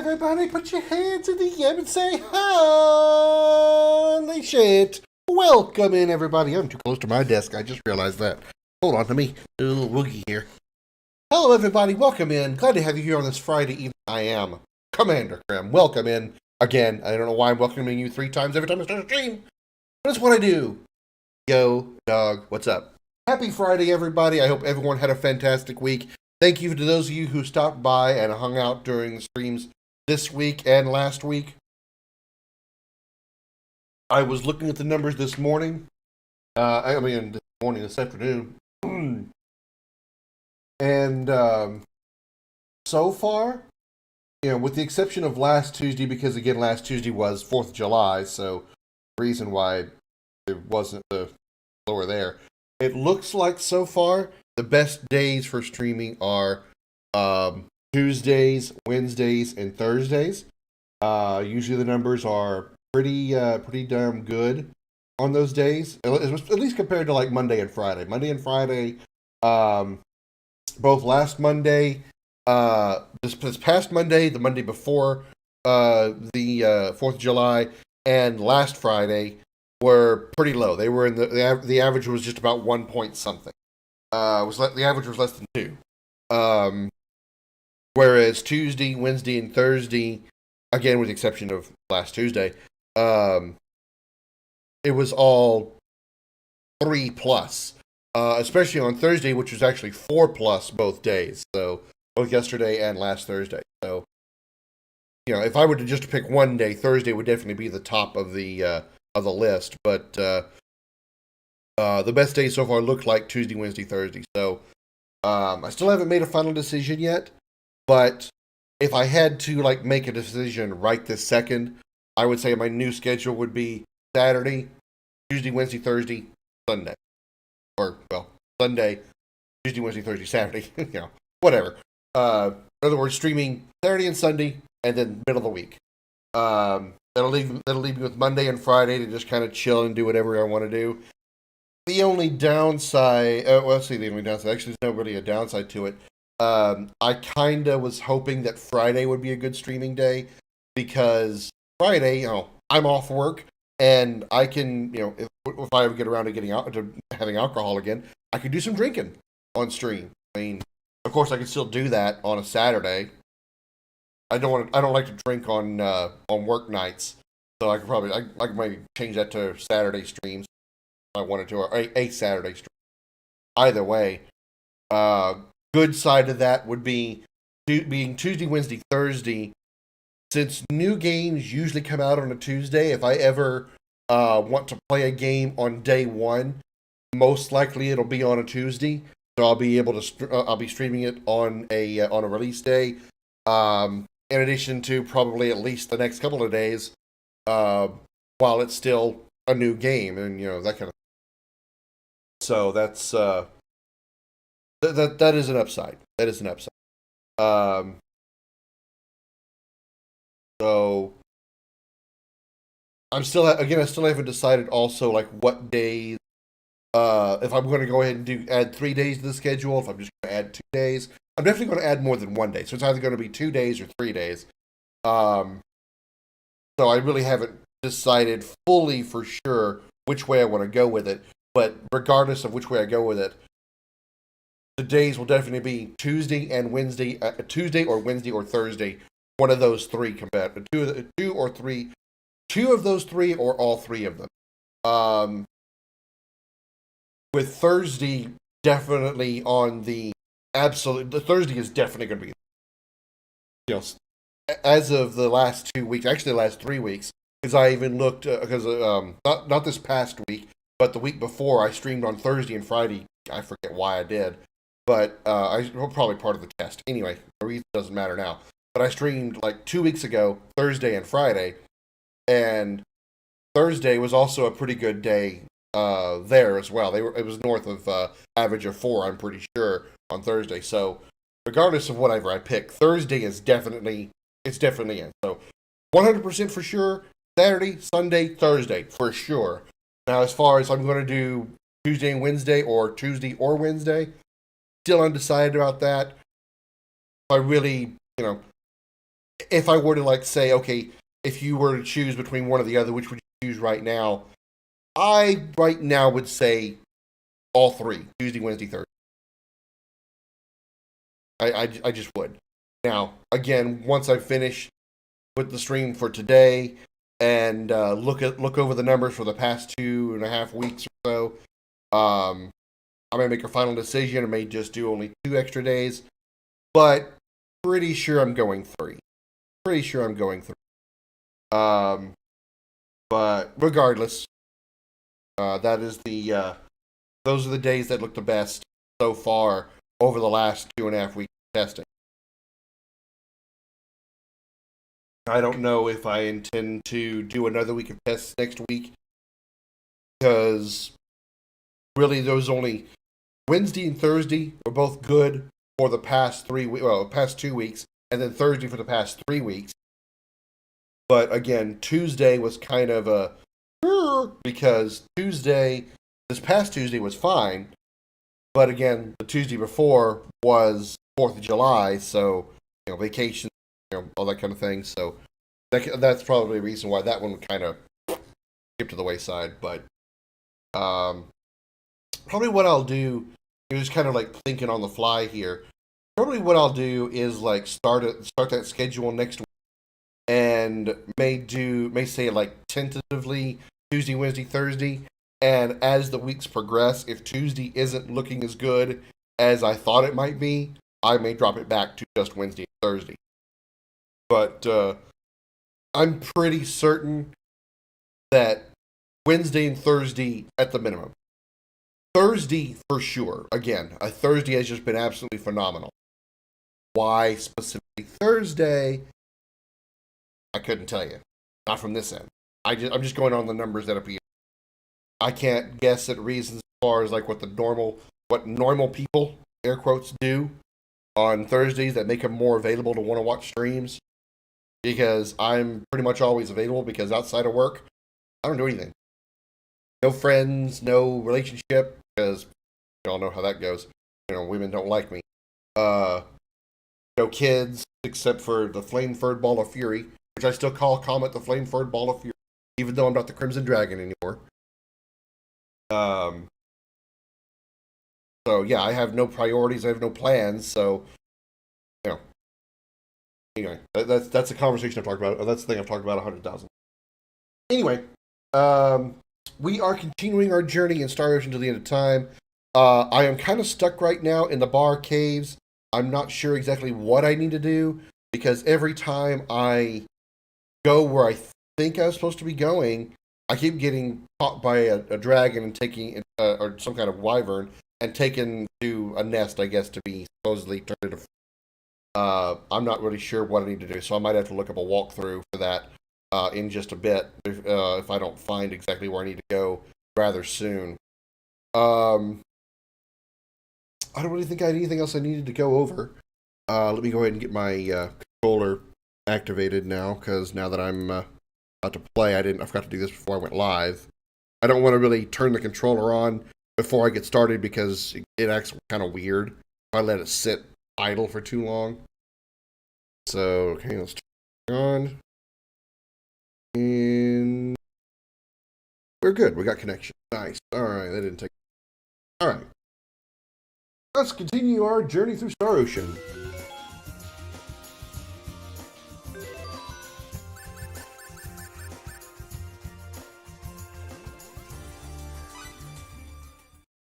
Everybody put your hands in the air and say, holy shit. Welcome in, everybody. I'm too close to my desk. I just realized that. Hold on to me. A little woogie here. Hello, everybody. Welcome in. Glad to have you here on this Friday evening. I am Commander Graham. Welcome in. Again, I don't know why I'm welcoming you 3 times every time I start a stream. But it's what I do. Yo, dog, what's up? Happy Friday, everybody. I hope everyone had a fantastic week. Thank you to those of you who stopped by and hung out during the streams this week and last week. I was looking at the numbers this morning. This afternoon. And so far, with the exception of last Tuesday, because again, last Tuesday was 4th of July, so the reason why it wasn't the lower there. It looks like so far, the best days for streaming are Tuesdays, Wednesdays, and Thursdays. Usually the numbers are pretty damn good on those days, at least compared to like Monday and Friday. Monday and Friday, both last Monday, this past Monday, the Monday before the 4th of July, and last Friday were pretty low. They were in the average was just about 1 point something. The average was less than 2. Whereas Tuesday, Wednesday, and Thursday, again with the exception of last Tuesday, it was all 3+. Especially on Thursday, which was actually 4+ both days. So both yesterday and last Thursday. So if I were to just pick one day, Thursday would definitely be the top of the list. But the best days so far look like Tuesday, Wednesday, Thursday. So I still haven't made a final decision yet. But if I had to make a decision right this second, I would say my new schedule would be Saturday, Tuesday, Wednesday, Thursday, Sunday. Or, Sunday, Tuesday, Wednesday, Thursday, Saturday, whatever. In other words, streaming Saturday and Sunday, and then middle of the week. That'll leave me with Monday and Friday to just kind of chill and do whatever I want to do. The only downside, actually there's not really a downside to it. I kind of was hoping that Friday would be a good streaming day, because Friday, I'm off work, and I can, if I ever get around to having alcohol again, I could do some drinking on stream. I mean, of course, I could still do that on a Saturday. I don't like to drink on work nights, so I could maybe change that to Saturday streams if I wanted to, or a Saturday stream. Either way, good side of that would be being Tuesday, Wednesday, Thursday. Since new games usually come out on a Tuesday, if I ever want to play a game on day one, most likely it'll be on a Tuesday. So I'll be able to I'll be streaming it on a release day. In addition to probably at least the next couple of days, while it's still a new game, and that kind of. So that's that is an upside. That is an upside. So I still haven't decided also what days, if I'm going to go ahead and add 3 days to the schedule, if I'm just going to add 2 days. I'm definitely going to add more than 1 day. So it's either going to be 2 days or 3 days. So I really haven't decided fully for sure which way I want to go with it. But regardless of which way I go with it, the days will definitely be Tuesday and Wednesday, Tuesday or Wednesday or Thursday. One of those 3 two of those 3 or all 3 of them. With Thursday definitely on the Thursday is definitely going to be, as of the last 2 weeks, actually the last 3 weeks, because I even looked, not this past week, but the week before, I streamed on Thursday and Friday. I forget why I did, but probably part of the test. Anyway, the reason doesn't matter now. But I streamed 2 weeks ago, Thursday and Friday, and Thursday was also a pretty good day there as well. It was north of average of 4, I'm pretty sure, on Thursday. So regardless of whatever I pick, Thursday is definitely in. So 100% for sure, Saturday, Sunday, Thursday for sure. Now as far as I'm going to do Tuesday and Wednesday or Tuesday or Wednesday, still undecided about that. I really, if I were to like say, okay, if you were to choose between one or the other, which would you choose right now? I right now would say all three: Tuesday, Wednesday, Thursday. I just would. Now, again, once I finish with the stream for today and look over the numbers for the past 2.5 weeks or so, I may make a final decision. I may just do only 2 extra days, but pretty sure I'm going 3. Pretty sure I'm going 3. But regardless, that is those are the days that look the best so far over the last 2.5 weeks of testing. I don't know if I intend to do another week of tests next week, because really those only Wednesday and Thursday were both good for the past past 2 weeks, and then Thursday for the past 3 weeks. But again, Tuesday was kind of a because this past Tuesday was fine, but again, the Tuesday before was 4th of July, so vacation, all that kind of thing. So that's probably a reason why that one would kind of skip to the wayside. But probably what I'll do, just kind of like thinking on the fly here. Probably what I'll do is like start that schedule next week, and may say like tentatively Tuesday, Wednesday, Thursday, and as the weeks progress, if Tuesday isn't looking as good as I thought it might be, I may drop it back to just Wednesday and Thursday. But I'm pretty certain that Wednesday and Thursday at the minimum. Thursday for sure. Again, a Thursday has just been absolutely phenomenal. Why specifically Thursday? I couldn't tell you. Not from this end. I'm just going on the numbers that appear. I can't guess at reasons as far as like what normal people, air quotes, do on Thursdays that make them more available to want to watch streams. Because I'm pretty much always available, because outside of work, I don't do anything. No friends, no relationship, because y'all know how that goes. Women don't like me. No kids, except for the flame-furred ball of fury, which I still call Comet the flame-furred ball of fury, even though I'm not the Crimson Dragon anymore. So yeah, I have no priorities, I have no plans, so anyway, that's a conversation I've talked about. That's the thing I've talked about 100,000. Anyway, we are continuing our journey in Star Ocean to the end of time. I am kind of stuck right now in the bar caves. I'm not sure exactly what I need to do, because every time I go where I think I was supposed to be going, I keep getting caught by a dragon and taking or some kind of wyvern and taken to a nest, I guess, to be supposedly turned into. I'm not really sure what I need to do, so I might have to look up a walkthrough for that in just a bit if I don't find exactly where I need to go rather soon. I don't really think I had anything else I needed to go over. Let me go ahead and get my controller activated now, because now that I'm about to play, I forgot to do this before I went live. I don't want to really turn the controller on before I get started, because it acts kind of weird if I let it sit idle for too long. So, okay, let's turn it on. And we're good. We got connection. Nice. Alright, that didn't take. Alright. Let's continue our journey through Star Ocean.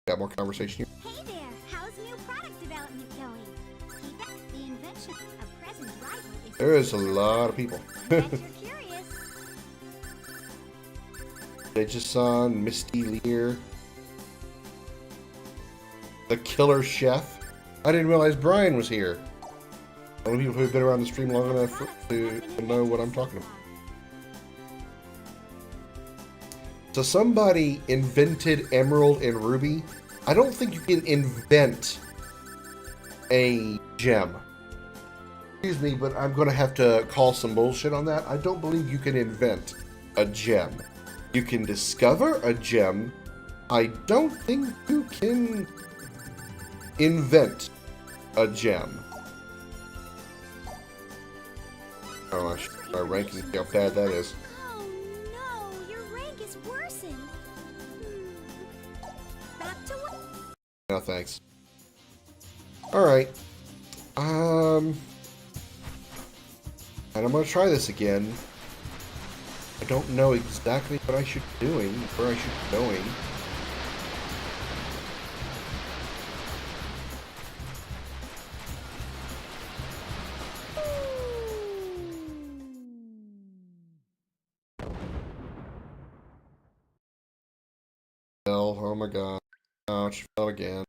Got more conversation here. Hey there, how's new product development going? Keep up the invention. A present rival is There is a lot of people. Bet you're curious. Dejisan, Misty Lear, the Killer Chef. I didn't realize Brian was here. Only people who've been around the stream long enough to know what I'm talking about. So somebody invented Emerald and Ruby. I don't think you can invent a gem. Excuse me, but I'm going to have to call some bullshit on that. I don't believe you can invent a gem. You can discover a gem. I don't think you can invent a gem. Oh, I should start ranking, see how bad that is. Oh no, your rank is worsened. Back to what? No, thanks. Alright. And I'm gonna try this again. I don't know exactly what I should be doing, where I should be going. Oh my god. Ouch, fell again.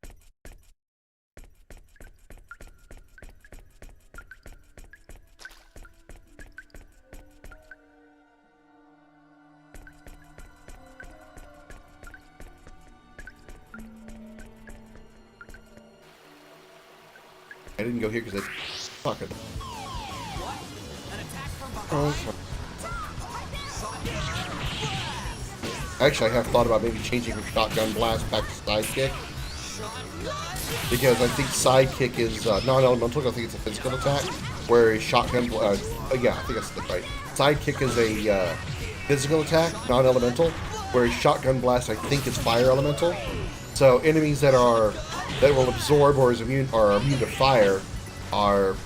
I didn't go here because I fucking. Oh, actually, I have thought about maybe changing from shotgun blast back to sidekick. Because I think sidekick is non-elemental. I think it's a physical attack. Whereas shotgun, yeah, I think that's right. Sidekick is a physical attack, non-elemental. Whereas shotgun blast, I think, is fire elemental. So enemies that will absorb or are immune to fire are,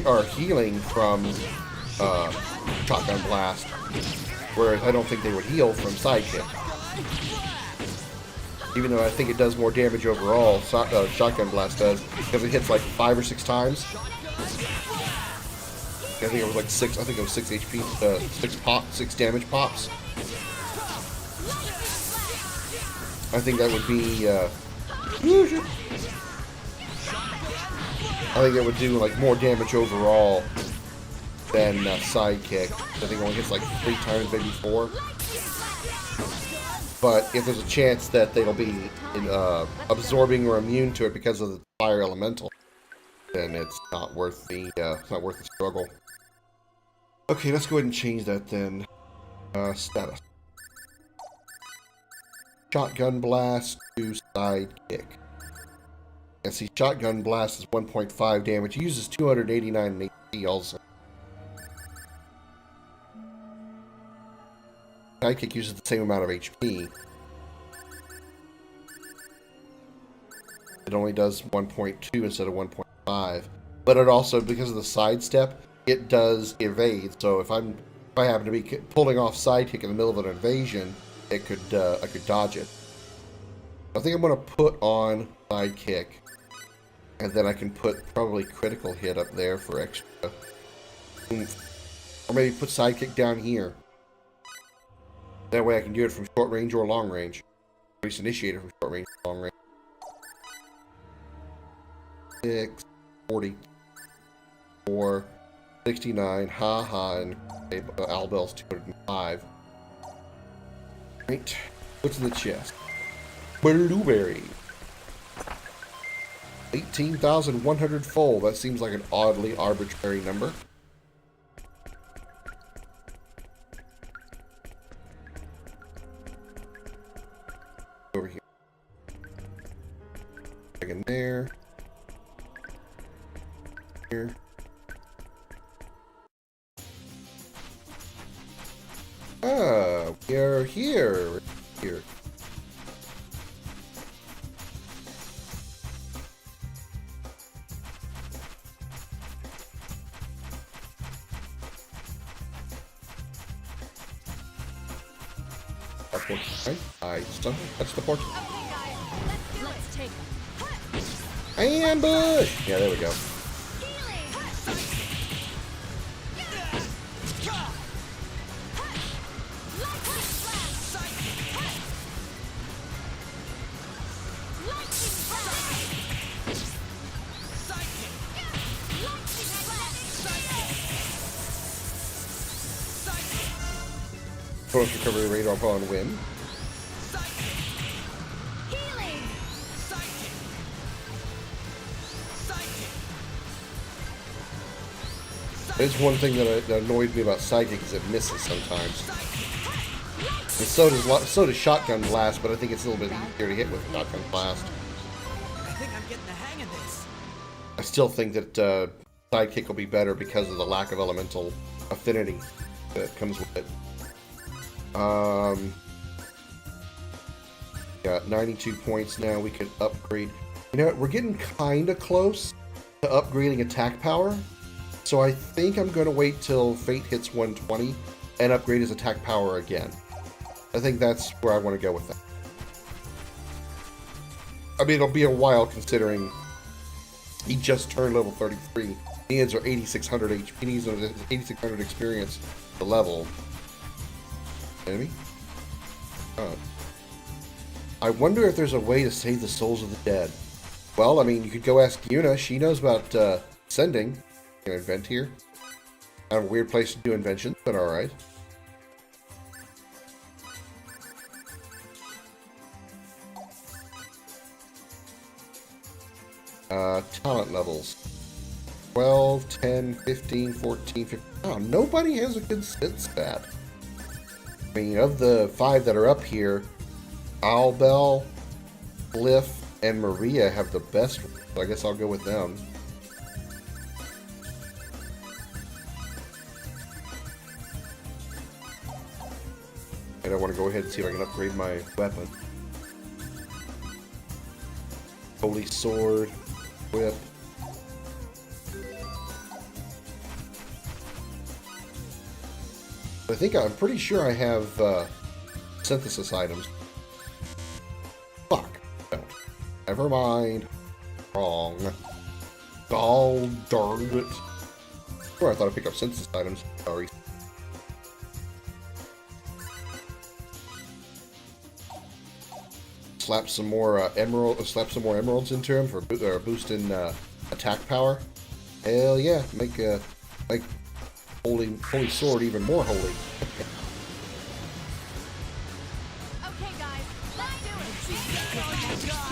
are healing from shotgun blast. Whereas I don't think they would heal from sidekick. Even though I think it does more damage overall, shotgun blast does, because it hits like 5 or 6 times. I think it was like 6. I think it was 6 HP, 6 damage pops. I think that would be. I think it would do like more damage overall than sidekick. I think it only hits like 3 times, maybe 4. But if there's a chance that they'll be absorbing or immune to it because of the fire elemental, then it's not worth the struggle. Okay, let's go ahead and change that then. Status. Shotgun blast to sidekick. And see, shotgun blast is 1.5 damage. It uses 289 HP also. Sidekick uses the same amount of HP. It only does 1.2 instead of 1.5. But it also, because of the sidestep, it does evade. So if I happen to be pulling off sidekick in the middle of an invasion, I could dodge it. I think I'm gonna put on sidekick, and then I can put probably critical hit up there for extra oomph. Or maybe put sidekick down here. That way I can do it from short range or long range. At least initiate it from short range or long range. 6, 44, 69, and Albel's 205. Right. What's in the chest? Blueberry. 18,100 fold. That seems like an oddly arbitrary number. Over here. Back in there. Here. Ah, we are here. Here. Right? That's the porch. Okay, guys, let's take them. Ambush! Yeah, there we go. Bonus recovery rate upon win. There's one thing that annoys me about Psychic is it misses sometimes. And so does Shotgun Blast, but I think it's a little bit easier to hit with Shotgun Blast. I think I'm getting the hang of this. I still think that sidekick will be better because of the lack of elemental affinity that comes with it. Got 92 points now. We could upgrade. You know what? We're getting kind of close to upgrading attack power. So I think I'm going to wait till Fate hits 120 and upgrade his attack power again. I think that's where I want to go with that. I mean, it'll be a while considering he just turned level 33. He needs our 8600 HP. He needs 8600 experience to level. Enemy? Oh. I wonder if there's a way to save the souls of the dead. Well, I mean, you could go ask Yuna. She knows about sending. Can I invent here? I have a weird place to do inventions, but alright. Talent levels. 12, 10, 15, 14, 15. Oh, nobody has a good sit stat. I mean, of the 5 that are up here, Owlbell, Cliff, and Maria have the best. So I guess I'll go with them. And I want to go ahead and see if I can upgrade my weapon. Holy Sword, Whip. I'm pretty sure I have synthesis items. Fuck. No. Never mind. Wrong. Oh, darn it. Sure, I thought I picked up synthesis items. Sorry. Slap some more emeralds into him for boosting attack power. Hell yeah! Make holy sword even more holy. Okay, guys, let's do it. Oh my God.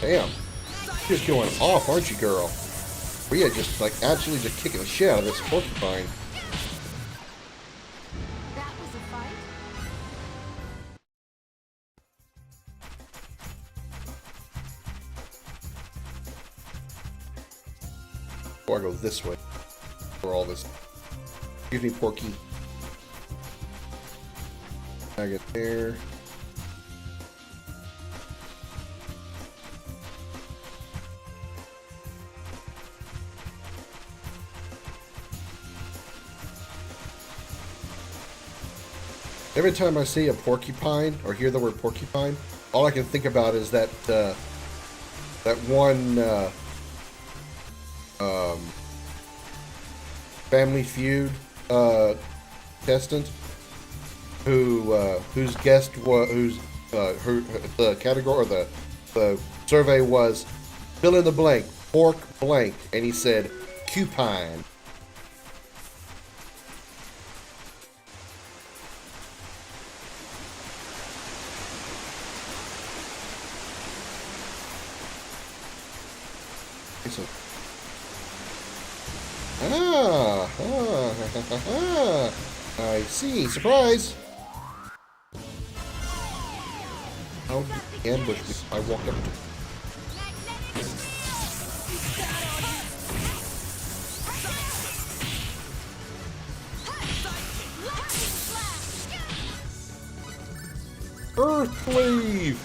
Damn. You're just going off, aren't you, girl? Rhea just, like, absolutely just kicking the shit out of this porcupine. That was a fight? Or I go this way. For all this. Excuse me, Porky. I get there. Every time I see a porcupine or hear the word porcupine, all I can think about is that that one Family Feud contestant whose guest was the category or the survey was fill in the blank, pork blank, and he said cupine. I see. Surprise! How did you ambush me? I walked up to... Earthclave!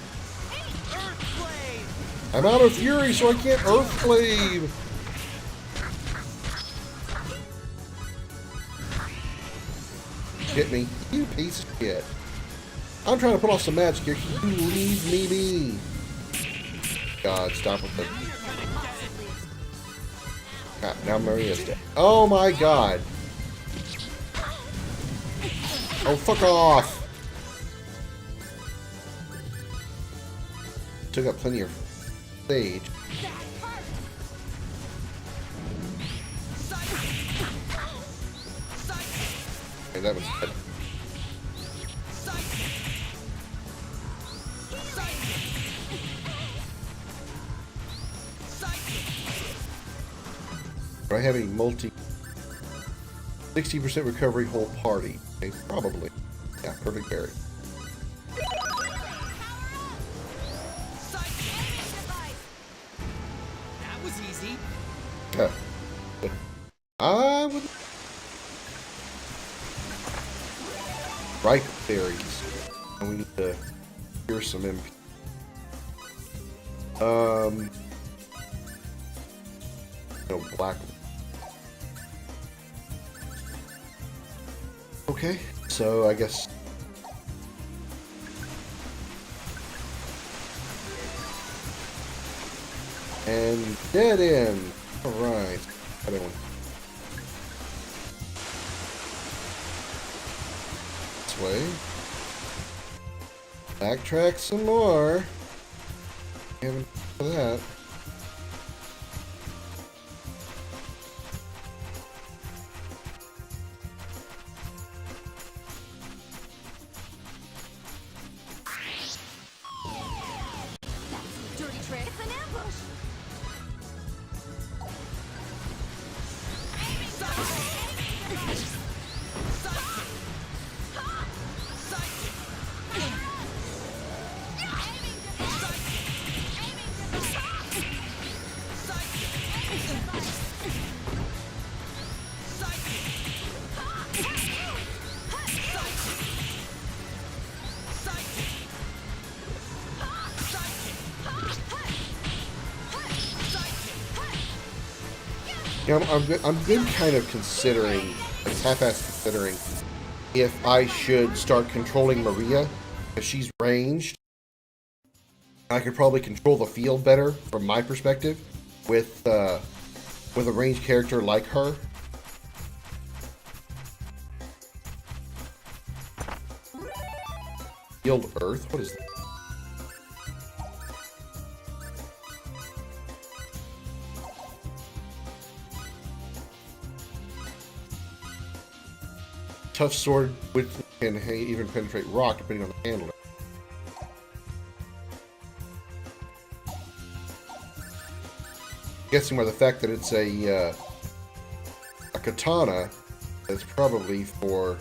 I'm out of fury, so I can't Earthclave! Hit me, you piece of shit. I'm trying to put off some magic here. Can you leave me be? God, stop with the... God, now Maria's dead. Oh my god! Oh, fuck off! Took up plenty of stage. Okay, that was good. Do I have any 60% recovery whole party? Okay, probably. Yeah, perfect berry. That was easy. Yeah. I would. Ripe berries. And we need to cure some MP. No black. Okay, so I guess. And dead end. Alright. Other one. This way. Backtrack some more. Haven't for that. Dirty trick. It's an ambush. Yeah, I'm good kind of considering, like half-assed considering, if I should start controlling Maria, because she's ranged. I could probably control the field better, from my perspective, with a ranged character like her. Field Earth? What is that? Tough sword, which can even penetrate rock, depending on the handler. Guessing by the fact that it's a katana, that's probably for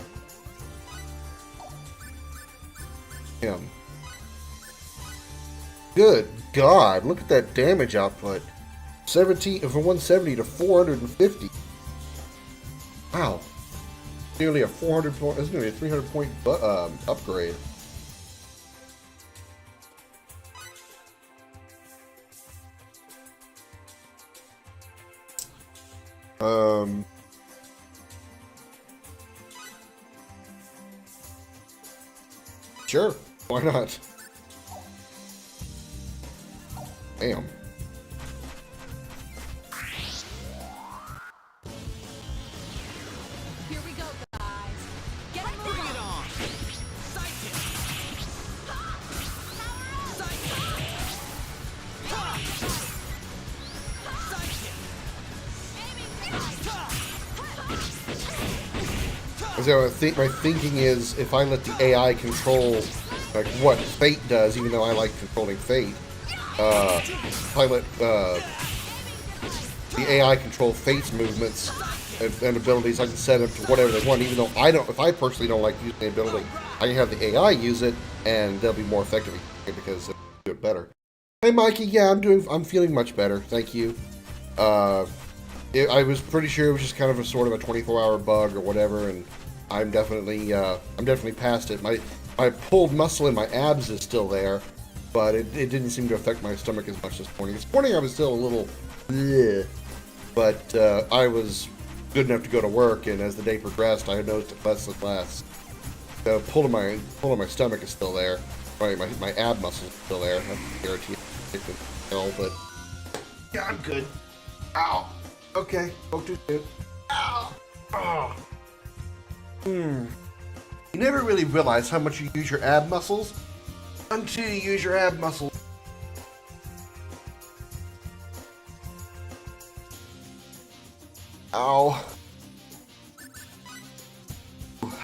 him. Good God! Look at that damage output. 17 from 170 to 450. Wow. Nearly a 400 point. That's nearly a 300 point upgrade. Sure. Why not? Damn. Here we go, guys. Get it Bring it on. Psychic. So my thinking is, if I let the AI control, like what Fate does, even though I like controlling Fate, if I let the AI control Fate's movements and abilities, I can set them to whatever they want. Even though if I personally don't like using the ability, I can have the AI use it, and they'll be more effective because they'll do it better. Hey, Mikey, yeah, I'm feeling much better, thank you. I was pretty sure it was just kind of a sort of a 24-hour bug or whatever, and I'm definitely past it. My pulled muscle in my abs is still there, but it didn't seem to affect my stomach as much this morning. This morning I was still a little bleh, but I was good enough to go to work, and as the day progressed, I noticed it less and less. The pull in my stomach is still there. My ab muscle is still there. I'm guaranteed it can tell, but yeah, I'm good. Ow. Okay. Spoke too soon. Ow. Oh. You never really realize how much you use your ab muscles until you use your ab muscles. Ow.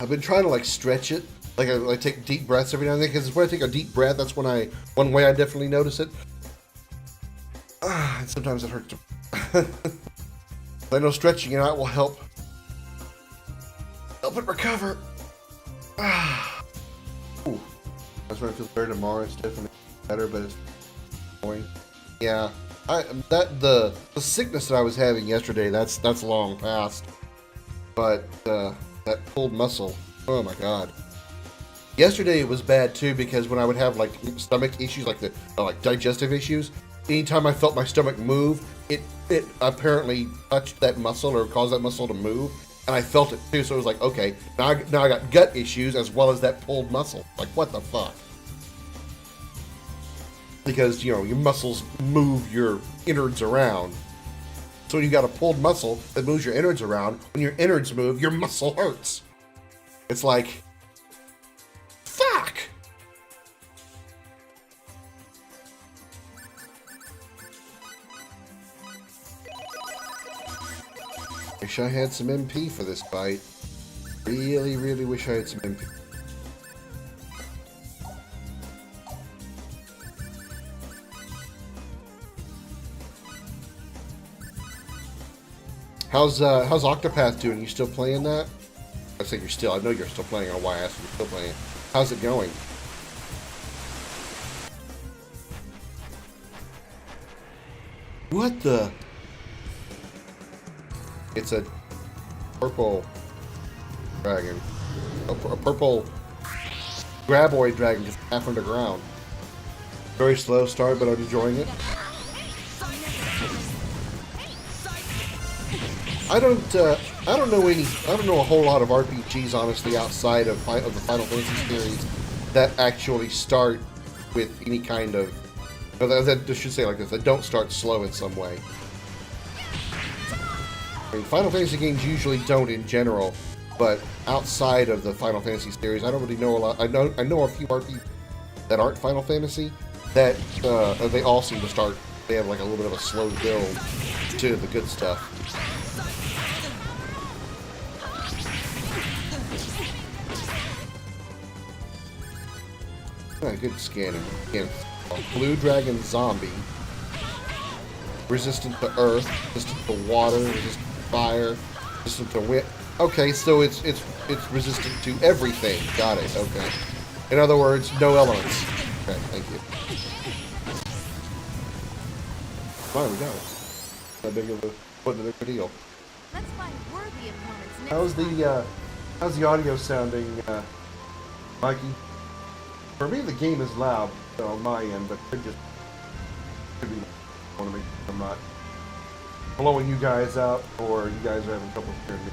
I've been trying to like stretch it. Like I take deep breaths every now and then, because when I take a deep breath, that's when one way I definitely notice it. And sometimes it hurts. I know stretching it out will help it recover. Ooh. That's when it feels better tomorrow. It's definitely better, but it's going. Yeah, the sickness that I was having yesterday, that's long past. But that pulled muscle, oh my god. Yesterday it was bad too because when I would have like stomach issues, like the like digestive issues, anytime I felt my stomach move, it apparently touched that muscle or caused that muscle to move, and I felt it too. So it was like, okay, now I got gut issues as well as that pulled muscle. Like, what the fuck? Because your muscles move your innards around. So when you got a pulled muscle that moves your innards around, when your innards move, your muscle hurts. It's like, fuck! Wish I had some MP for this fight. Really, really wish I had some MP. How's Octopath doing? You still playing that? I think I know you're still playing on why I asked if you're still playing. How's it going? What the? It's a purple dragon. A purple graboid dragon just half underground. Very slow start, but I'm enjoying it. I don't know a whole lot of RPGs, honestly, outside of the Final Fantasy series that actually start with any kind of, that I should say like this, that don't start slow in some way. I mean, Final Fantasy games usually don't in general, but outside of the Final Fantasy series, I don't really know a lot. I know a few RPGs that aren't Final Fantasy that they all seem to start. They have like a little bit of a slow build to the good stuff. Good scanning. Again, Blue Dragon Zombie. Resistant to earth, resistant to water, resistant to fire, resistant to wind. Okay, so it's resistant to everything. Got it. Okay. In other words, no elements. Okay, thank you. Fine, we got it. That big of a deal. Let's find worthy opponents next How's the audio sounding, Mikey? For me, the game is loud on my end, but it just could be one of me. I'm not blowing you guys out, or you guys are having trouble hearing me.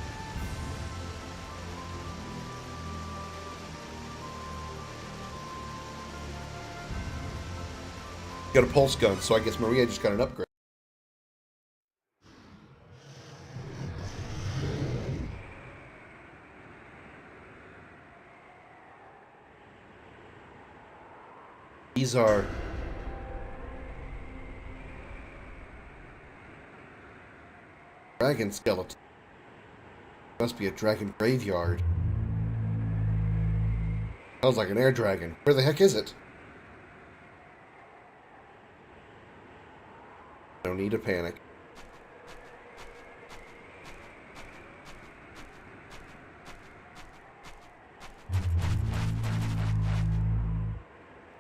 Got a pulse gun, so I guess Maria just got an upgrade. These are dragon skeleton. Must be a dragon graveyard. Sounds like an air dragon. Where the heck is it? No need to panic.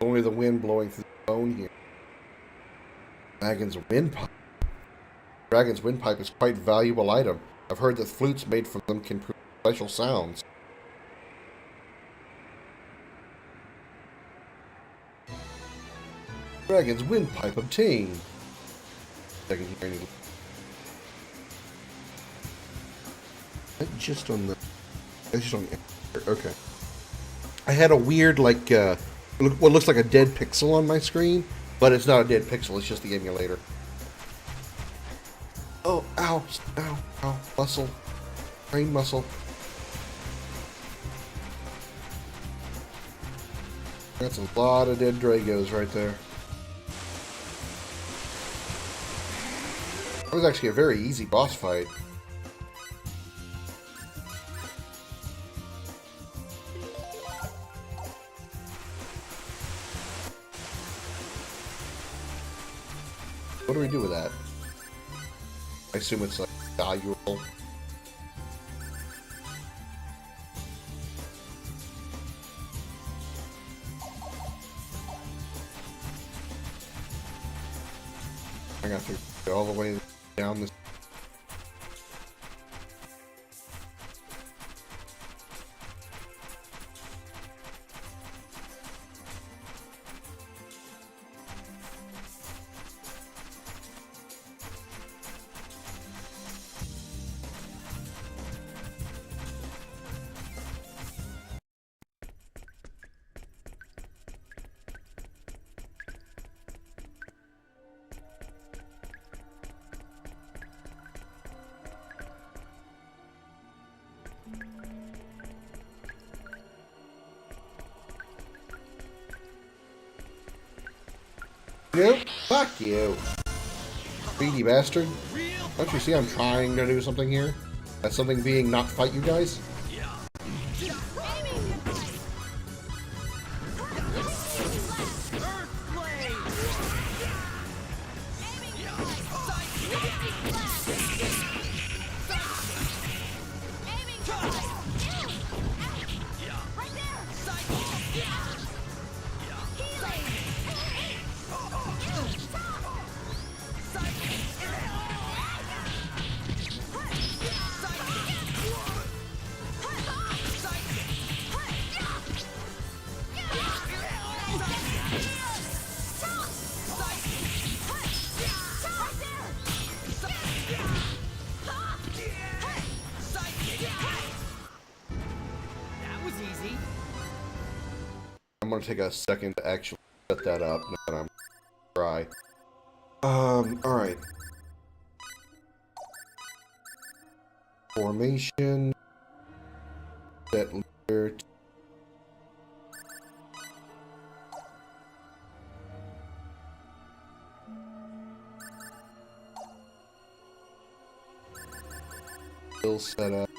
Only the wind blowing through the bone here. Dragon's windpipe. Dragon's windpipe is quite a valuable item. I've heard that flutes made from them can produce special sounds. Dragon's windpipe obtained. I can hear any. That's just on the. That's just on the. Okay. I had a weird like. What looks like a dead pixel on my screen, but it's not a dead pixel, it's just the emulator. Oh, ow, ow, ow, muscle. Brain muscle. That's a lot of dead Dragos right there. That was actually a very easy boss fight. What do we do with that? I assume it's like valuable. I got to go all the way down this. Nope. Fuck you. Greedy bastard. Don't you see I'm trying to do something here? That's something being not fight you guys? I'm gonna take a second to actually set that up, now that I'm dry. Alright. Formation. Set leader. Still set up.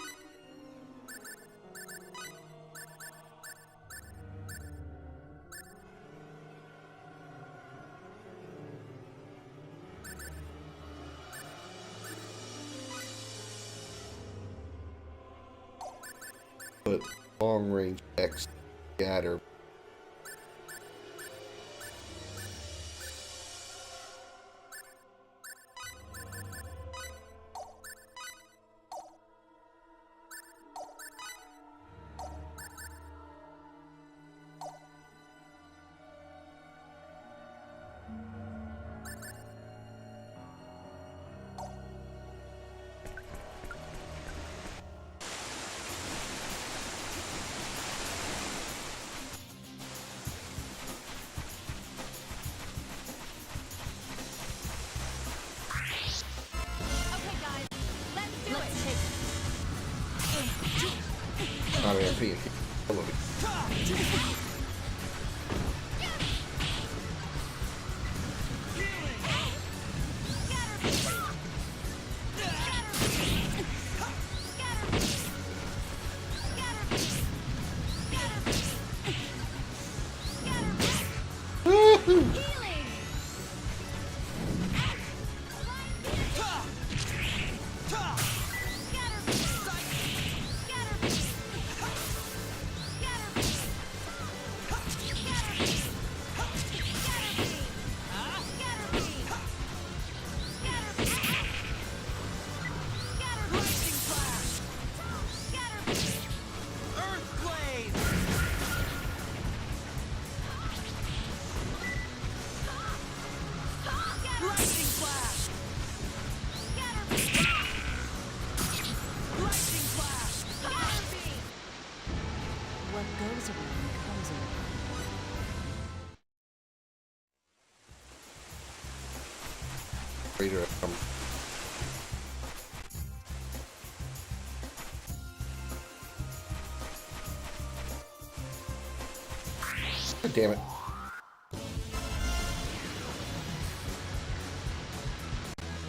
Put long range X scatter. Not AMP. Raider, God damn it.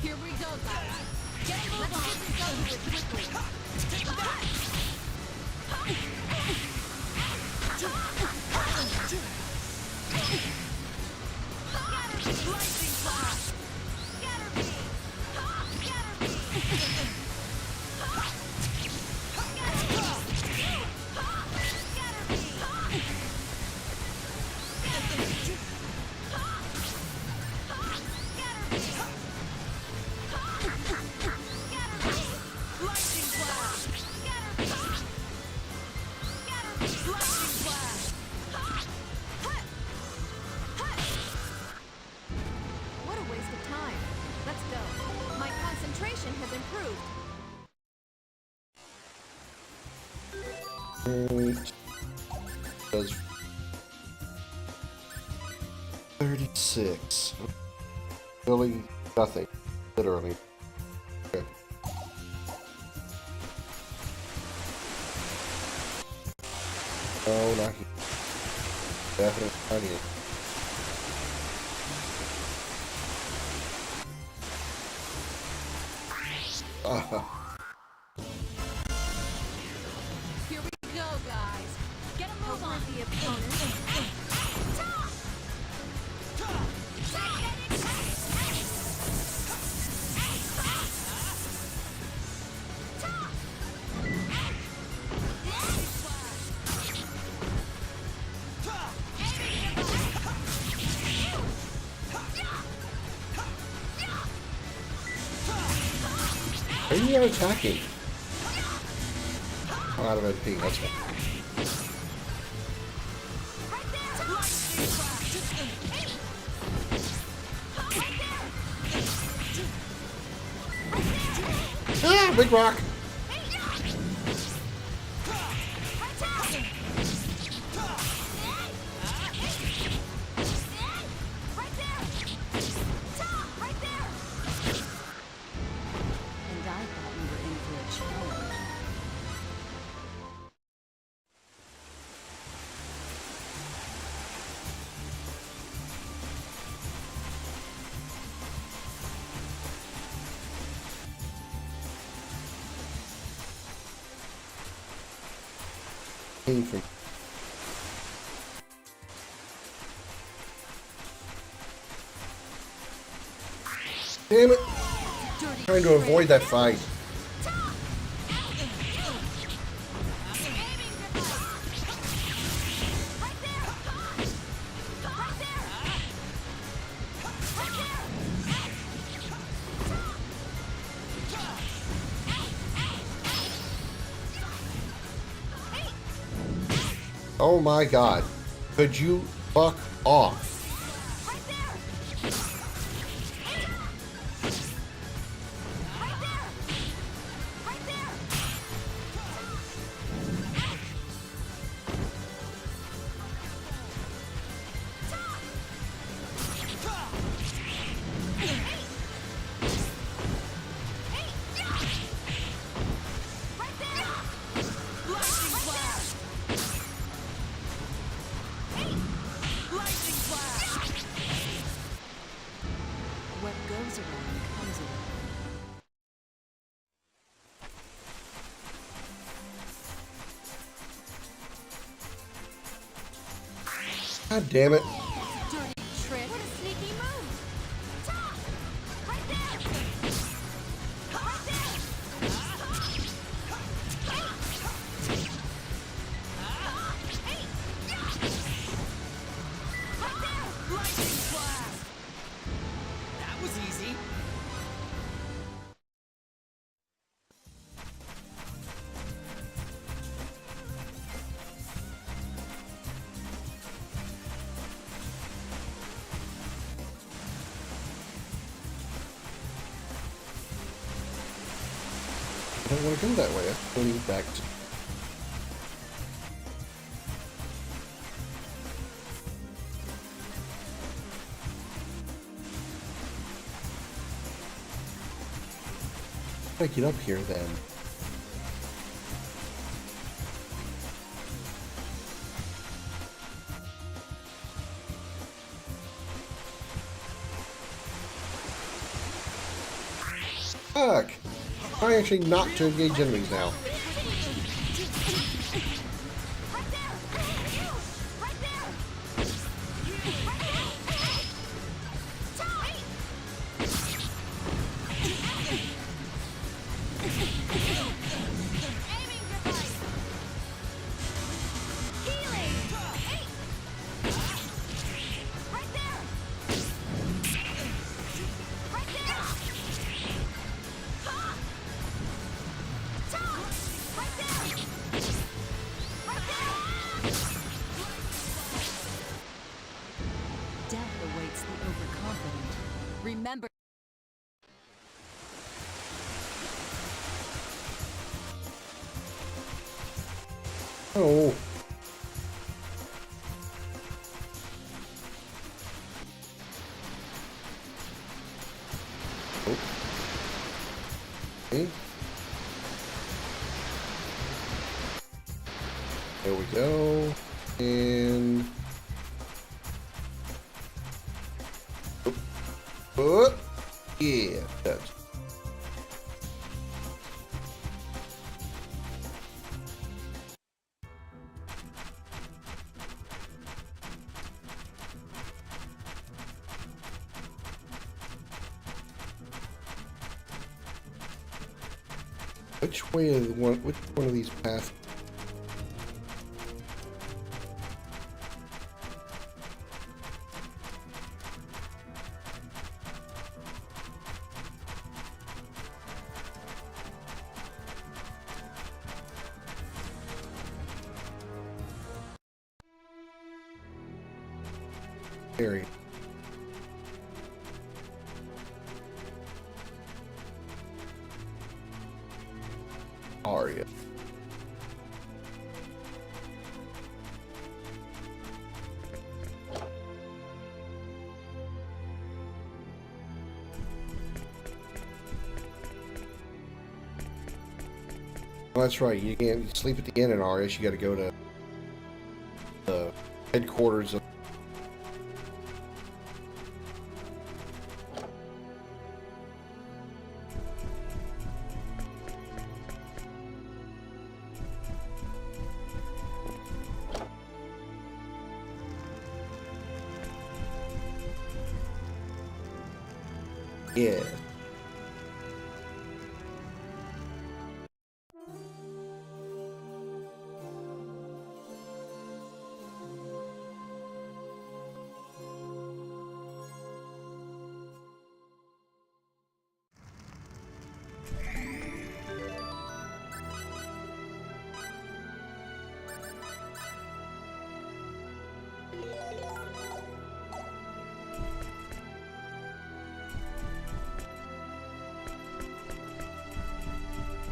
Here we go, guys. Get a move on. Let's get this over with quickly. Lightning flash. What a waste of time. Let's go. My concentration has improved. Does 36. Really nothing. Literally. Okay. Oh, not here. Definitely not here. Here we go, guys. Get a move on the opponent. Are you attacking? I'm out of MP, that's fine. Ah, big rock! And I thought we were in for a challenge. Came from. Damn it! Trying to avoid that fight. Oh my god. Could you fuck off? What goes around comes around. God damn it. Dirty trick. What a sneaky move. Right there. Lightning blast! That was easy. I don't want to go that way. I'm going back to. How do I get up here then? Fuck! I'm actually not to engage enemies now. And oh, yeah, that's which way is which one of these paths? Area. Aria. Well, that's right. You can't sleep at the inn in Arius. You got to go to the headquarters of. Yeah.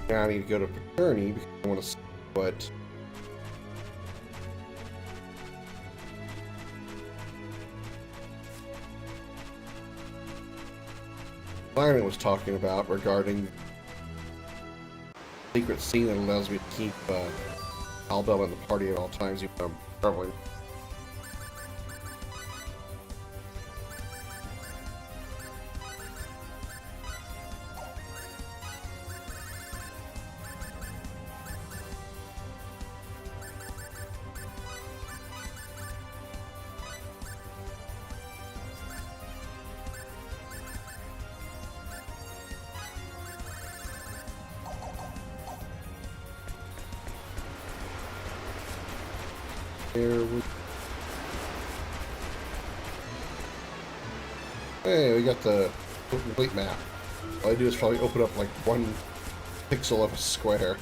Now I need to go to Paternity because I want to see what Byron was talking about regarding the secret scene that allows me to keep Albell in the party at all times even though I'm traveling. Hey, we got the complete map. All I do is probably open up like one pixel of a square.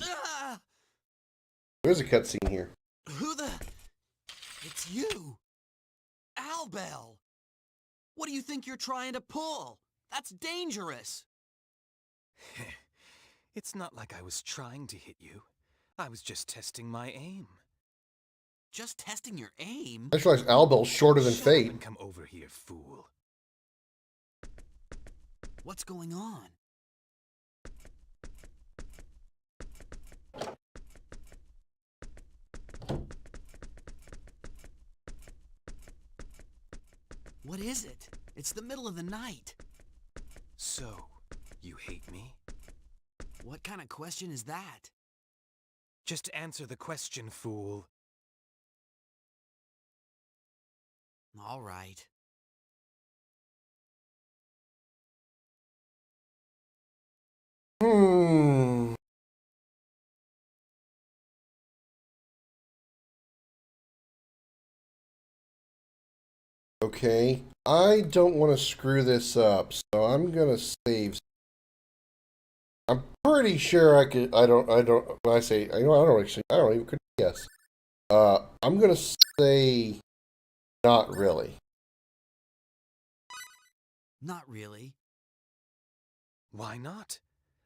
Ah! There's a cutscene here. Who the? It's you, Albell. What do you think you're trying to pull? That's dangerous. It's not like I was trying to hit you. I was just testing my aim. Just testing your aim? I just realized Albell's shorter than Shut up Fate. and come over here, fool. What's going on? What is it? It's the middle of the night. So, you hate me? What kind of question is that? Just answer the question, fool. All right. Hmm. Okay, I don't want to screw this up, so I'm gonna save. I'm pretty sure I could. I don't. When I say, I don't actually. I don't even could guess. I'm gonna say, not really. Not really. Why not?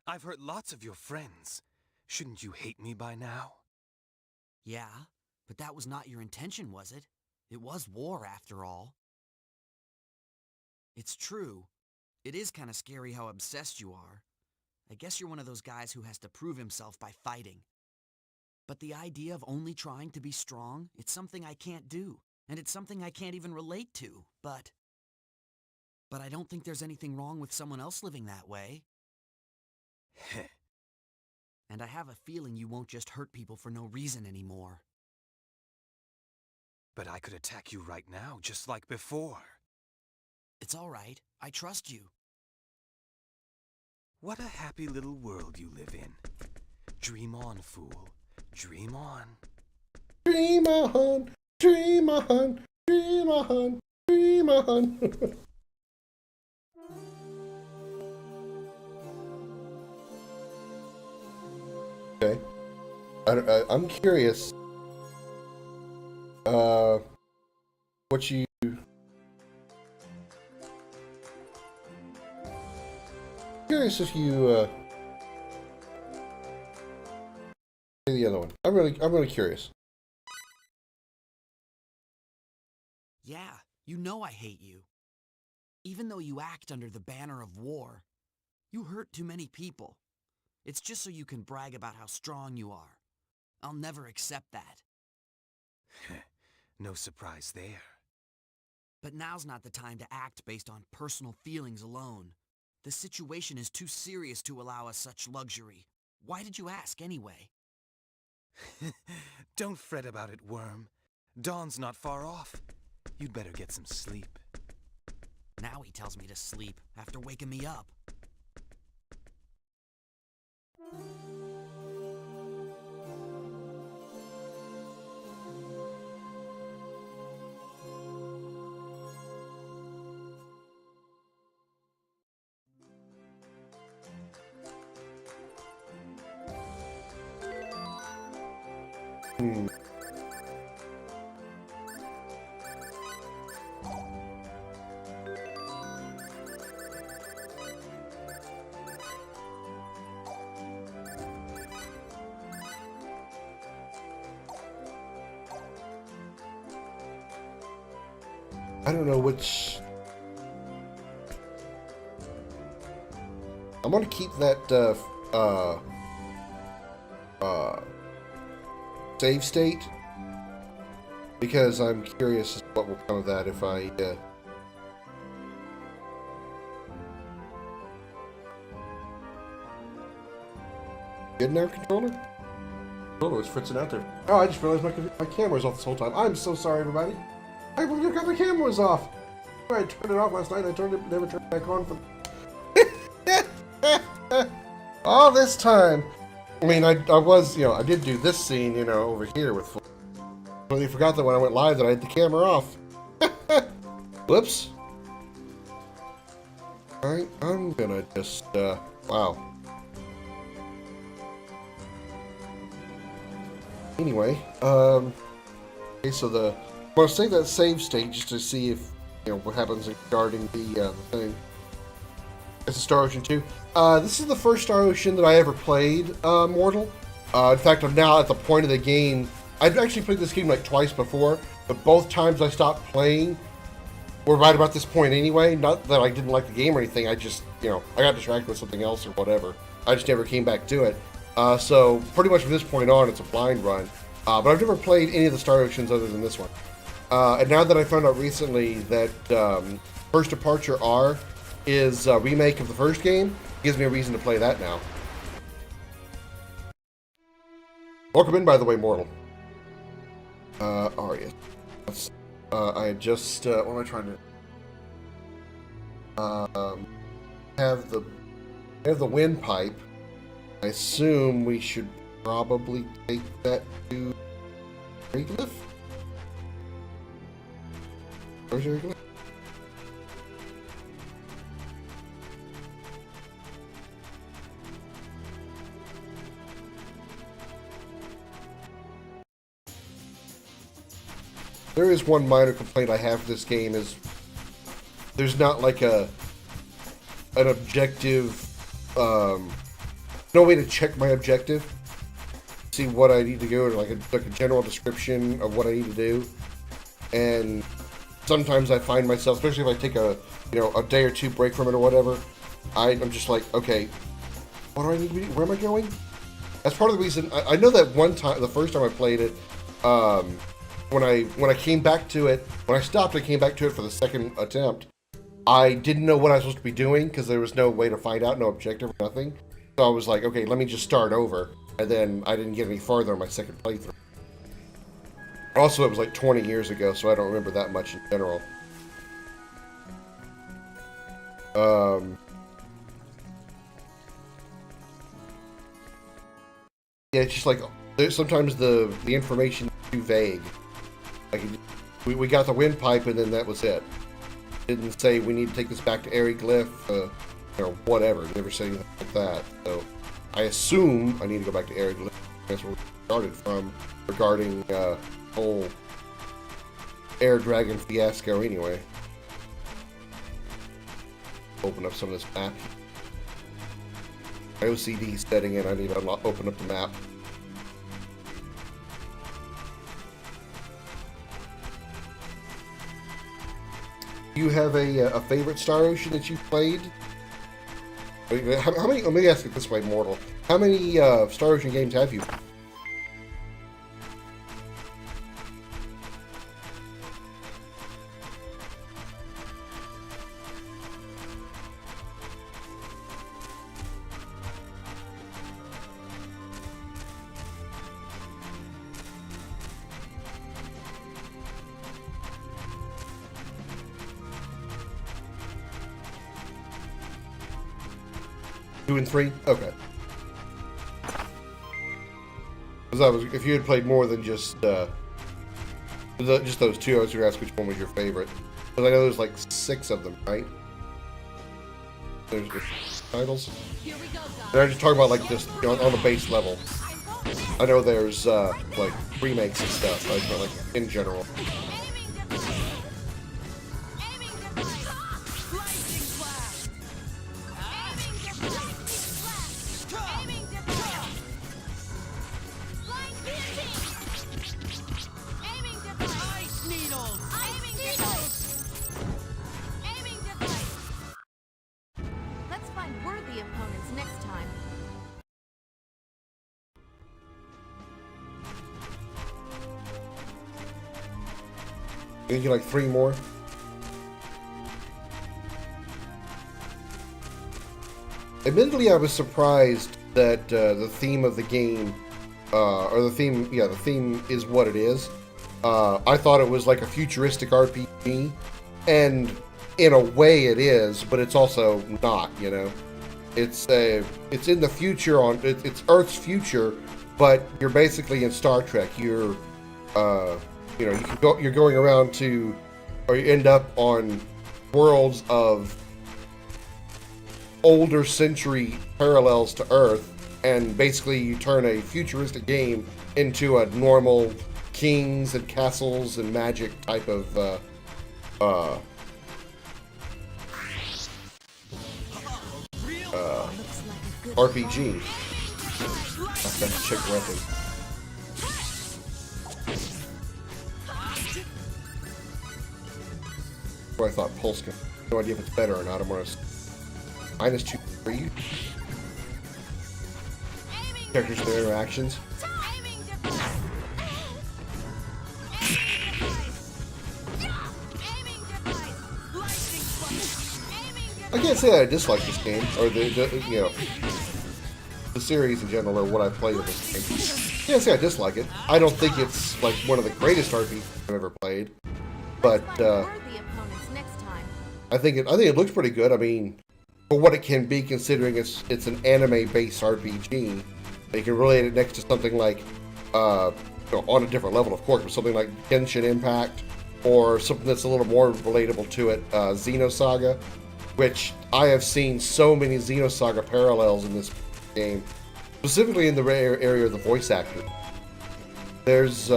I've hurt lots of your friends. Shouldn't you hate me by now? Yeah, but that was not your intention, was it? It was war, after all. It's true. It is kind of scary how obsessed you are. I guess you're one of those guys who has to prove himself by fighting. But the idea of only trying to be strong, it's something I can't do. And it's something I can't even relate to, but I don't think there's anything wrong with someone else living that way. Heh. And I have a feeling you won't just hurt people for no reason anymore. But I could attack you right now, just like before. It's all right. I trust you. What a happy little world you live in. Dream on, fool. Dream on. Dream on, dream on, dream on, dream on. Okay. I'm curious. What you? Curious if you say the other one. I'm really curious. Yeah, you know I hate you. Even though you act under the banner of war, you hurt too many people. It's just so you can brag about how strong you are. I'll never accept that. No surprise there. But now's not the time to act based on personal feelings alone. The situation is too serious to allow us such luxury. Why did you ask anyway? Don't fret about it, Worm. Dawn's not far off. You'd better get some sleep. Now he tells me to sleep after waking me up. I don't know which. I'm gonna keep that save state because I'm curious as to what will come of that if I good now, controller? Controller was fritzing out there. Oh, I just realized my camera was off this whole time. I'm so sorry, everybody. I forgot my camera was off. I turned it off last night. I never turned it back on for all this time. I mean, I was, I did do this scene, over here with. Completely forgot that when I went live that I had the camera off. Whoops. All right, I'm gonna just wow. Anyway, okay, so I'm gonna save that save state just to see if what happens regarding the thing. It's a Star Ocean 2. This is the first Star Ocean that I ever played, Mortal. In fact, I'm now at the point of the game. I've actually played this game like twice before, but both times I stopped playing were right about this point anyway. Not that I didn't like the game or anything. I just, I got distracted with something else or whatever. I just never came back to it. So pretty much from this point on, it's a blind run. But I've never played any of the Star Oceans other than this one. And now that I found out recently that First Departure R is a remake of the first game, it gives me a reason to play that now. Welcome in, by the way, Mortal. Arya. I had just, what am I trying to, have the windpipe. I assume we should probably take that to Reglyph? Where's Reglyph? there is one minor complaint I have for this game is there's not like an objective, no way to check my objective, see what I need to do, or like a general description of what I need to do. And sometimes I find myself, especially if I take a day or two break from it or whatever, I'm just like, okay, what do I need to be? Where am I going? That's part of the reason. I know that one time, the first time I played it, when I came back to it, when I stopped and came back to it for the second attempt, I didn't know what I was supposed to be doing because there was no way to find out, no objective, nothing. So I was like, okay, let me just start over. And then I didn't get any farther on my second playthrough. Also, it was like 20 years ago, so I don't remember that much in general. Yeah, it's just like sometimes the information is too vague. Like we got the windpipe and then that was it. Didn't say we need to take this back to Airy Glyph, or whatever. Never said anything like that. So I assume I need to go back to Airy Glyph. That's where we started from regarding whole Air Dragon fiasco. Anyway, open up some of this map. My OCD setting in. I need to open up the map. Do you have a favorite Star Ocean that you've played? How many? Let me ask it this way, Mortal. How many Star Ocean games have you? Two and three? Okay. If you had played more than just those two, I was going to ask which one was your favorite. Because I know there's like 6 of them, right? There's titles. Here we go, guys. And I just talk about like just on the base level. I know there's like remakes and stuff. I just meant like in general. Let's find worthy opponents next time. I think you like 3 more. Admittedly, I was surprised that the theme of the game, or the theme is what it is. I thought it was like a futuristic RPG, and in a way it is, but it's also not. You know, it's in the future it's Earth's future, but you're basically in Star Trek. You're you're going around to, or you end up on worlds of older century parallels to Earth, and basically you turn a futuristic game into a normal kings and castles and magic type of RPG. I've got to check weapon. I thought Pulse can. No idea if it's better or not. I'm gonna -2 for you. Characters and their interactions. I can't say that I dislike this game, or the series in general, or what I've played in this game. I can't say I dislike it. I don't think it's like one of the greatest RPGs I've ever played, but I think it looks pretty good. I mean, for what it can be, considering it's an anime-based RPG, you can relate it next to something like, on a different level, of course, but something like Genshin Impact, or something that's a little more relatable to it, Xenosaga, which I have seen so many Xenosaga parallels in this game, specifically in the area of the voice actor. There's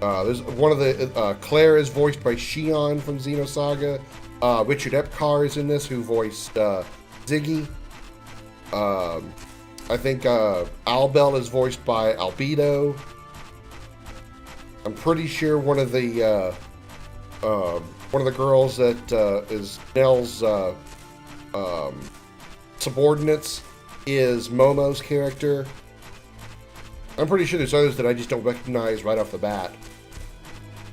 There's one of the Claire is voiced by Shion from Xenosaga. Richard Epcar is in this, who voiced Ziggy. I think Albel is voiced by Albedo. I'm pretty sure one of the girls that is Nell's subordinates is Momo's character. I'm pretty sure there's others that I just don't recognize right off the bat.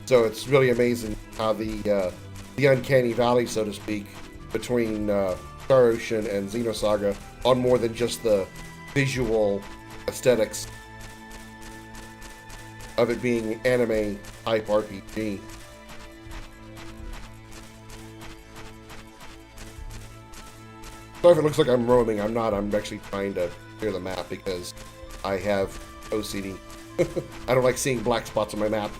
So it's really amazing how the uncanny valley, so to speak, between Star Ocean and Xenosaga on more than just the visual aesthetics of it being anime type RPG. Sorry if it looks like I'm roaming. I'm not. I'm actually trying to clear the map because I have OCD. I don't like seeing black spots on my map.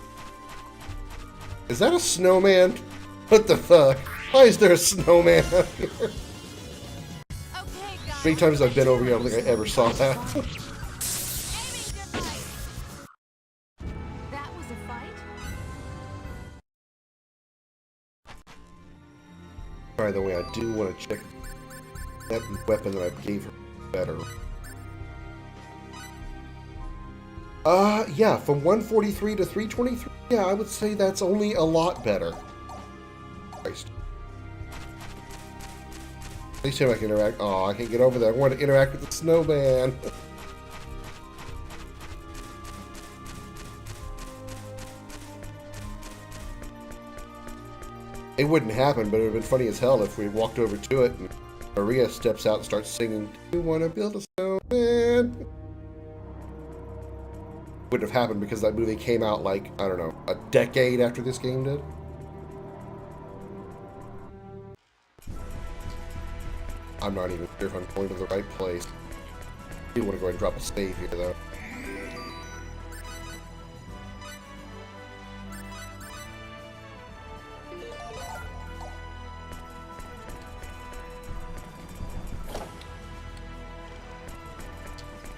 Is that a snowman? What the fuck? Why is there a snowman out here? Okay, guys. Many times I've been over here, I don't think I ever saw that. Aiming device. That was a fight? By the way, I do want to check that weapon that I gave her better. Yeah, from 143 to 323, yeah, I would say that's only a lot better. Christ. At least I can interact. Oh, I can't get over there. I want to interact with the snowman. It wouldn't happen, but it would have been funny as hell if we walked over to it and Maria steps out and starts singing, "Do you want to build a snowman?" Wouldn't have happened because that movie came out like, I don't know, a decade after this game did. I'm not even sure if I'm going to the right place. I do want to go ahead and drop a save here, though.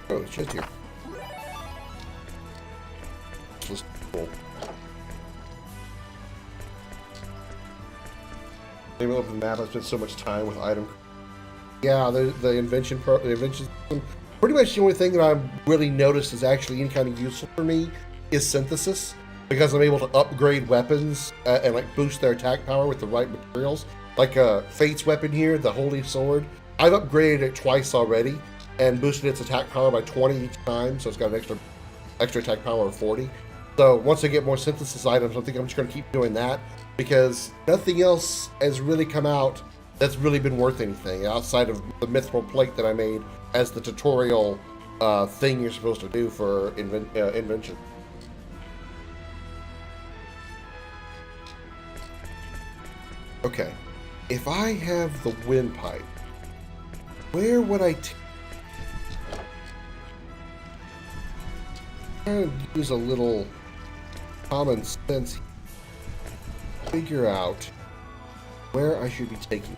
Oh, it's just here. This is cool. Maybe open the map. I spent so much time with item. Yeah, the invention system. Pretty much the only thing that I've really noticed is actually any kind of useful for me is synthesis, because I'm able to upgrade weapons and like boost their attack power with the right materials. Like Fate's weapon here, the Holy Sword. I've upgraded it twice already and boosted its attack power by 20 each time, so it's got an extra attack power of 40. So once I get more synthesis items, I think I'm just going to keep doing that, because nothing else has really come out that's really been worth anything outside of the mithril plate that I made as the tutorial thing you're supposed to do for invention. Okay, if I have the windpipe, where would I use a little common sense, figure out where I should be taking.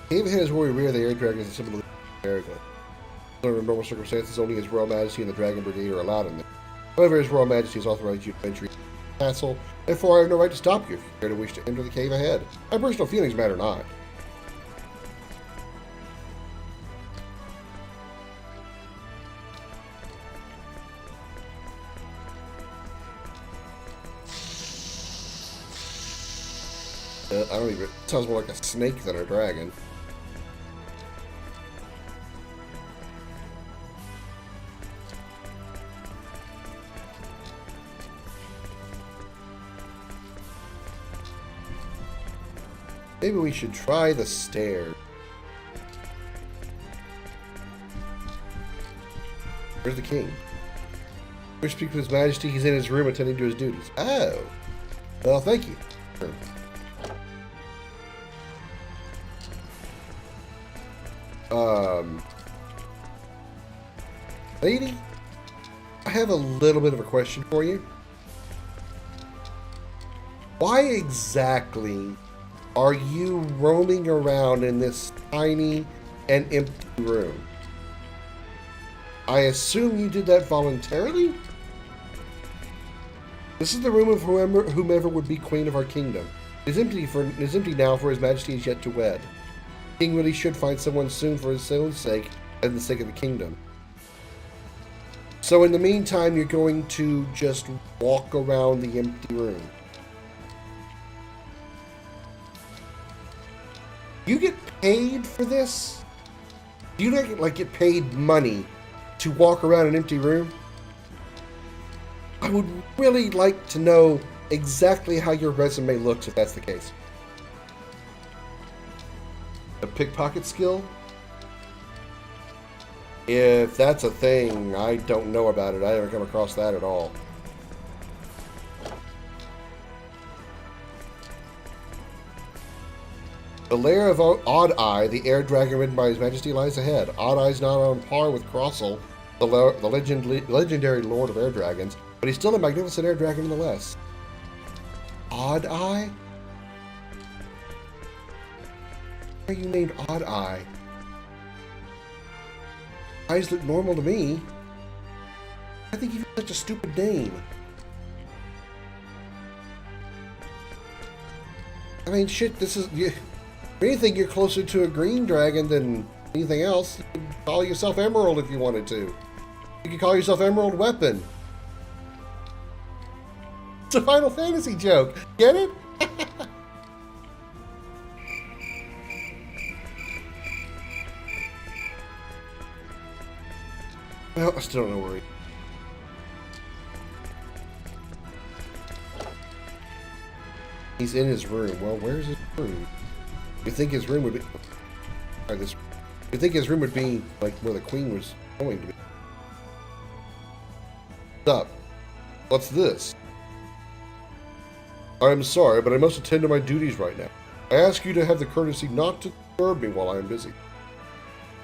Cave ahead is where we rear the air dragons and similar to America. Under normal circumstances, only His Royal Majesty and the Dragon Brigade are allowed in there. However, His Royal Majesty has authorized you to enter the castle, therefore I have no right to stop you if you care to wish to enter the cave ahead. My personal feelings matter not. I don't even. It sounds more like a snake than a dragon. Maybe we should try the stairs. Where's the king? We speak to His Majesty. He's in his room attending to his duties. Oh. Well, thank you. Sure. Lady, I have a little bit of a question for you. Why exactly are you roaming around in this tiny and empty room? I assume you did that voluntarily? This is the room of whomever would be queen of our kingdom. It is empty now, for His Majesty is yet to wed. The king really should find someone soon for his own sake and the sake of the kingdom. So in the meantime, you're going to just walk around the empty room. You get paid for this? Do you like get paid money to walk around an empty room? I would really like to know exactly how your resume looks if that's the case. A pickpocket skill? If that's a thing, I don't know about it. I haven't come across that at all. The lair of Odd Eye, the air dragon ridden by His Majesty, lies ahead. Odd Eye is not on par with Crossel, the legendary lord of air dragons, but he's still a magnificent air dragon nonetheless. Odd Eye? Why are you named Odd Eye? Eyes look normal to me. I think you've such a stupid name. I mean, shit, this is... If anything, you're closer to a green dragon than anything else. You could call yourself Emerald if you wanted to. You could call yourself Emerald Weapon. It's a Final Fantasy joke. Get it? Well, I still don't know where he... He's in his room. Well, where's his room? You think his room would be... You think his room would be like where the queen was going to be? What's up? What's this? I am sorry, but I must attend to my duties right now. I ask you to have the courtesy not to disturb me while I am busy.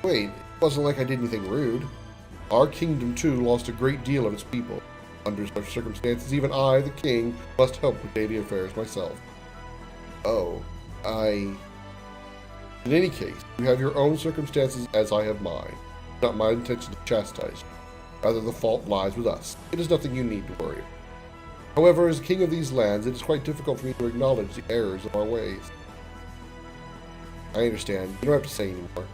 Wait, it wasn't like I did anything rude. Our kingdom, too, lost a great deal of its people. Under such circumstances, even I, the king, must help with daily affairs myself. Oh, In any case, you have your own circumstances as I have mine. It's not my intention to chastise you. Rather, the fault lies with us. It is nothing you need to worry about. However, as king of these lands, it is quite difficult for me to acknowledge the errors of our ways. I understand. You don't have to say anymore.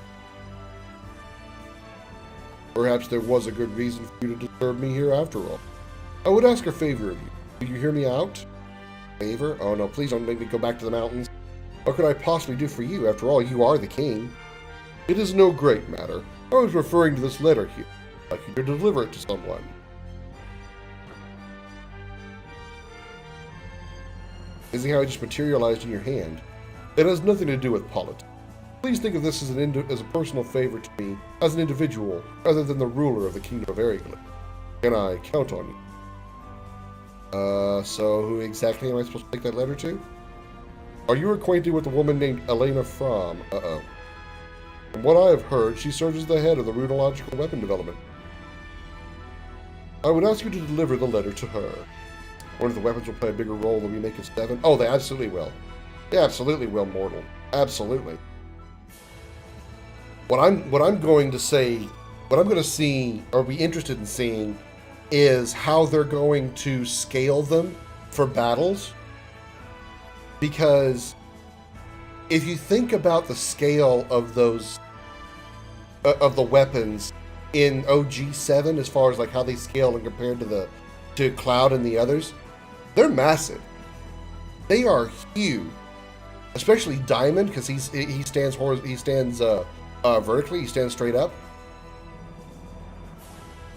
Perhaps there was a good reason for you to disturb me here after all. I would ask a favor of you. Will you hear me out? Favor? Oh no, please don't make me go back to the mountains. What could I possibly do for you? After all, you are the king. It is no great matter. I was referring to this letter here. I'd like you to deliver it to someone. See how it just materialized in your hand? It has nothing to do with politics. Please think of this as a personal favor to me, as an individual, rather than the ruler of the Kingdom of Aryglen. Can I count on you? So who exactly am I supposed to take that letter to? Are you acquainted with a woman named Elena Fromm? Uh-oh. From what I have heard, she serves as the head of the runiological weapon development. I would ask you to deliver the letter to her. I wonder if the weapons will play a bigger role than we make in 7. Oh, they absolutely will. They absolutely will, mortal. Absolutely. What I'm going to say, what I'm going to see, or be interested in seeing, is how they're going to scale them for battles. Because if you think about the scale of those, of the weapons in OG7, as far as like how they scale and compared to Cloud and the others, they're massive. They are huge, especially Diamond, because he stands vertically. He stands straight up.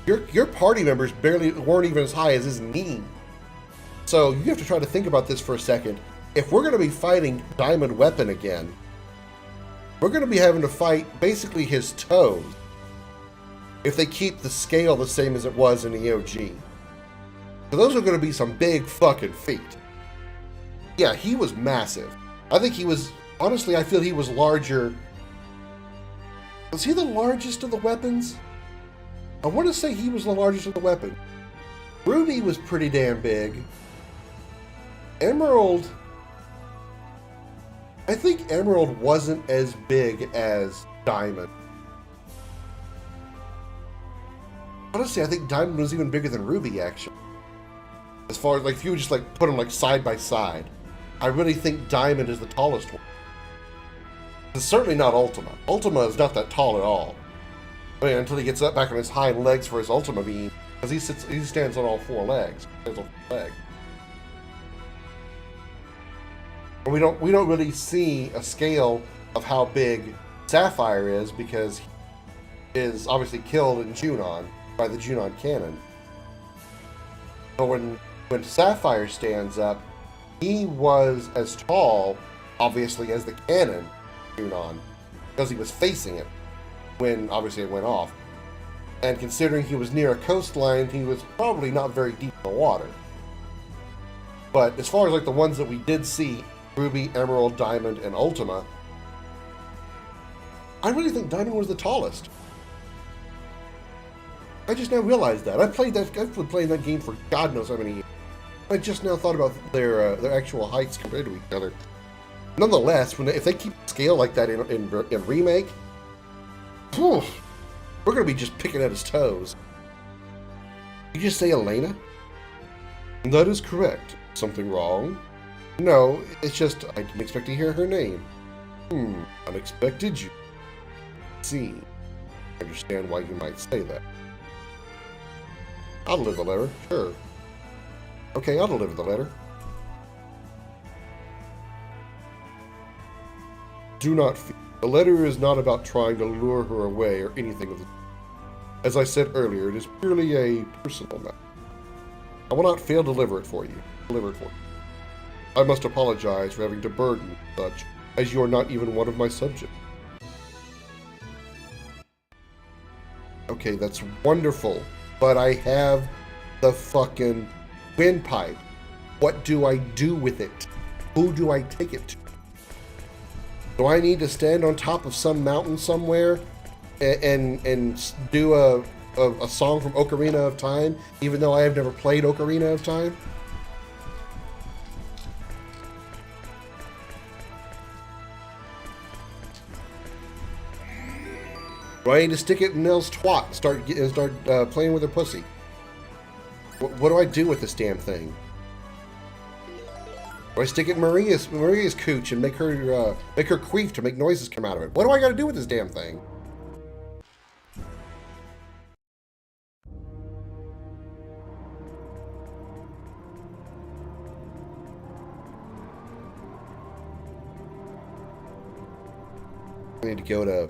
Your party members weren't even as high as his knee. So you have to try to think about this for a second. If we're going to be fighting Diamond Weapon again, we're going to be having to fight basically his toes if they keep the scale the same as it was in the OG. So those are going to be some big fucking feet. Yeah, he was massive. I think he was, honestly, I feel he was larger. Was he the largest of the weapons? I want to say he was the largest of the weapons. Ruby was pretty damn big. Emerald, I think Emerald wasn't as big as Diamond. Honestly, I think Diamond was even bigger than Ruby, actually. As far as, like, if you would just, like, put them, like, side by side, I really think Diamond is the tallest one. It's certainly not Ultima. Ultima is not that tall at all. I mean, until he gets up back on his hind legs for his Ultima beam, because he stands on all four legs. He stands on four legs. And we don't really see a scale of how big Sapphire is, because he is obviously killed in Junon by the Junon cannon. But when Sapphire stands up, he was as tall, obviously, as the cannon Junon, because he was facing it when obviously it went off. And considering he was near a coastline, he was probably not very deep in the water. But as far as like the ones that we did see, Ruby, Emerald, Diamond, and Ultima, I really think Diamond was the tallest. I just now realized that. I've been playing that game for God knows how many years. I just now thought about their actual heights compared to each other. Nonetheless, if they keep scale like that in Remake, whew, we're going to be just picking at his toes. Did you just say Elena? That is correct. Something wrong? No, it's just I didn't expect to hear her name. Unexpected you. See, I understand why you might say that. I'll deliver the letter, sure. Okay, I'll deliver the letter. Do not fear. The letter is not about trying to lure her away or anything of the... As I said earlier, it is purely a personal matter. I will not fail to deliver it for you. I must apologize for having to burden you such, as you are not even one of my subjects. Okay, that's wonderful, but I have the fucking windpipe. What do I do with it? Who do I take it to? Do I need to stand on top of some mountain somewhere and do a song from Ocarina of Time, even though I have never played Ocarina of Time? Do I need to stick it in Nell's twat and start playing with her pussy? What do I do with this damn thing? Do I stick it in Maria's cooch and make her queef to make noises come out of it? What do I got to do with this damn thing? I need to go to...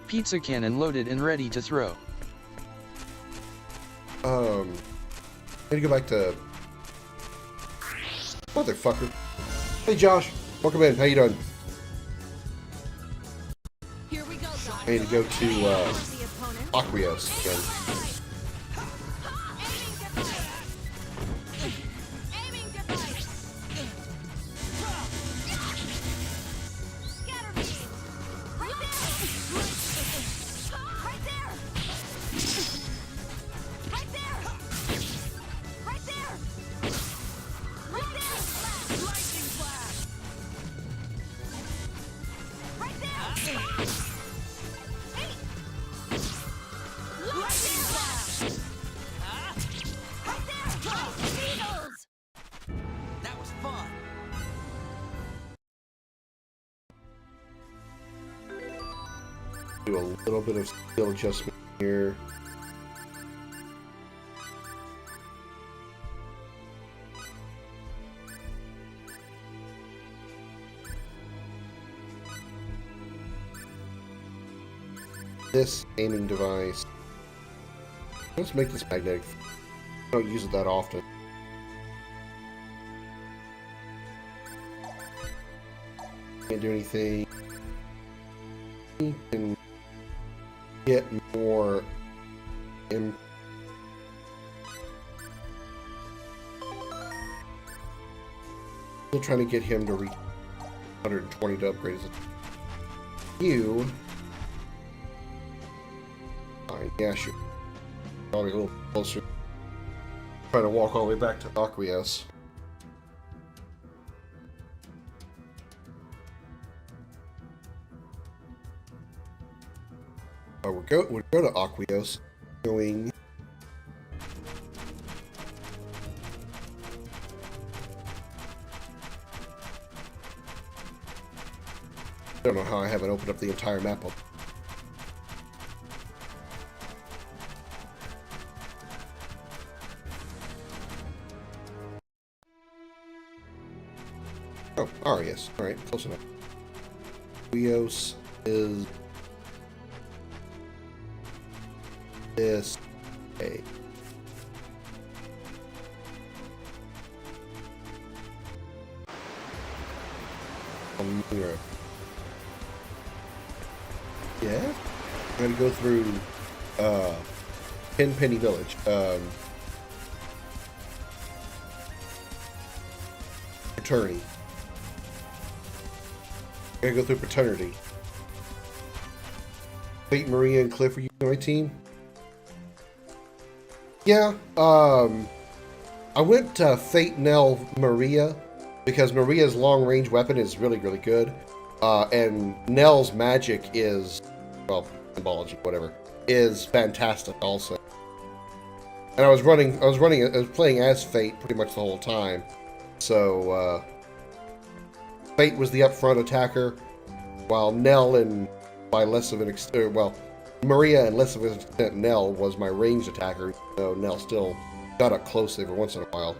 Pizza cannon loaded and ready to throw. I need to go back to... Motherfucker. Hey Josh, welcome in. How you doing? Here we go, guys. I need to go to Aqueous again. Aiming device. Scatter beam. Right there. Right there. Right there. Right there. Right there. Lightning blast. Right there. Hey. Lightning blast. Right there. Beetles. That was fun. Do a little bit of skill adjustment here. This aiming device. Let's make this magnetic. I don't use it that often. Can't do anything. You can get more still trying to get him to reach 120 to upgrade his attack. You fine, yeah, sure. Probably a little closer. Trying to walk all the way back to Aqueous. we'll go to Aquios. Going. I don't know how I haven't opened up the entire map. Oh, Arius. Alright, close enough. Aquios is this way. Here. Yeah? I'm gonna go through Penny Village. Fraternity. I'm gonna go through Fraternity. Fate, Maria, and Cliff, are you on my team? Yeah, I went to Fate, Nell, Maria, because Maria's long-range weapon is really, really good. And Nell's magic is, well, symbology, whatever, is fantastic also. And I was playing as Fate pretty much the whole time. So, Fate was the upfront attacker, while Nell and by less of an extent, well, Maria and less of an extent Nell was my ranged attacker, so Nell still got up close every once in a while.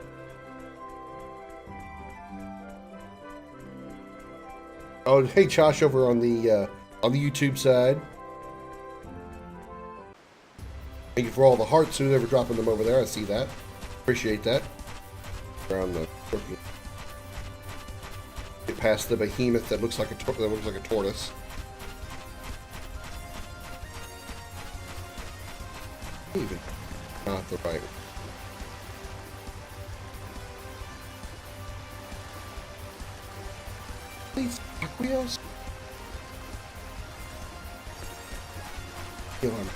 Oh, hey Josh over on the YouTube side. Thank you for all the hearts who's ever dropping them over there. I see that. Appreciate that. Around the get past the behemoth that looks like a tortoise. Even not the right. These Aquios. Kill him.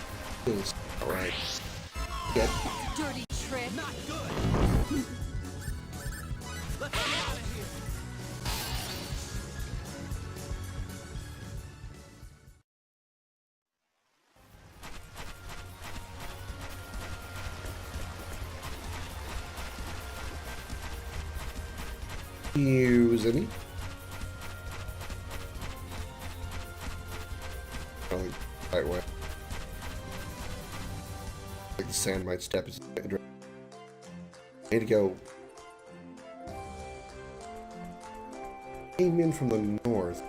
Kill this. All right. Get. Dirty trick. Not good. Let's get out of here. Use any? Probably the right way. Like the sand might step. Need to go. Came in from the north.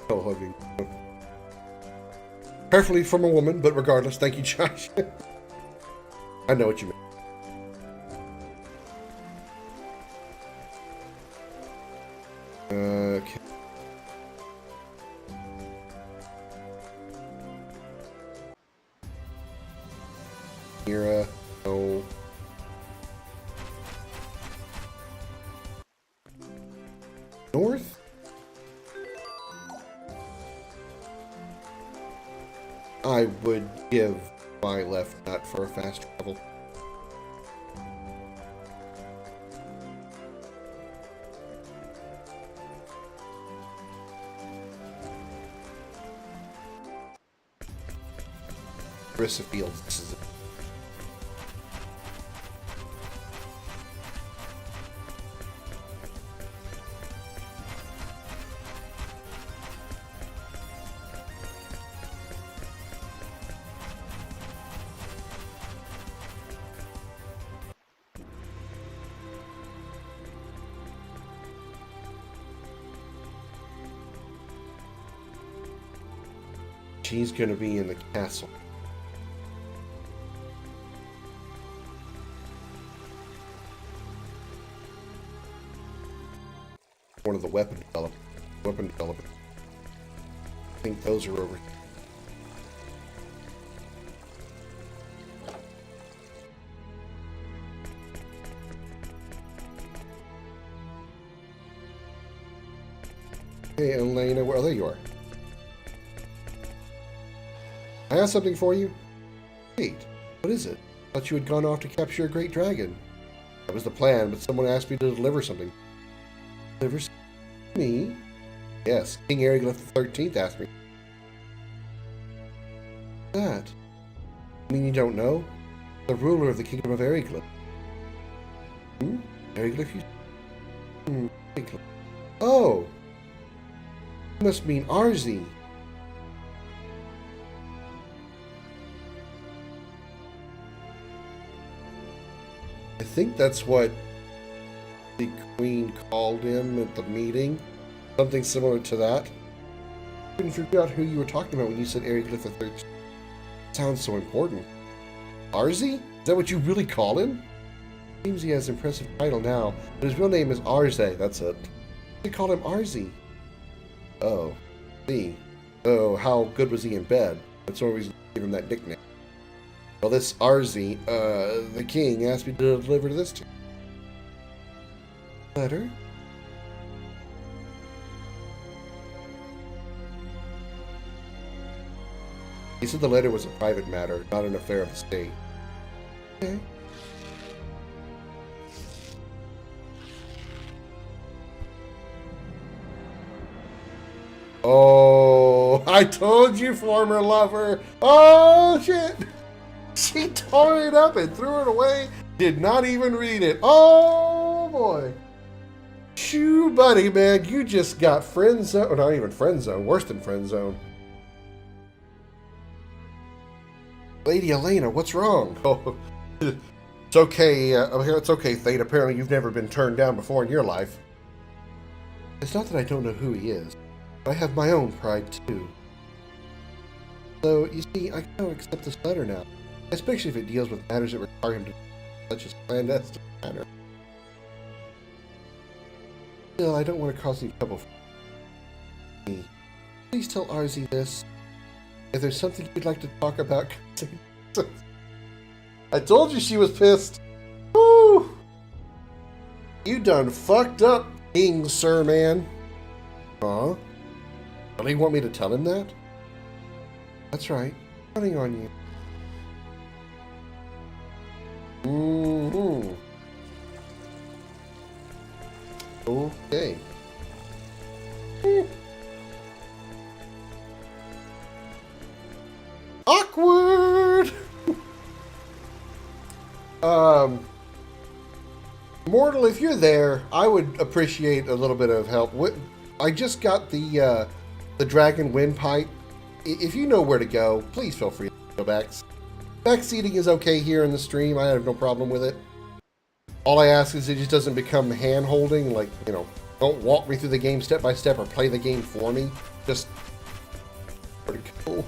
Oh, hugging. Preferably from a woman, but regardless, thank you, Josh. I know what you mean. Okay. Mira, no. North? I would give my left nut for a fast travel. Marissa Fields, this is it. She's gonna be in the castle. One of the weapon developers. I think those are over. Hey, Elena, well, there you are. I have something for you. Wait, what is it? I thought you had gone off to capture a great dragon. That was the plan, but someone asked me to deliver something. Deliver me? Yes, King Eric the 13th asked me. That? I mean, you don't know? The ruler of the kingdom of Eriglyph. Eriglyph? Eriglyph. Oh! You must mean Arzi. I think that's what the queen called him at the meeting. Something similar to that. I couldn't figure out who you were talking about when you said Eriglyph the 13th. Sounds so important. Arzi? Is that what you really call him? Seems he has an impressive title now, but his real name is Arze, that's it. They call him Arzi. Oh. See. Oh, how good was he in bed? That's always give him that nickname. Well, this Arzi, the king asked me to deliver this to you. Letter? He said the letter was a private matter, not an affair of the state. Okay. Oh, I told you, former lover. Oh, shit. She tore it up and threw it away. Did not even read it. Oh, boy. Shoo, buddy, man. You just got friend zone. Not even friend zone. Worse than friend zone. Lady Elena, what's wrong? Oh, it's okay. It's okay, Thane. Apparently you've never been turned down before in your life. It's not that I don't know who he is. But I have my own pride, too. So, you see, I can't accept this letter now. Especially if it deals with matters that require him to such as clandestine manner. Still, I don't want to cause any trouble for me. Please tell Arzi this. If there's something you'd like to talk about, I told you she was pissed. Woo! You done fucked up, King Sir Man. Huh? Really want me to tell him that? That's right. I'm counting on you. Mm-hmm. Okay. Awkward! Mortal, if you're there, I would appreciate a little bit of help. I just got the dragon windpipe. If you know where to go, please feel free to go back. Backseating is okay here in the stream. I have no problem with it. All I ask is it just doesn't become hand-holding. Like, you know, don't walk me through the game step by step or play the game for me. Just where to go.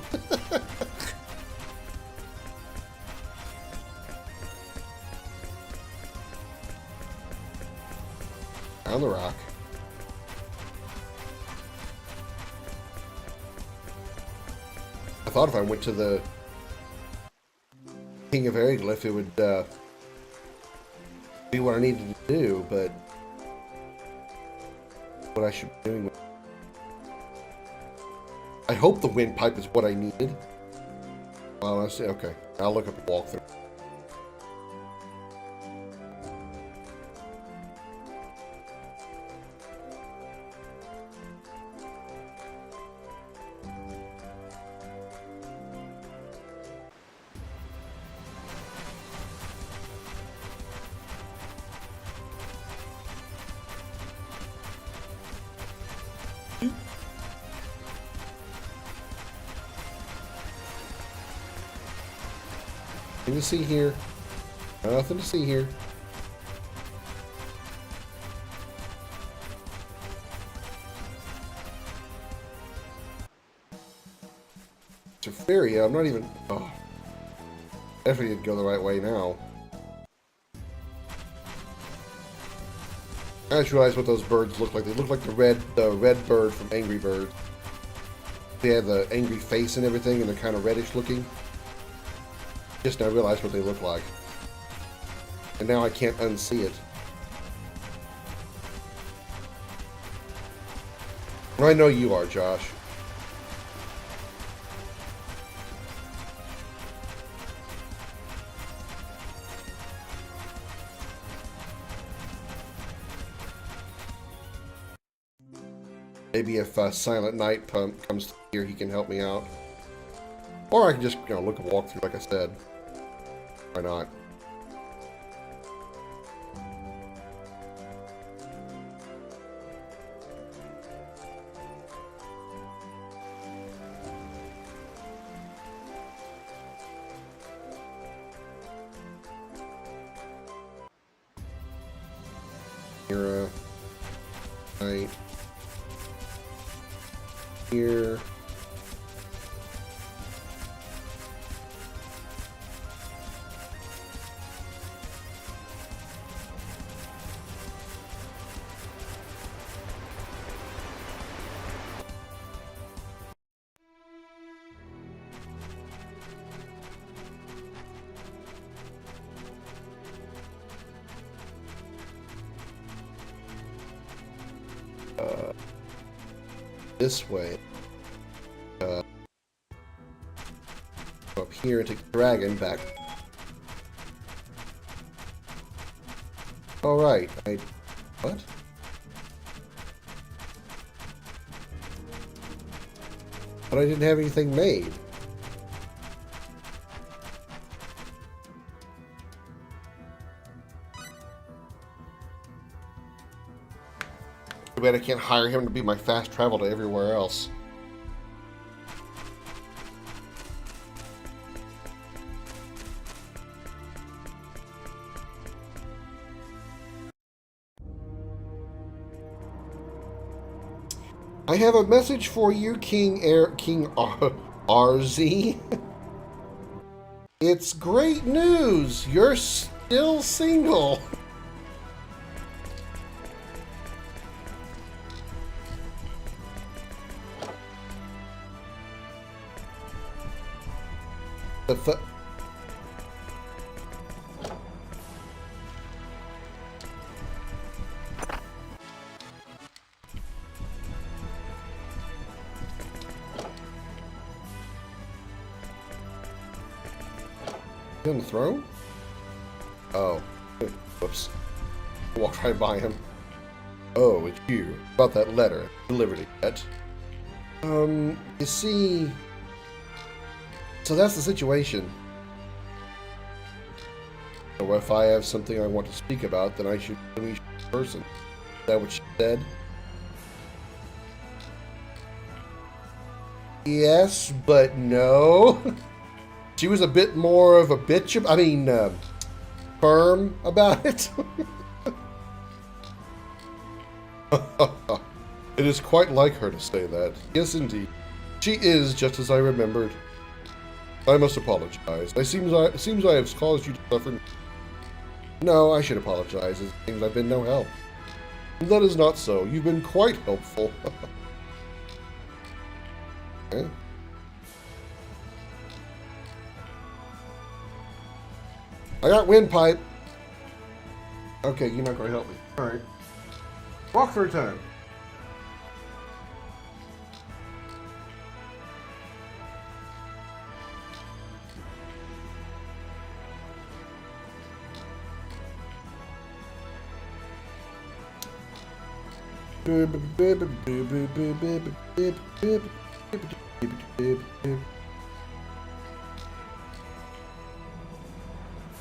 On the rock. I thought if I went to the King of Eriglyph, it would be what I needed to do, but what I should be doing. I hope the windpipe is what I needed. Well, I see. Okay, I'll look up a walkthrough. Nothing to see here. Nothing to see here. Terfaria, I'm not even... Oh. Definitely didn't go the right way now. I just realized what those birds look like. They look like the red bird from Angry Birds. They have the angry face and everything, and they're kind of reddish looking. Just now realized what they look like. And now I can't unsee it. I know you are, Josh. Maybe if Silent Night comes here, he can help me out. Or I can just, you know, look and walk through, like I said. Why not? Here, right here. This way. Up here and take the dragon back. Alright, what? But I didn't have anything made. Too bad I can't hire him to be my fast travel to everywhere else. I have a message for you, King RZ. It's great news. You're still single. The on the throne? Oh. Whoops. Walked right by him. Oh, it's you. About that letter. Delivered it yet? You see... So that's the situation. So if I have something I want to speak about, then I should unleash the person. Is that what she said? Yes, but no. She was a bit more of a bitch. I mean, firm about it. It is quite like her to say that. Yes, indeed. She is just as I remembered. I must apologize. It seems I have caused you to suffer. No, I should apologize. It seems I've been no help. That is not so. You've been quite helpful. Okay. I got windpipe. Okay, you're not going to help me. Alright. Walk through time.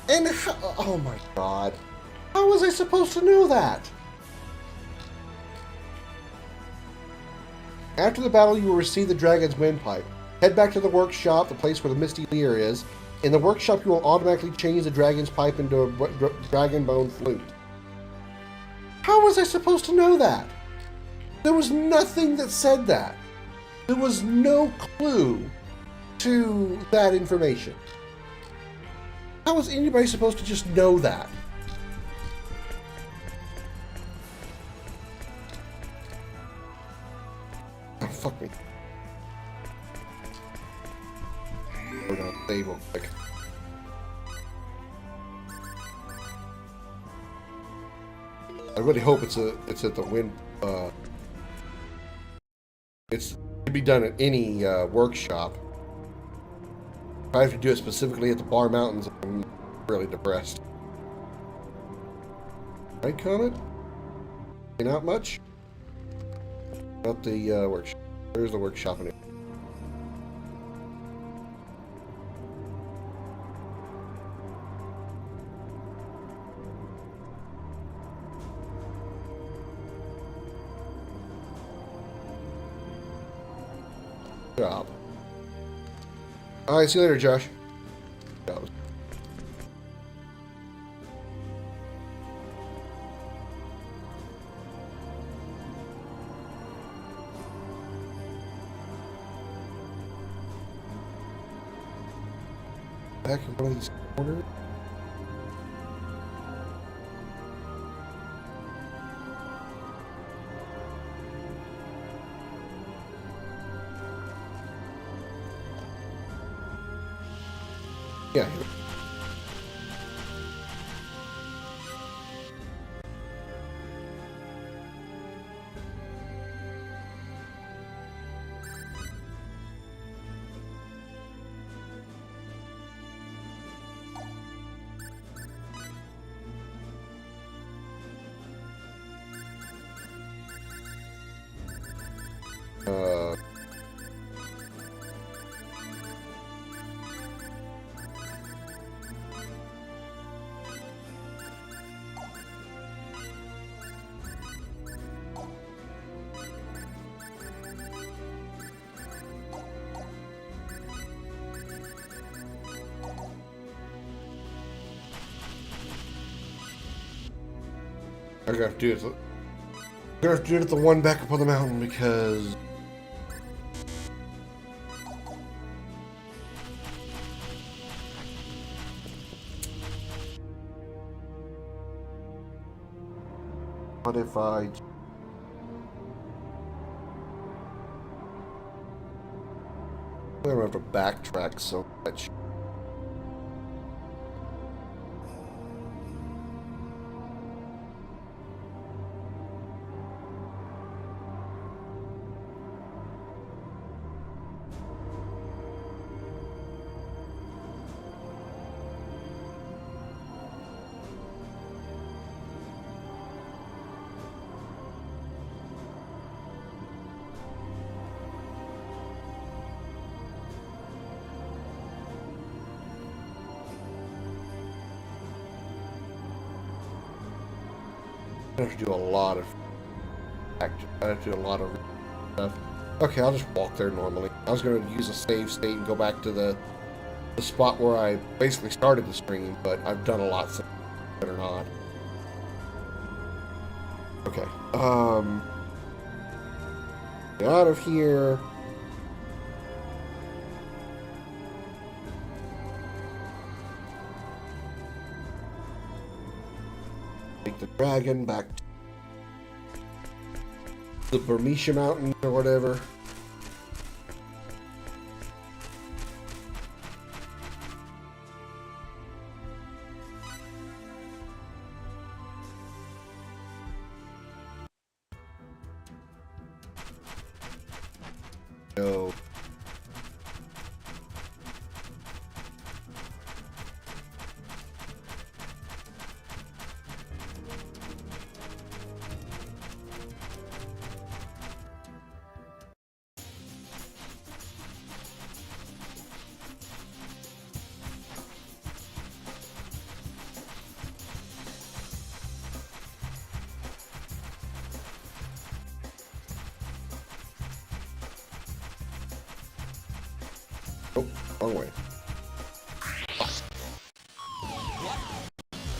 And how, oh my god. How was I supposed to know that? After the battle, you will receive the dragon's windpipe. Head back to the workshop, the place where the Misty Leer is. In the workshop, you will automatically change the dragon's pipe into a dragon bone flute. How was I supposed to know that? There was nothing that said that. There was no clue to that information. How was anybody supposed to just know that? Oh, fuck me. We're gonna save real quick. I really hope it's at the wind. It can be done at any workshop. If I have to do it specifically at the Bar Mountains, I'm really depressed. Right, Comet? Not much? Not the workshop. There's the workshop in it. job. All right, see you later, Josh. Good job. Back in one of these corners. Yeah. Uh, I'm gonna have to do it. I'm gonna have to do it at the one back up on the mountain because. What if I? I don't have to backtrack so much. I have to do a lot of I have to do a lot of stuff. Okay, I'll just walk there normally. I was going to use a save state and go back to the spot where I basically started the stream, but I've done a lot since, better not. Okay, get out of here. Take the dragon back to the Burmisha Mountains or whatever. No. Oh, wrong way.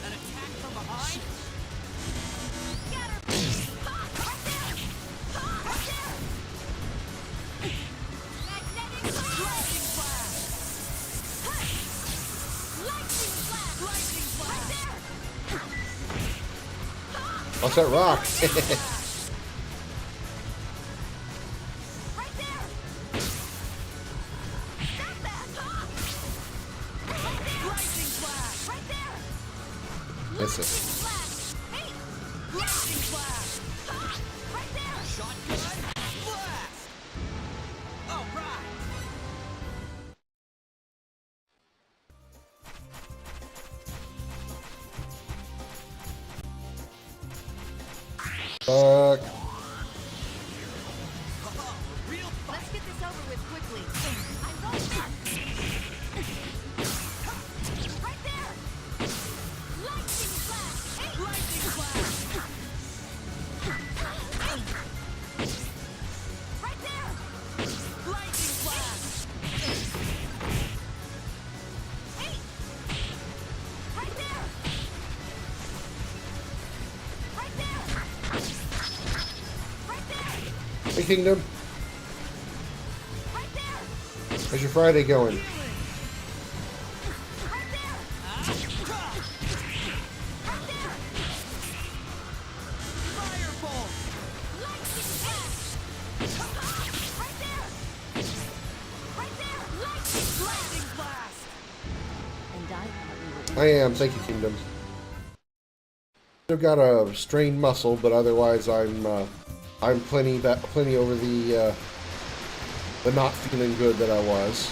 An attack from behind? Get her! Ha! Right there! Ha! Right there! Magnetic Lightning flash! lightning flash! Lightning flash! Right there! Ha! Watch that rock. Right there! Stop that! Ha! Right there! Lightning flash! Right there! That's it. Lightning flash! Hey! Lightning flash! Ha! Right there! Shotgun blast! All right! Fuck. Real Let's get this over with quickly. I'm going there! Right there! Lightning flash! Hey! lightning flash! Right there! Lightning flash! Kingdom? Right there! How's your Friday going? Right there! Right there! Firebolt! Lightning flash! Right there! Right there! Lightning Blast! And I thought we were I am. Thank you, Kingdom. Still got a strained muscle, but otherwise I'm plenty over the not feeling good that I was.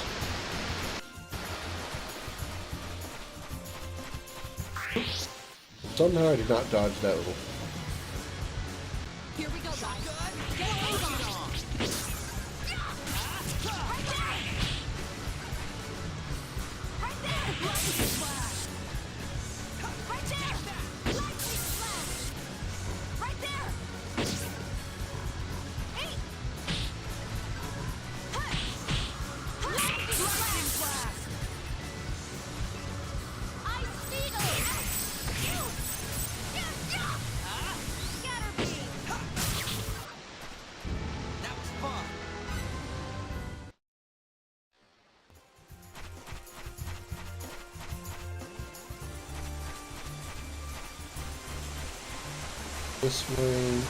Somehow I did not dodge that little. Here we go, guys. Get Right move on. there! Lightning flash! Right there! Lightning flash! Right there! Hey! Lightning flash! Ice needle! Scatter beam! That was fun! This way.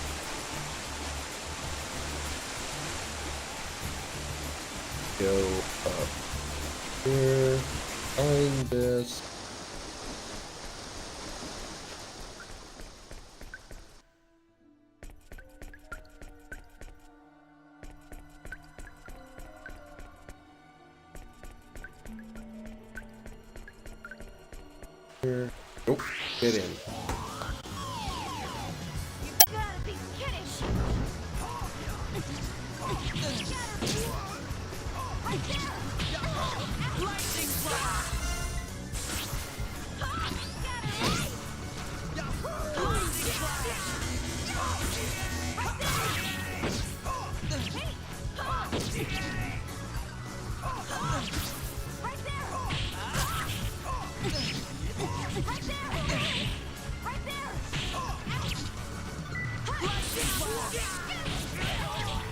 Go up here. Find this. Here. Nope. Get in. You gotta be kidding! Scatter beam! Right there! Lightning blast! Scatter beam! Lightning blast! Right there! Right there! Right there!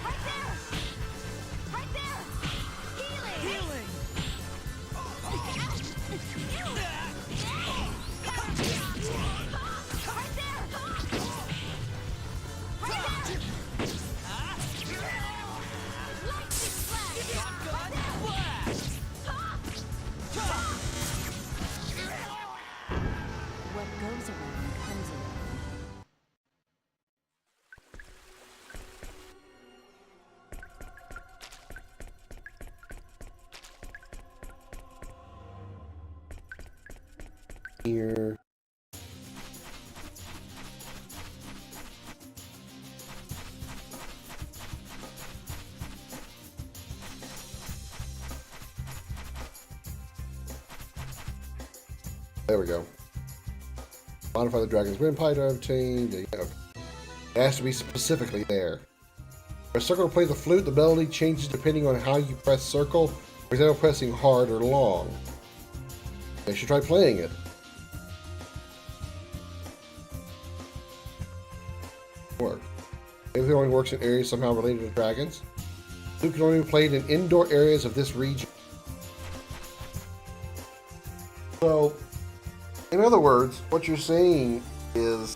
Right there! Right there! Healing! Healing! Right there! Right there! Lightning flash! Shotgun blast! What goes around comes around. Here. There we go. Modify the dragon's windpipe to obtain. There you go. It has to be specifically there. For a circle to play the flute, the melody changes depending on how you press circle. For example, pressing hard or long. You should try playing it. Work. Maybe it only works in areas somehow related to dragons. Flute can only be played in indoor areas of this region. So, in other words, what you're saying is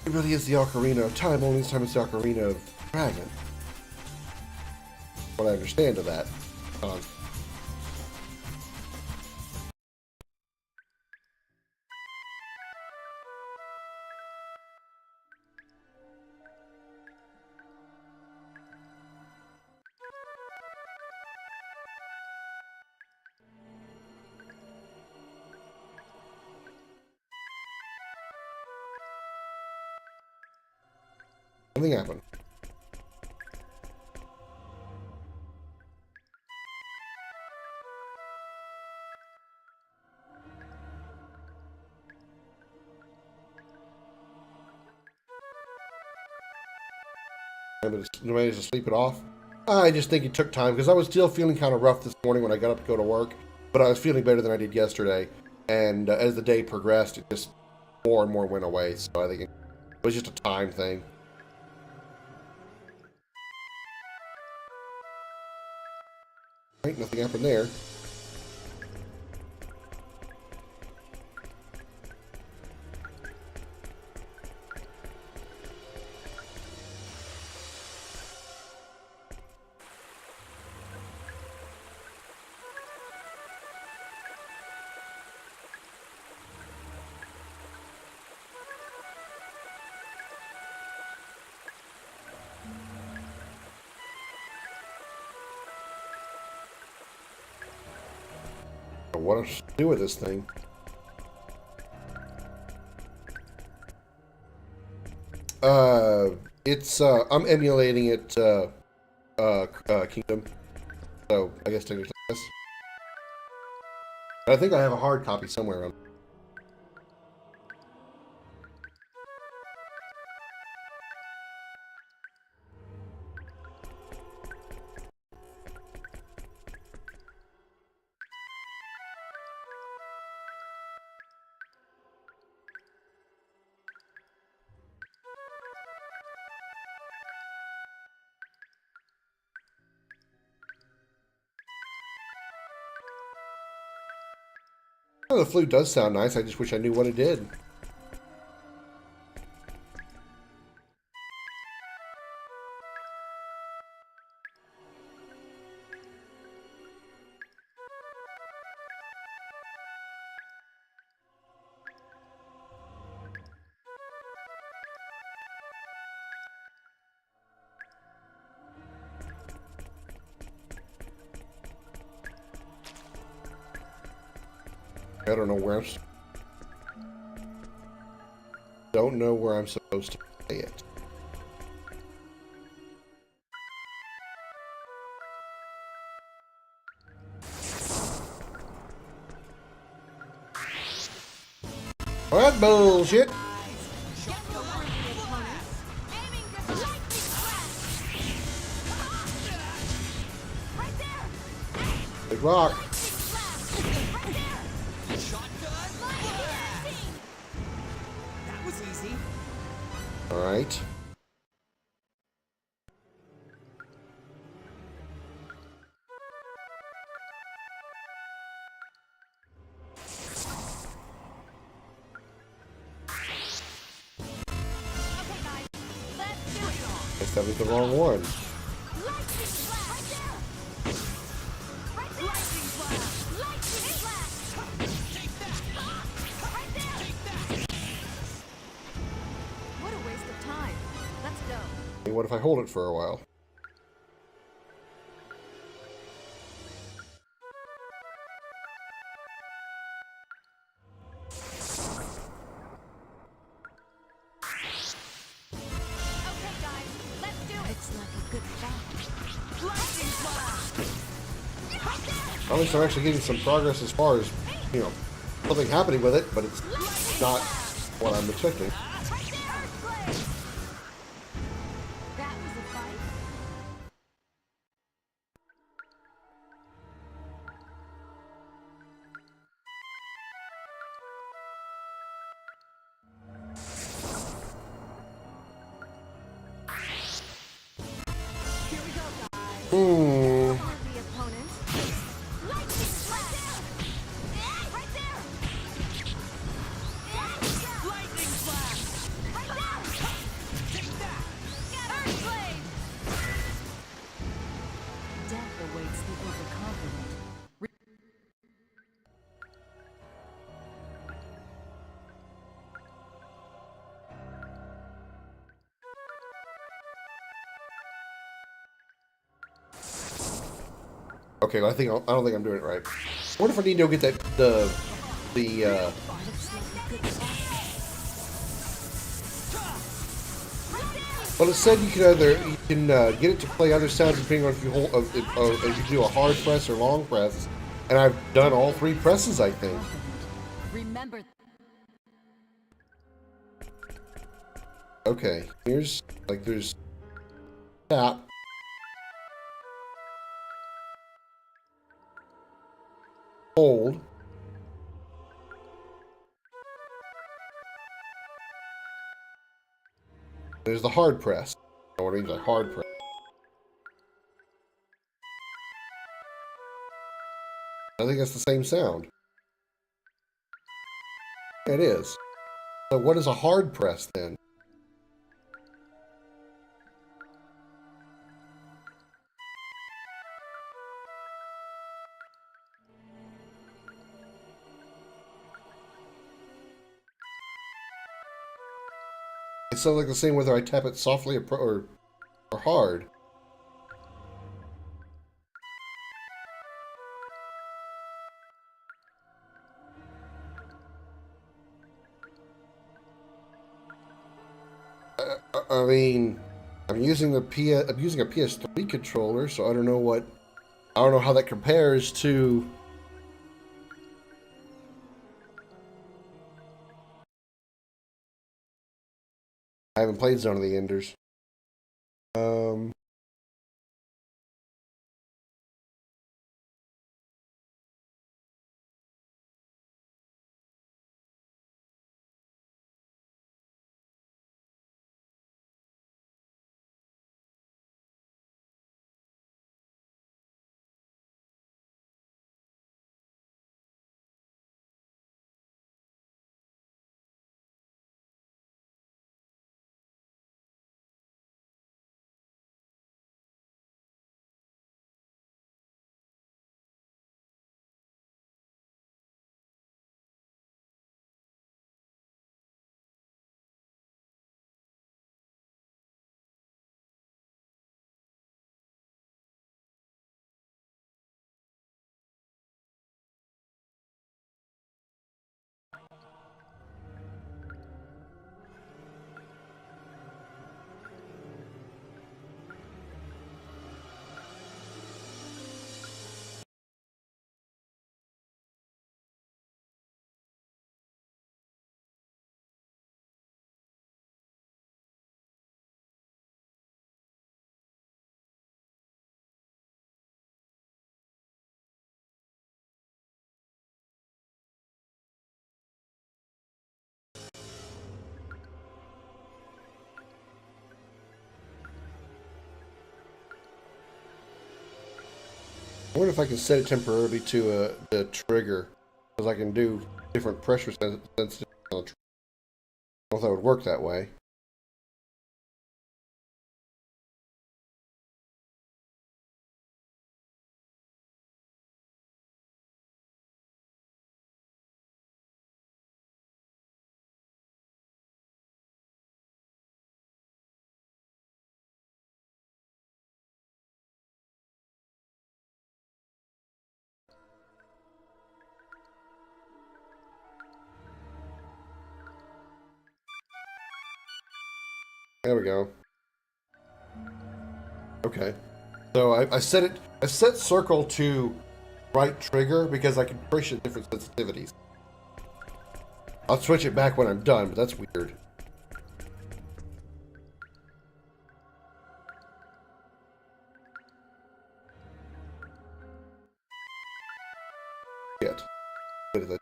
it really is the Ocarina of Time, only this time it's the Ocarina of Dragon. What I understand of that. Something happened. I managed to sleep it off. I just think it took time because I was still feeling kind of rough this morning when I got up to go to work, but I was feeling better than I did yesterday. And as the day progressed, it just more and more went away. So I think it was just a time thing. Right, nothing happened there. What else to do with this thing? It's I'm emulating it Kingdom, so I guess technically yes. But I think I have a hard copy somewhere. Oh, the flute does sound nice. I just wish I knew what it did. I don't know where I'm supposed to play it. What bullshit? Big rock. That was easy. All right. Guess that was the wrong one. What a waste of time. Let's go. Hey, what if I hold it for a while? Okay, guys, let's do it. It's like a good fight. Lightning flash. At least I'm actually getting some progress as far as, you know, something happening with it, but it's not what I'm expecting. That was a fight. Here we go, guys. Hmm. The opponent. Lightning flash. Right there. Lightning flash. Right there. Take that. Earthblade. Death awaits the overconfident. Okay, well, I don't think I'm doing it right. What if I need to go get that the Looks like a good fight. well, it said you can get it to play other sounds depending on if you hold if you do a hard press or long press, and I've done all three presses, I think. Remember, Okay, here's there's tap, hold, there's the hard press. What it means by hard press. I think that's the same sound. It is. So what is a hard press then? It sounds like the same whether I tap it softly or hard. I mean, I'm using a PS3 controller, so I don't know how that compares to. I haven't played Zone of the Enders. I wonder if I can set it temporarily to the trigger, because I can do different pressure sensitivity on the trigger. I don't know if that would work that way. There we go. Okay. So I set circle to right trigger because I can push at different sensitivities. I'll switch it back when I'm done, but that's weird. Shit. What is it?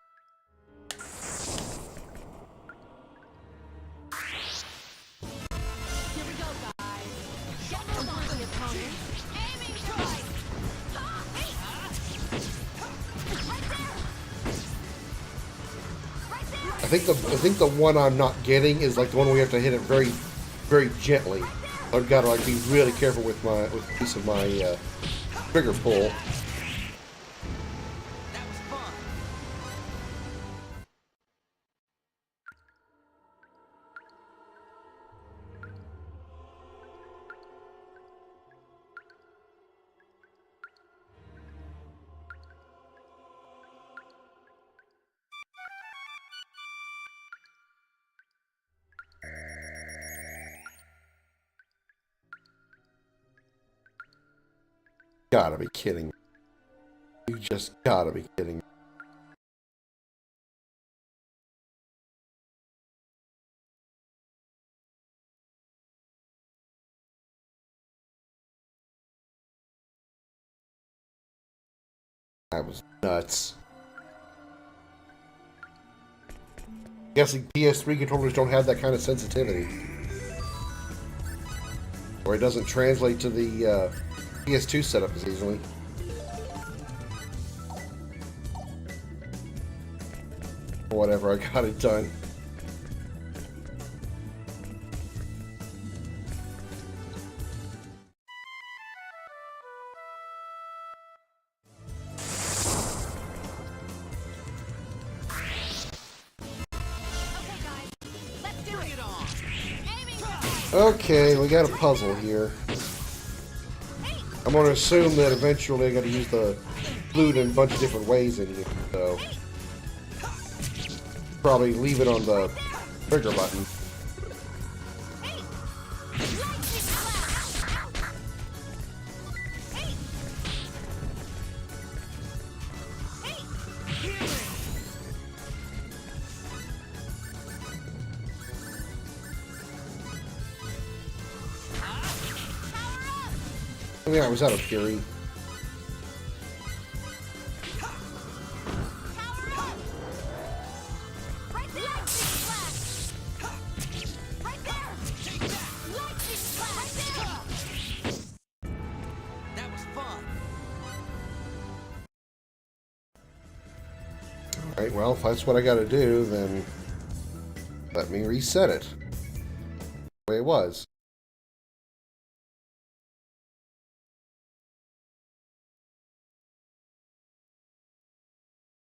Here we go, guys. Get moved on the opponent. Aiming strike! Hey! Right there! I think the one I'm not getting is like the one where we have to hit it very, very gently. I've got to like be really careful with the piece of my trigger pull. That was fun. Gotta be kidding me. You just gotta be kidding me. That was nuts. Guessing PS3 controllers don't have that kind of sensitivity. Or it doesn't translate to the PS2 setup as easily. or whatever. I got it done. Okay, guys, let's do it. Aiming for fire. Okay, we got a puzzle here. I'm going to assume that eventually I got to use the flute in a bunch of different ways in here, so probably leave it on the trigger button. Oh yeah, I was out of fury. Right there. Lightning flash. Right there. Lightning flash. Right there. That was fun. Alright, well, if that's what I gotta do, then let me reset it. The way it was.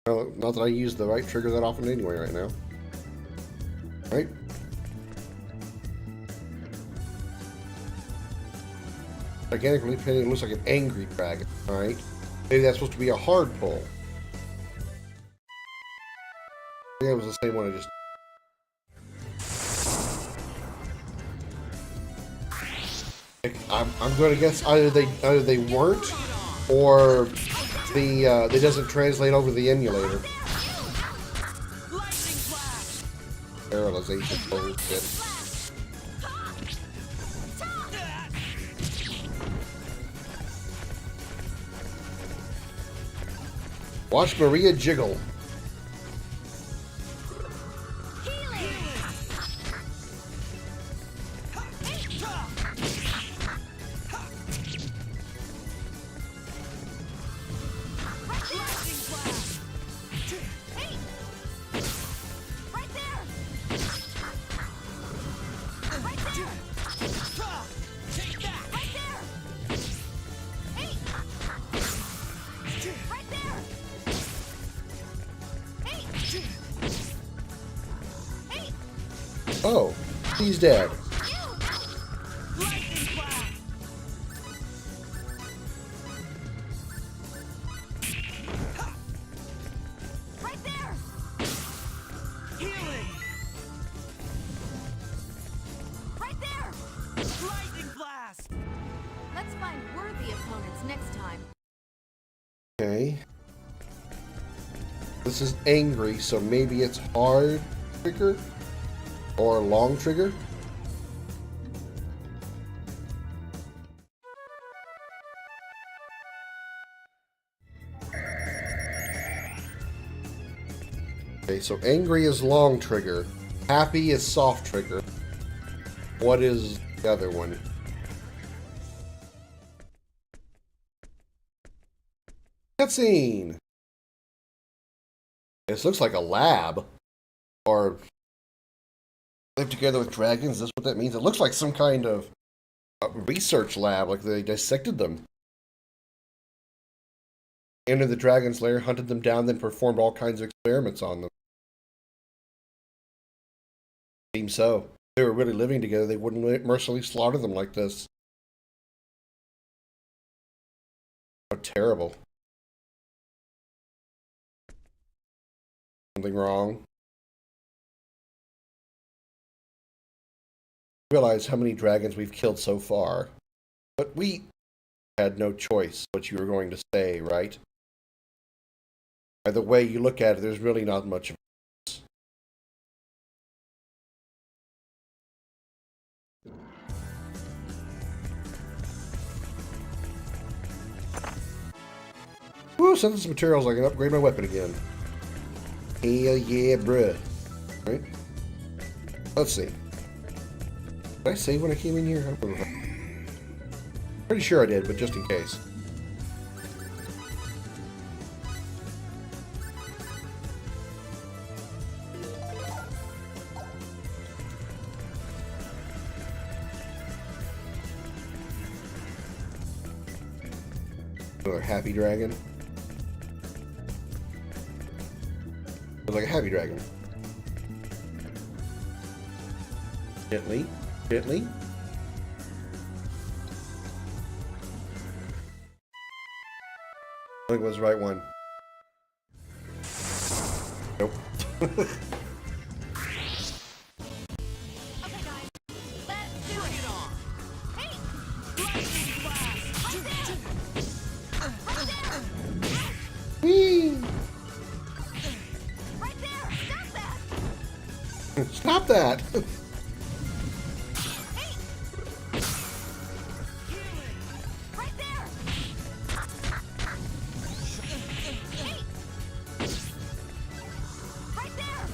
Well, not that I use the right trigger that often anyway right now. Right? Gigantically pinning looks like an angry dragon. Alright. Maybe that's supposed to be a hard pull. I think it was the same one I just... I'm going to guess either they weren't, or the it doesn't translate over the emulator. Paralyzation bullshit. Watch Maria jiggle. Oh, he's dead. Right there. Healing! Right there. Lightning blast! Let's find worthy opponents next time. Okay. This is angry, so maybe it's hard trigger or long trigger. Okay, so angry is long trigger, happy is soft trigger. What is the other one? Cutscene. This looks like a lab, or live together with dragons. Is this what that means? It looks like some kind of research lab, like they dissected them. Entered the dragon's lair, hunted them down, then performed all kinds of experiments on them. Seems so. If they were really living together, they wouldn't mercilessly slaughter them like this. How terrible. Something wrong. Realize how many dragons we've killed so far, but we had no choice what you were going to say, right? By the way you look at it, there's really not much of it. Woo, synthesis materials, I can upgrade my weapon again. Hell yeah, bruh. Right? Let's see. Did I save when I came in here? I don't remember. Pretty sure I did, but just in case. Another happy dragon. Looks like a happy dragon. Gently, gently. I think it was the right one. Nope. Okay, guys. Let's do it. Hey! Lightning blast! Right there! Whee! Right there! Stop that! Stop that! Hey! Right there! Hey! Right there!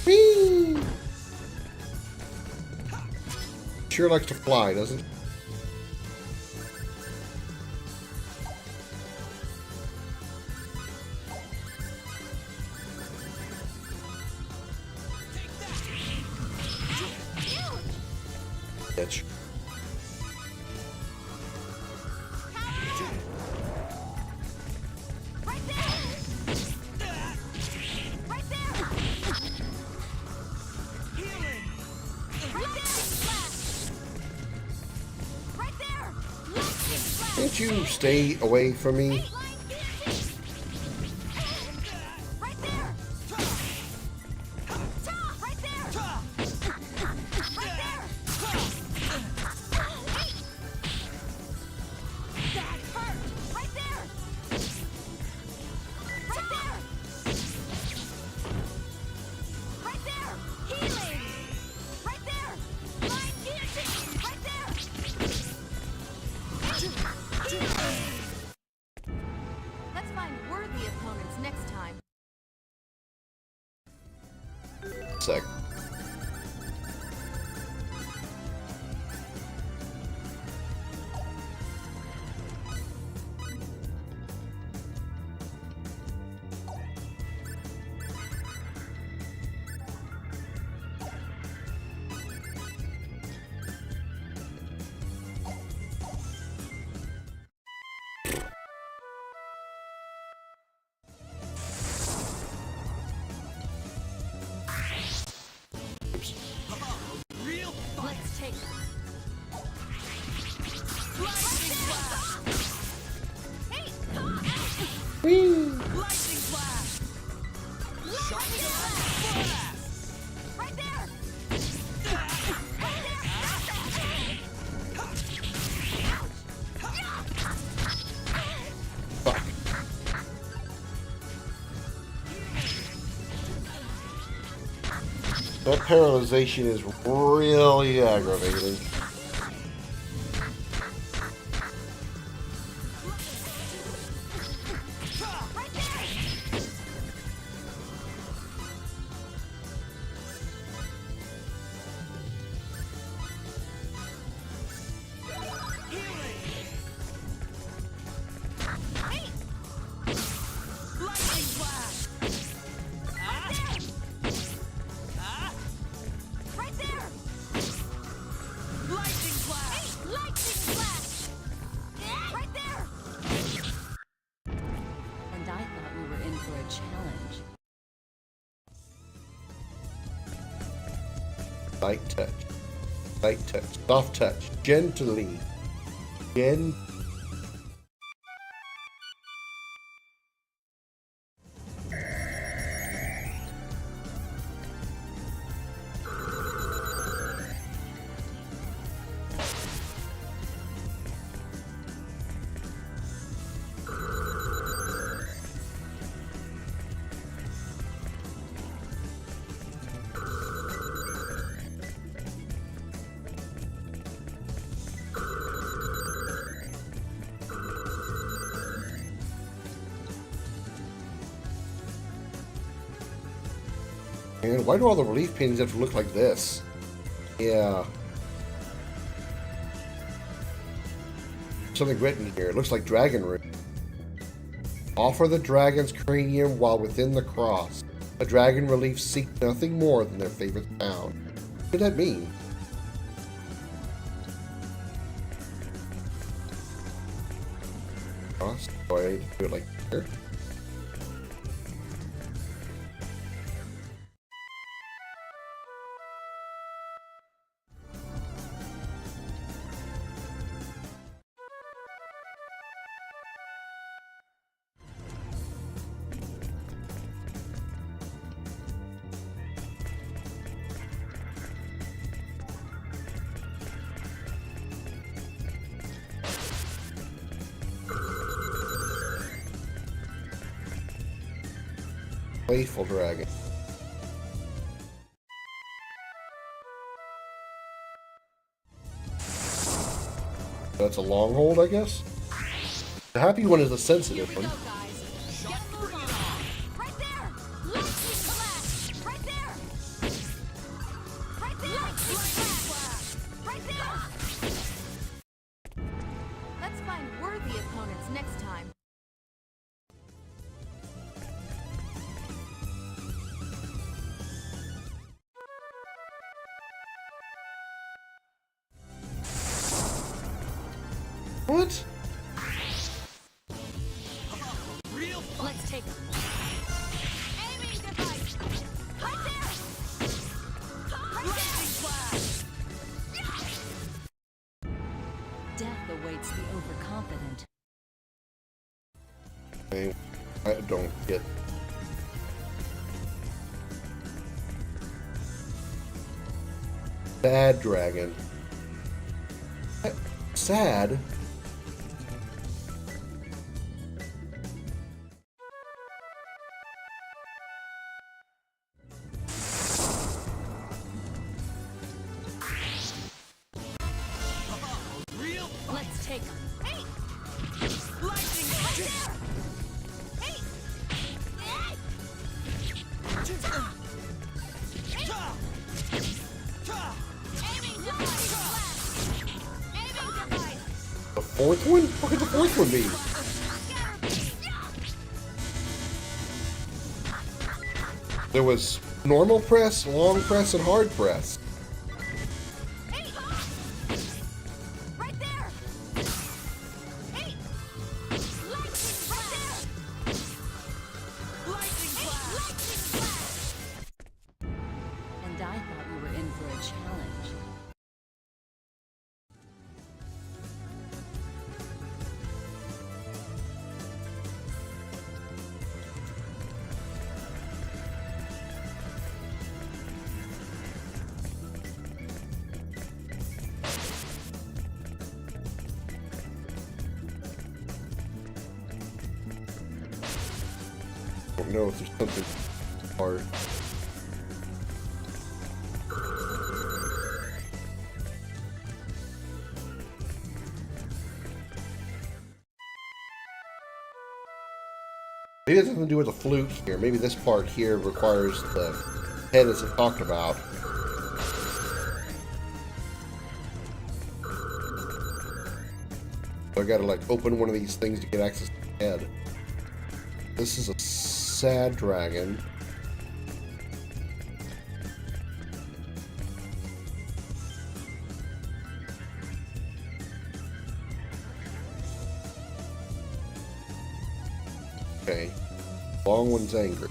Whee! Sure likes to fly, doesn't it? Bitch. Right there! Right there! Right there! Blast! Right there! Lightning blast! Can't you stay away from me? Line guillotine! Right there! Right there! Right there! Hey! That hurt! Right there! Right there! Right there! Healing! Right there! Line guillotine! Right there! Healing! Let's find worthy opponents next time. Sec. Let's take them. Lightning blast! Hey! Lightning blast! Lightning blast! Right there! Right there! Fuck. That paralyzation is really aggravating. Right there! Hey! Lightning blast! Right there! Lightning blast! Hey! Lightning blast! Right there! And I thought we were in for a challenge. Light touch. Light touch. Soft touch. Gently. Gen. And why do all the relief paintings have to look like this? Yeah. Something written here. It looks like dragon root. Offer the dragon's cranium while within the cross. A dragon relief seek nothing more than their favorite sound. What did that mean? say. Do it like here. Playful dragon. That's a long hold, I guess. The happy one is the sensitive Here we one. go, guys. Get a move on. Right there! Lightning flash! Right there! Right there! Lightning flash! Right there! Let's find worthy opponents next time. What? Let's take them. Aiming device! Right there! Lightning flash! Death awaits the overconfident. I don't get. Sad dragon. Sad? Let's take them. Hey! Lightning right there! Hey! Hey! Aiming device! Flash! Aiming device! The fourth one? What could the fourth one be? There was normal press, long press, and hard press. Hey! Right there! Hey! Lightning right there! Lightning flash! Lightning flash! And I thought we were in for a challenge. I don't know if there's something hard. Maybe it has something to do with the flute here. Maybe this part here requires the head as it talked about. So I gotta like open one of these things to get access to the head. This is a sad dragon. Okay. Long one's angry.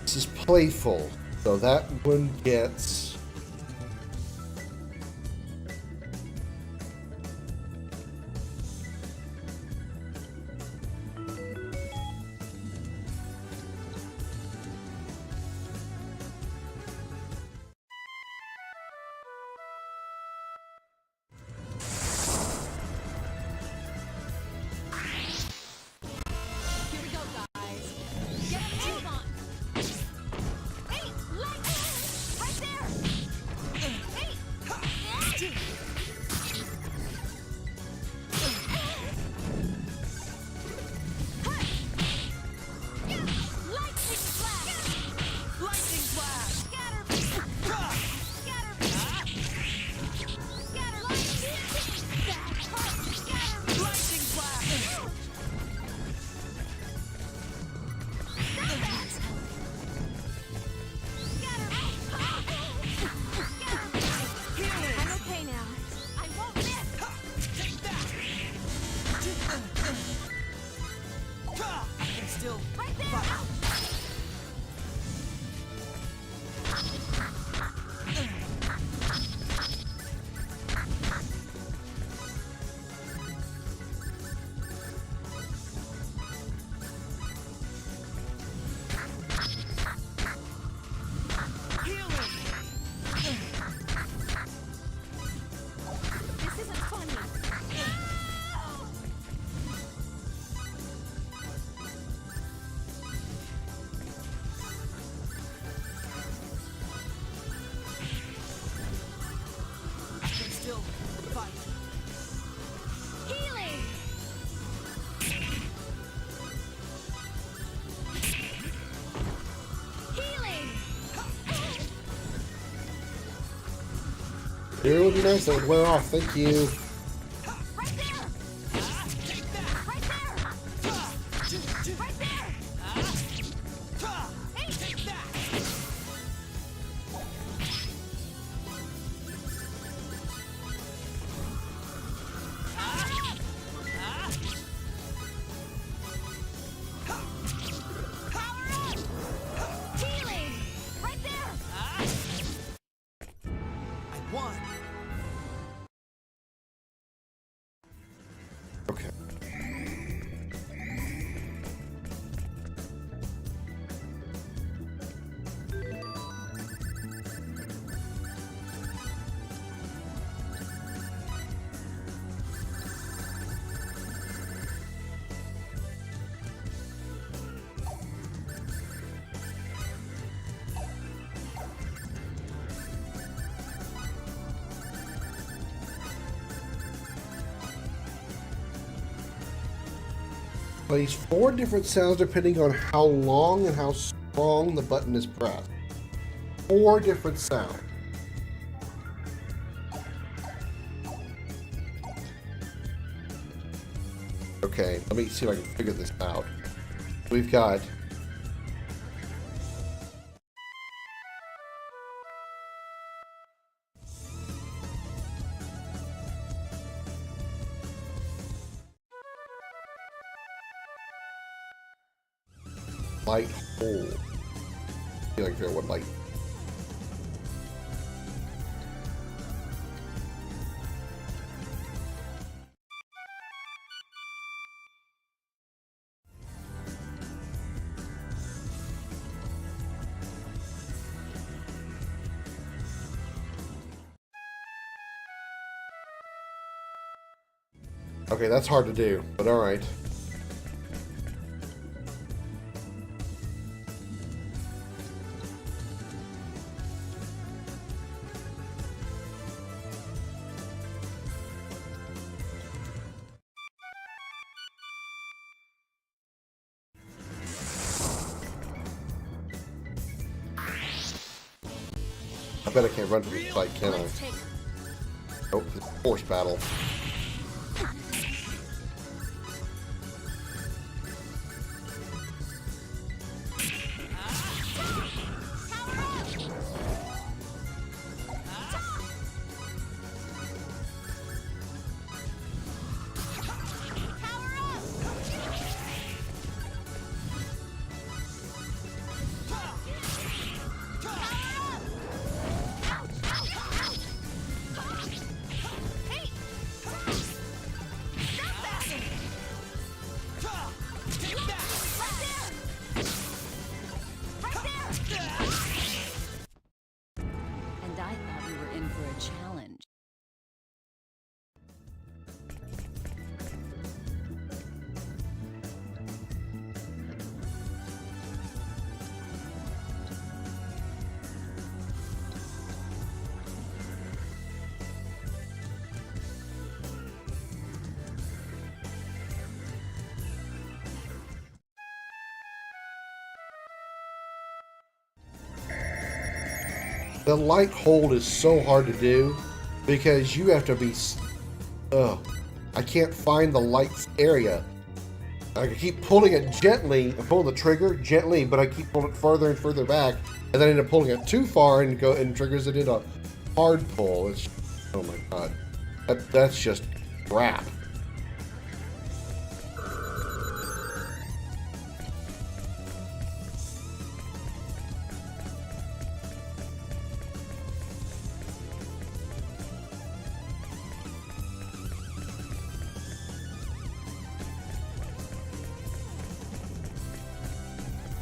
This is playful, so that one gets. Here we go, guys. Get a move on. Hey! Lightning! Right there! It would be nice. That would wear off. Thank you. Right there! Right there! Right there! Healing! Right there! I won. Okay. Plays 4 different sounds depending on how long and how strong the button is pressed. 4 different sounds. Okay, let me see if I can figure this out. We've got light hole. I feel like there would light. Okay, that's hard to do, but all right. I bet I can't run from this fight, can I? Let's take Nope, it's a force battle. And I thought we were in for a challenge. The light hold is so hard to do because you have to be. I can't find the lights area. I keep pulling it gently, pulling the trigger gently, but I keep pulling it further and further back, and then I end up pulling it too far and triggers it into a hard pull. It's, oh my god, that's just crap.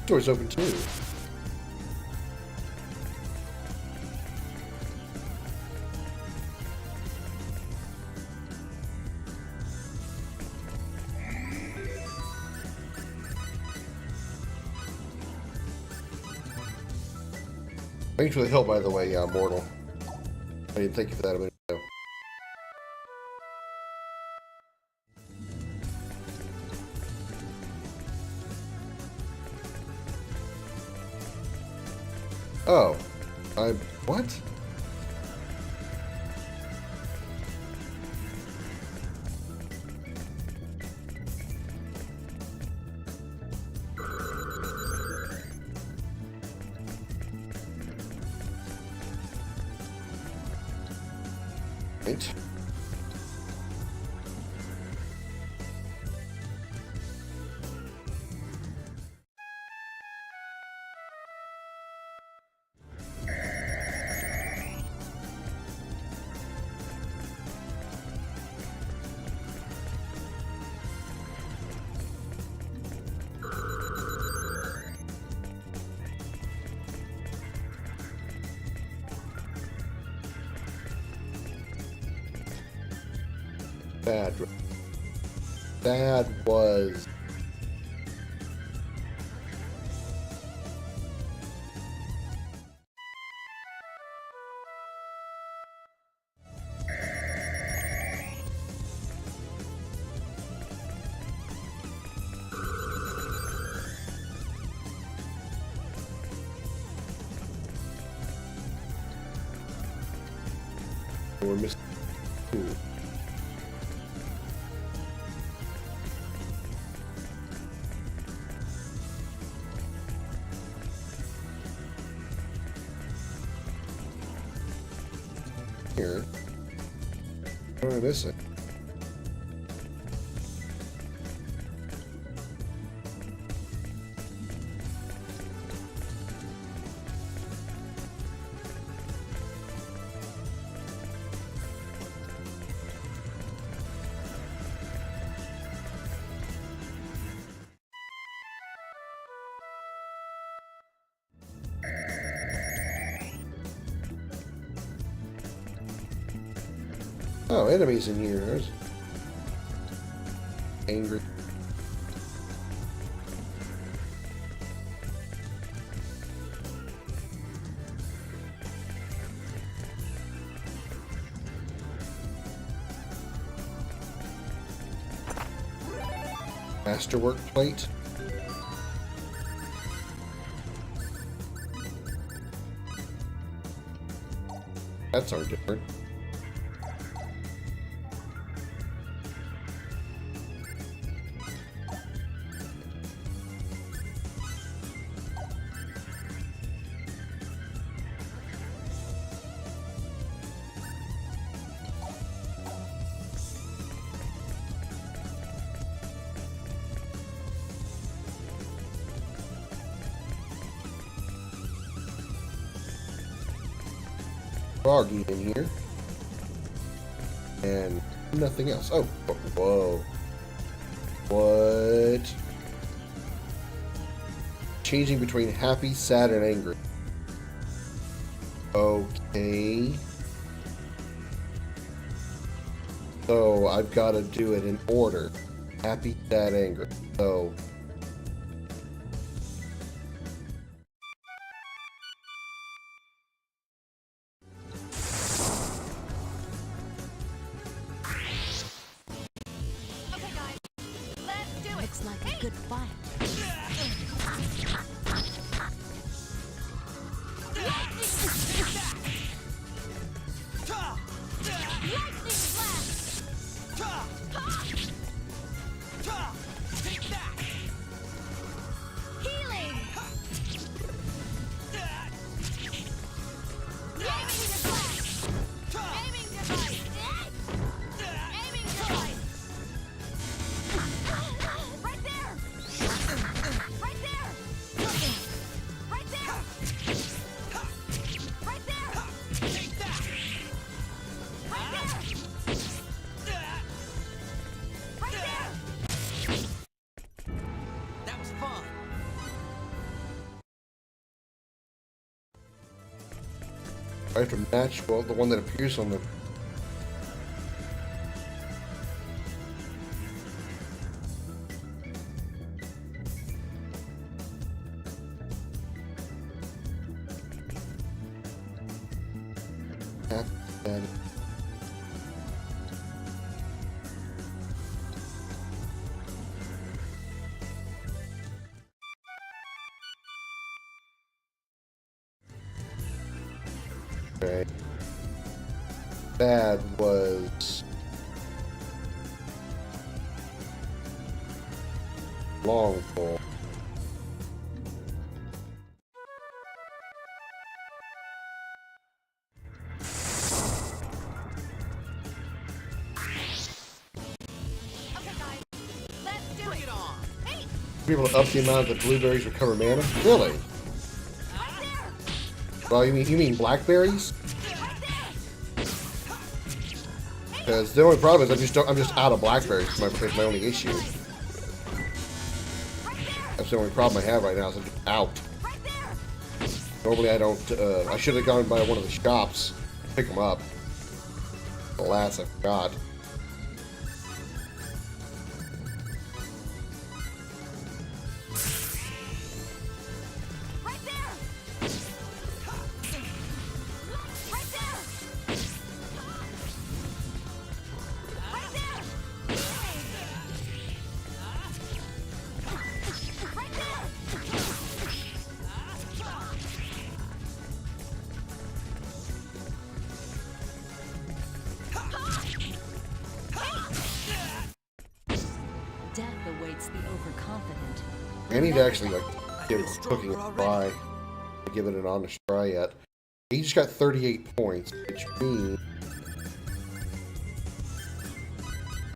Door's open too. Thanks for the help, by the way, Mortal. I didn't thank you for that a minute ago. Oh. What? Right. Bad. Bad was. We're missing two. Here. What am I missing? Oh, enemies in here. There's angry. Masterwork plate. That's our different. Froggy in here. And nothing else. Oh, whoa. What? Changing between happy, sad, and angry. Okay. So I've got to do it in order. Happy, sad, angry. So Okay, guys, let's do it. Looks like a good fight. Lightning blast! Healing! Aiming device! Aiming device! Aiming device! Right there! Right there! Right there! Right there! Take that! Right there! Right there! That was fun. I have to match, well, the one that appears on the... Happy, sad. Okay. Bad was long pole. Be able to up the amount that blueberries recover mana? Really? Well, you mean blackberries? Because the only problem is I'm just out of blackberries. Is my only issue. That's the only problem I have right now. Is I'm just out. Normally I don't. I should have gone by one of the shops, pick them up. Alas, I forgot. Death awaits the overconfident. I need to actually give cooking a try. Give it an honest try yet. He just got 38 points, which means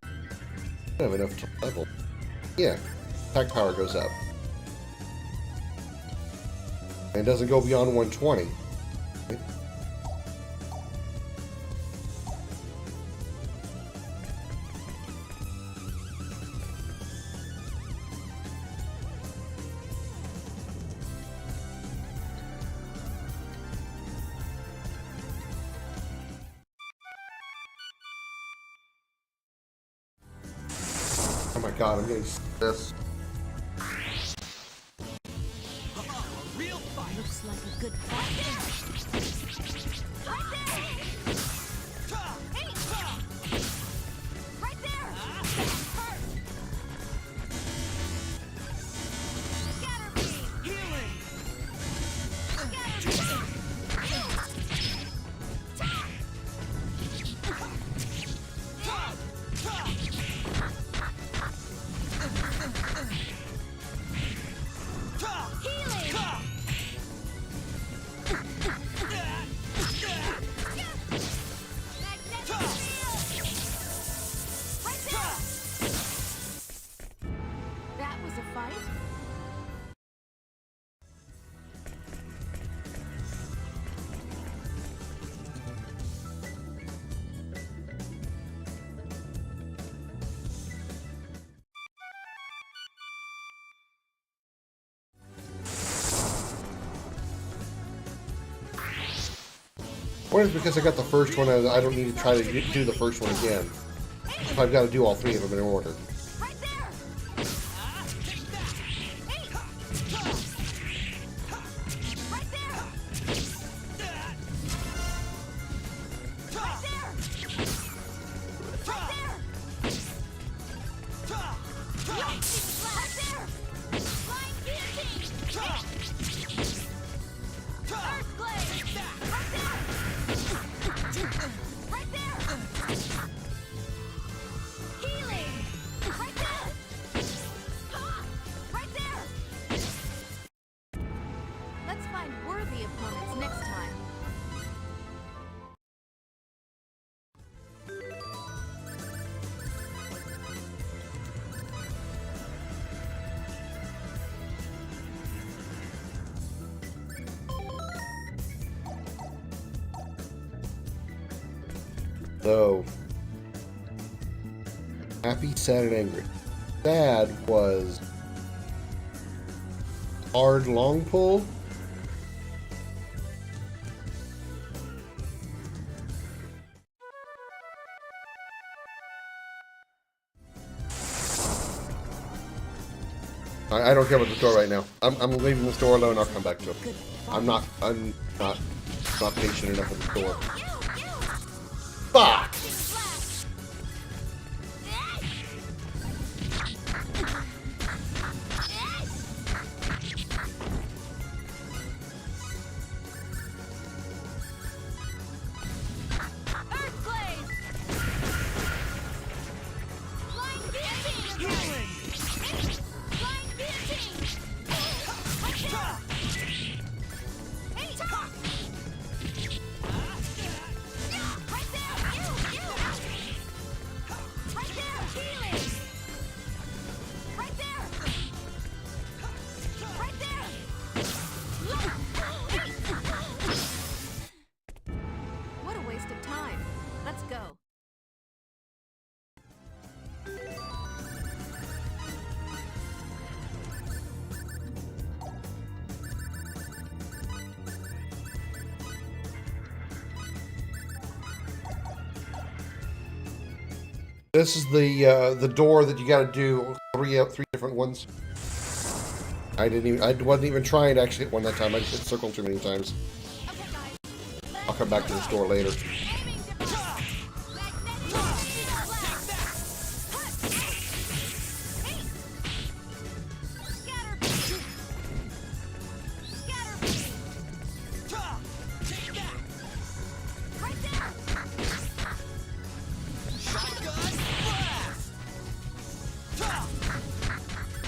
I don't have enough to level. Yeah, attack power goes up. And it doesn't go beyond 120. Oh my god, I'm getting this. Looks like a good fight. That was a fight? Or it's because I got the first one, I don't need to try to do the first one again. So I've got to do all three of them in order. Let's find worthy opponents next time. So, happy, sad, and angry. Sad was hard long pull. I don't care about the store right now. I'm leaving the store alone. I'll come back to it. I'm not patient enough with the store. Fuck! waste of time. Let's go. This is the door that you got to do three different ones. I wasn't even trying to actually hit one that time. I just hit circle too many times. Okay, guys. I'll come back to this door later.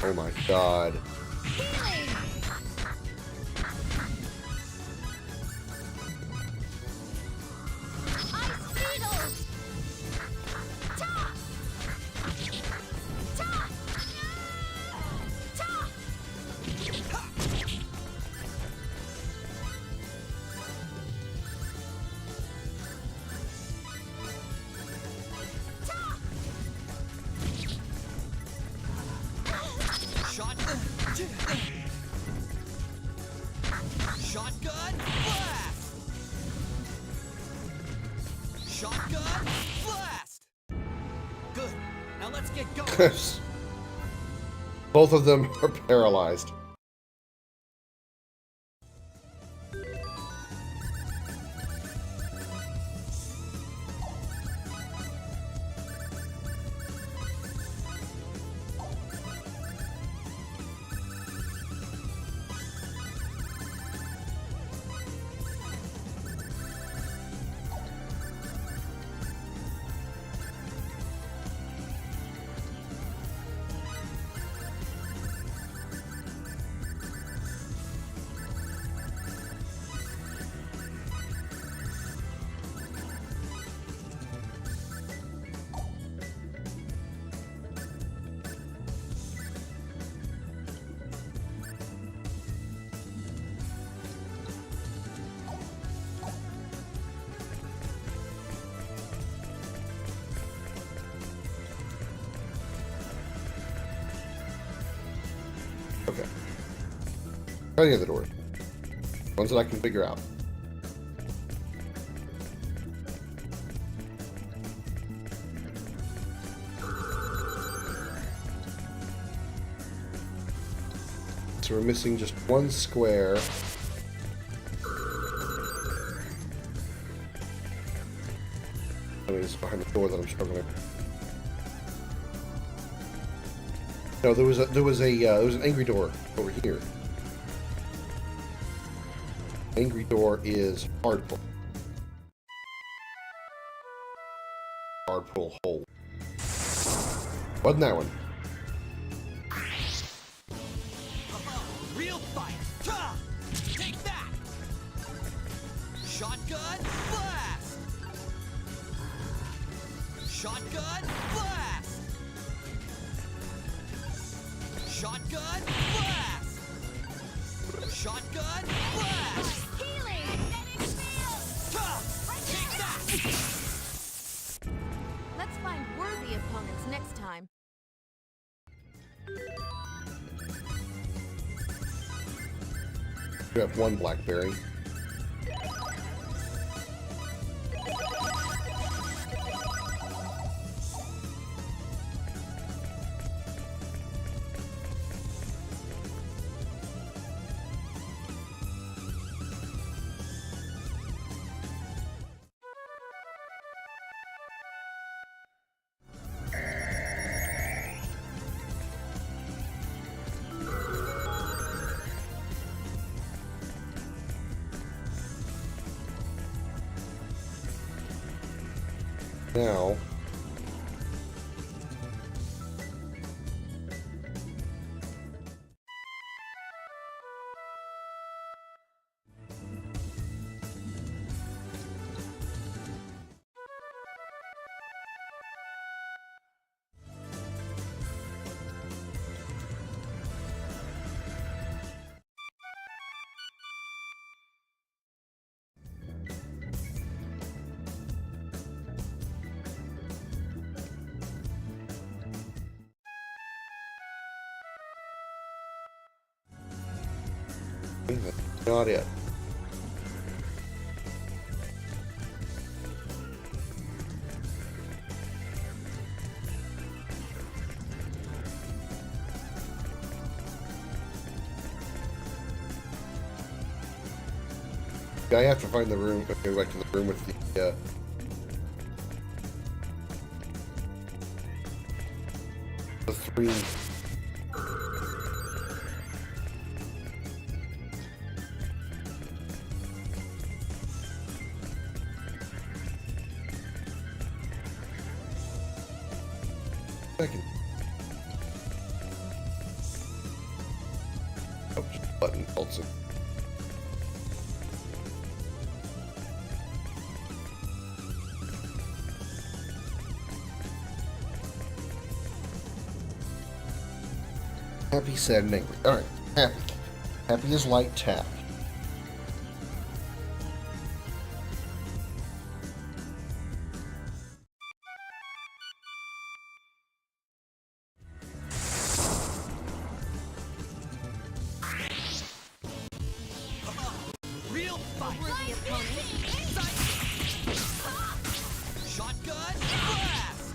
Oh my god. Shotgun blast! Shotgun blast! Good. Now let's get going. Both of them are paralyzed. Okay. Try the other doors. Ones that I can figure out. So we're missing just one square. I mean, it's behind the door that I'm struggling. No, there was an angry door over here. Angry door is hard pull. Hard pull hole. Wasn't that one? Real fight! Ta! Take that! Shotgun blast! Shotgun blast! Shotgun blast! Shotgun blast! Healing! Ta! Take that! Let's find worthy opponents next time. You have one blackberry. Now, Not it. I have to find the room. Go back to the room with the three. Second. Oh, button also. Happy, sad, and angry. Alright, happy. Happy is light tap. Real fight. Worthy opponent. Shotgun blast.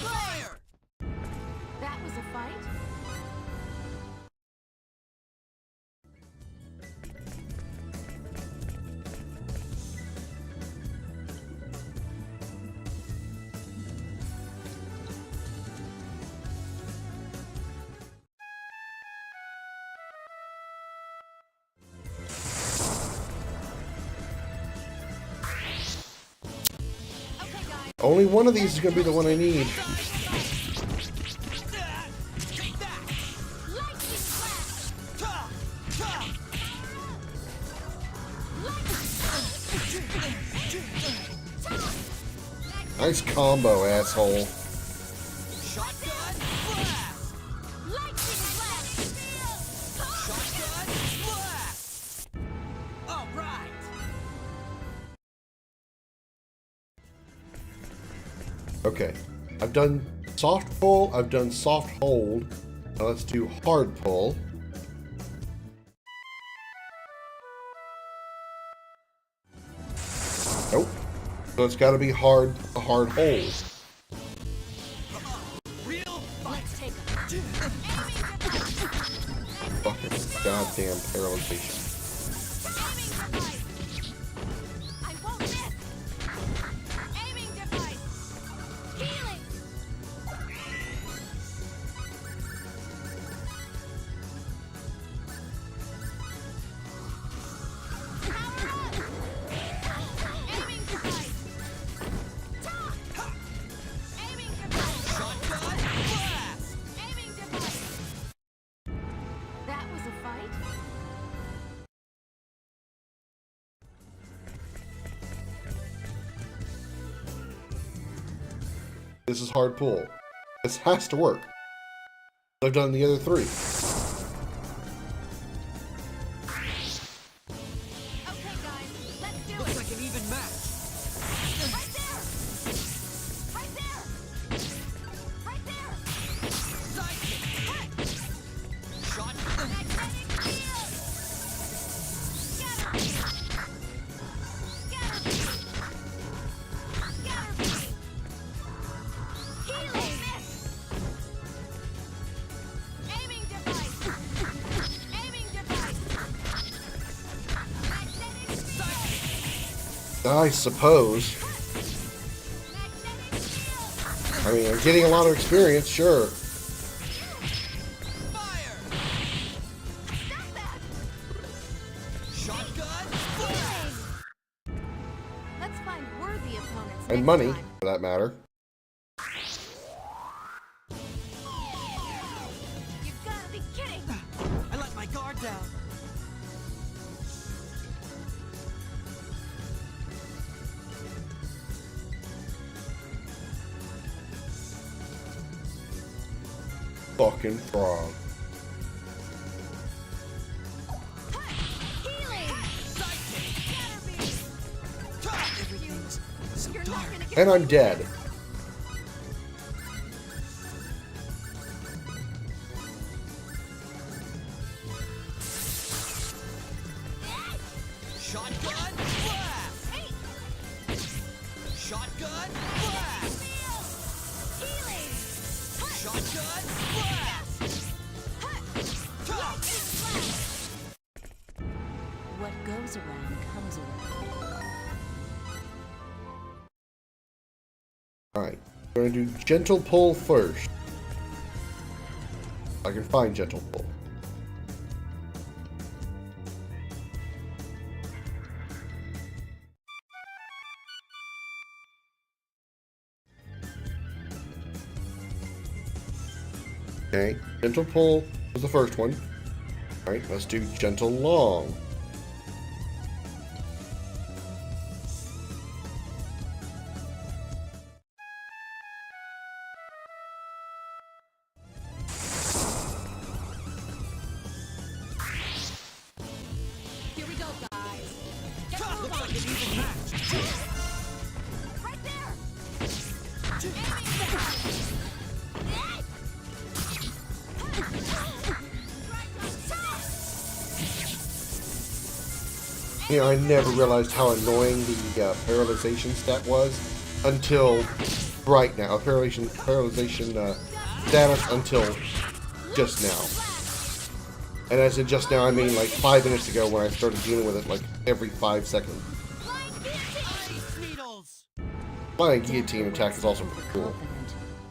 Fire. That was a fight? Okay, guys. Only one of these is going to be the one I need. Take that. Lightning blast! Ta. Ta. Nice combo, asshole. Shotgun blast. Lightning blast! Shotgun blast. All right. Okay. I've done soft pull, I've done soft hold. Now let's do hard pull. Nope. So it's got to be hard, a hard hold. Real fight. Let's take Fucking goddamn paralyzation. I won't miss! Aiming device! Healing! Power up! Aiming device! Talk! Aiming device! Shotgun blast. Aiming device! That was a fight? This is hard pull. This has to work. I've done the other three. Okay, guys, let's do Looks it! like an even match. Right there! Right there! Right there! Sidekick. Shotgun. Magnetic field! Scatter beam! Scatter beam! Scatter beam! Healing! Miss! Aiming device! Aiming device! Magnetic field! I suppose. Magnetic field! I mean, I'm getting a lot of experience, sure. Fire. Stop that! Shotgun blast. Let's find worthy opponents And next money, time. for that matter. You've gotta be kidding! I let my guard down. Fucking frog. Healing! And I'm dead. Shotgun blast! Shotgun blast! Healing! Shotgun blast! What goes around comes around. Alright. We're gonna do gentle pull first. I can find gentle pull. Okay, gentle pull was the first one. Alright, let's do gentle long. Here we go, guys. Get Looks moving. like an even match. Right there! You know, I never realized how annoying the paralyzation stat was until right now. Paralyzation status until just now. And as in just now, I mean like 5 minutes ago when I started dealing with it like every 5 seconds. Needles! Flying guillotine attack is also pretty cool.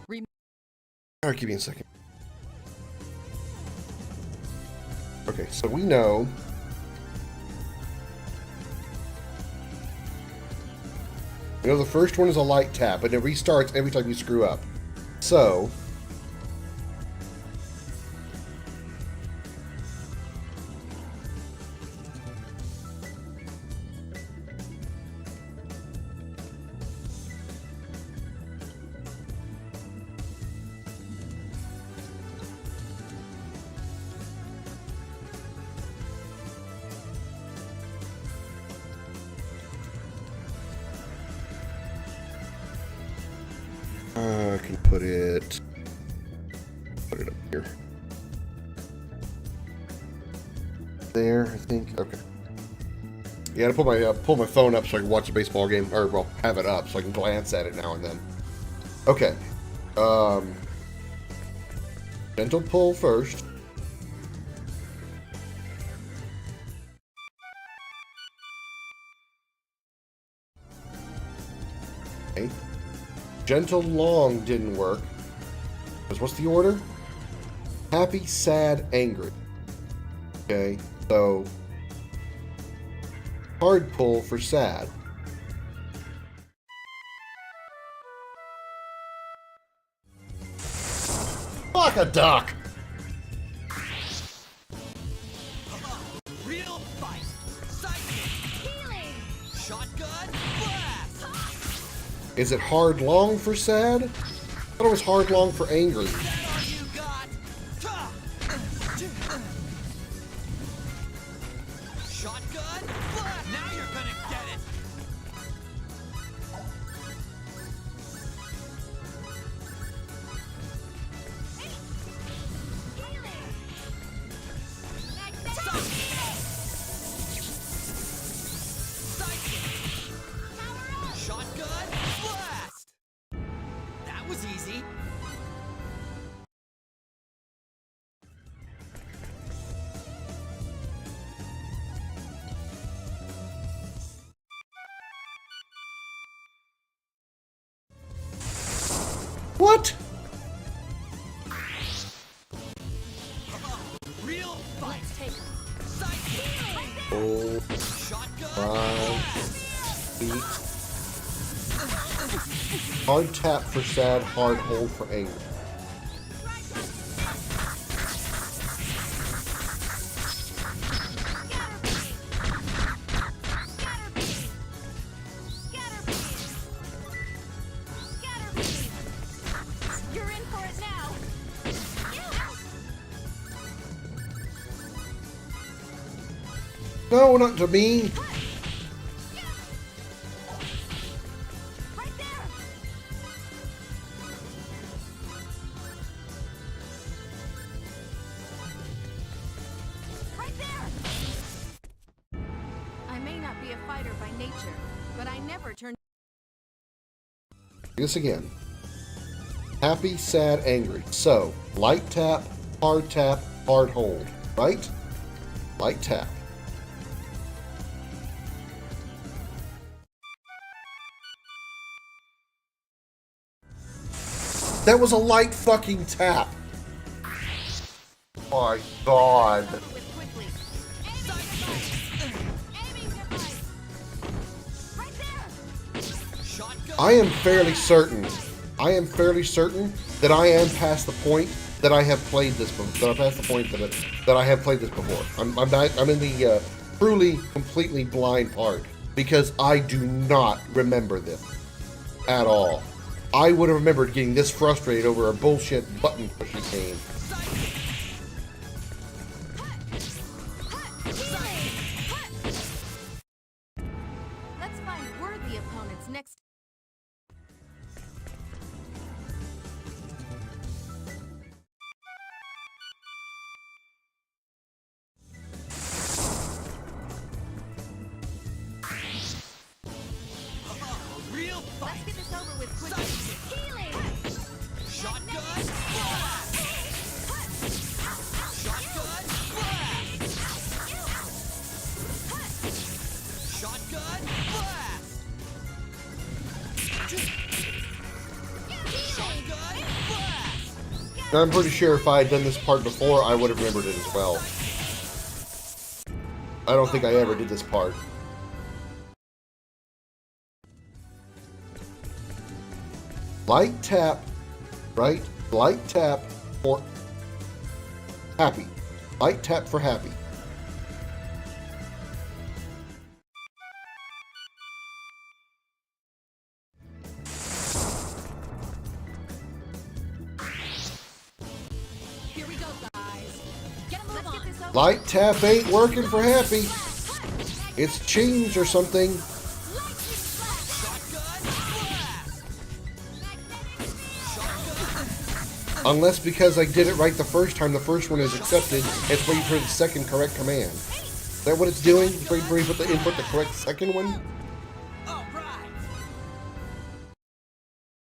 Confident. Alright, give me a second. Okay, so we know... We know the first one is a light tap, and it restarts every time you screw up. So... I can put it up here. There, I think. Okay. Yeah, I pull my phone up so I can watch a baseball game, or well, have it up so I can glance at it now and then. Okay. Gentle pull first. Okay. Gentle long didn't work. Because what's the order? Happy, sad, angry. Okay, so hard pull for sad. Fuck a duck! Real fight! Psychic! Healing! Shotgun blast! Is it hard long for sad? I thought it was hard long for angry. That's all you got! Shotgun blast! Now you're gonna get it! Healing! Next up! Psychic! Power up! Shotgun blast! That was easy. What? Real fight! Let's take 'em. Psychic! Oh, Shotgun 5 feet. Hard tap for sad, hard hold for angry. You're in for it now! No, not to me. Right there! this again. Happy, sad, angry. So, light tap, hard hold, right? Light tap. That was a light fucking tap. My God. With quickly. Aiming device. Right there. I am fairly certain that I am past the point that I have played this before. That I'm past the point that I have played this before. I'm in the truly, completely blind part because I do not remember this at all. I would have remembered getting this frustrated over a bullshit button pushing game. Let's find worthy opponents next. Real Let's get this over with quickly. Healing. shotgun blast! Shotgun blast! Shotgun blast! Shotgun blast! Now, I'm pretty sure if I had done this part before, I would have remembered it as well. I don't think I ever did this part. Light tap, right? Light tap for happy. Light tap for happy. Here we go, guys. Get a move Let's on. get this over. Light tap ain't working for happy. It's changed or something. Unless because I did it right the first time, the first one is accepted, it's waiting for the second correct command. Is that what it's doing? It's waiting for you to input the correct second one? All right.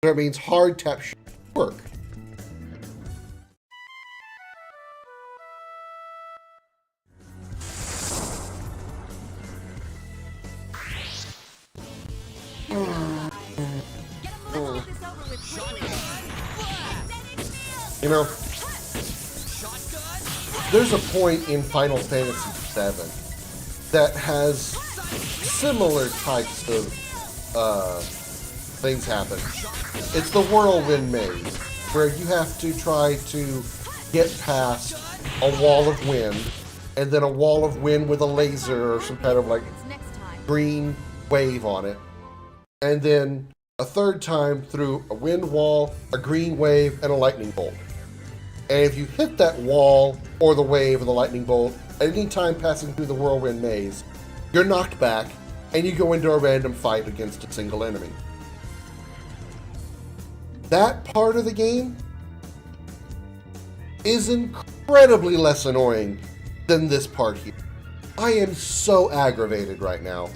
That means hard tap should work. You know, there's a point in Final Fantasy VII that has similar types of things happen. It's the Whirlwind Maze, where you have to try to get past a wall of wind, and then a wall of wind with a laser or some kind of like Next time. green wave on it, and then a third time through a wind wall, a green wave, and a lightning bolt. And if you hit that wall or the wave or the lightning bolt at any time passing through the whirlwind maze, you're knocked back and you go into a random fight against a single enemy. That part of the game is incredibly less annoying than this part here. I am so aggravated right now.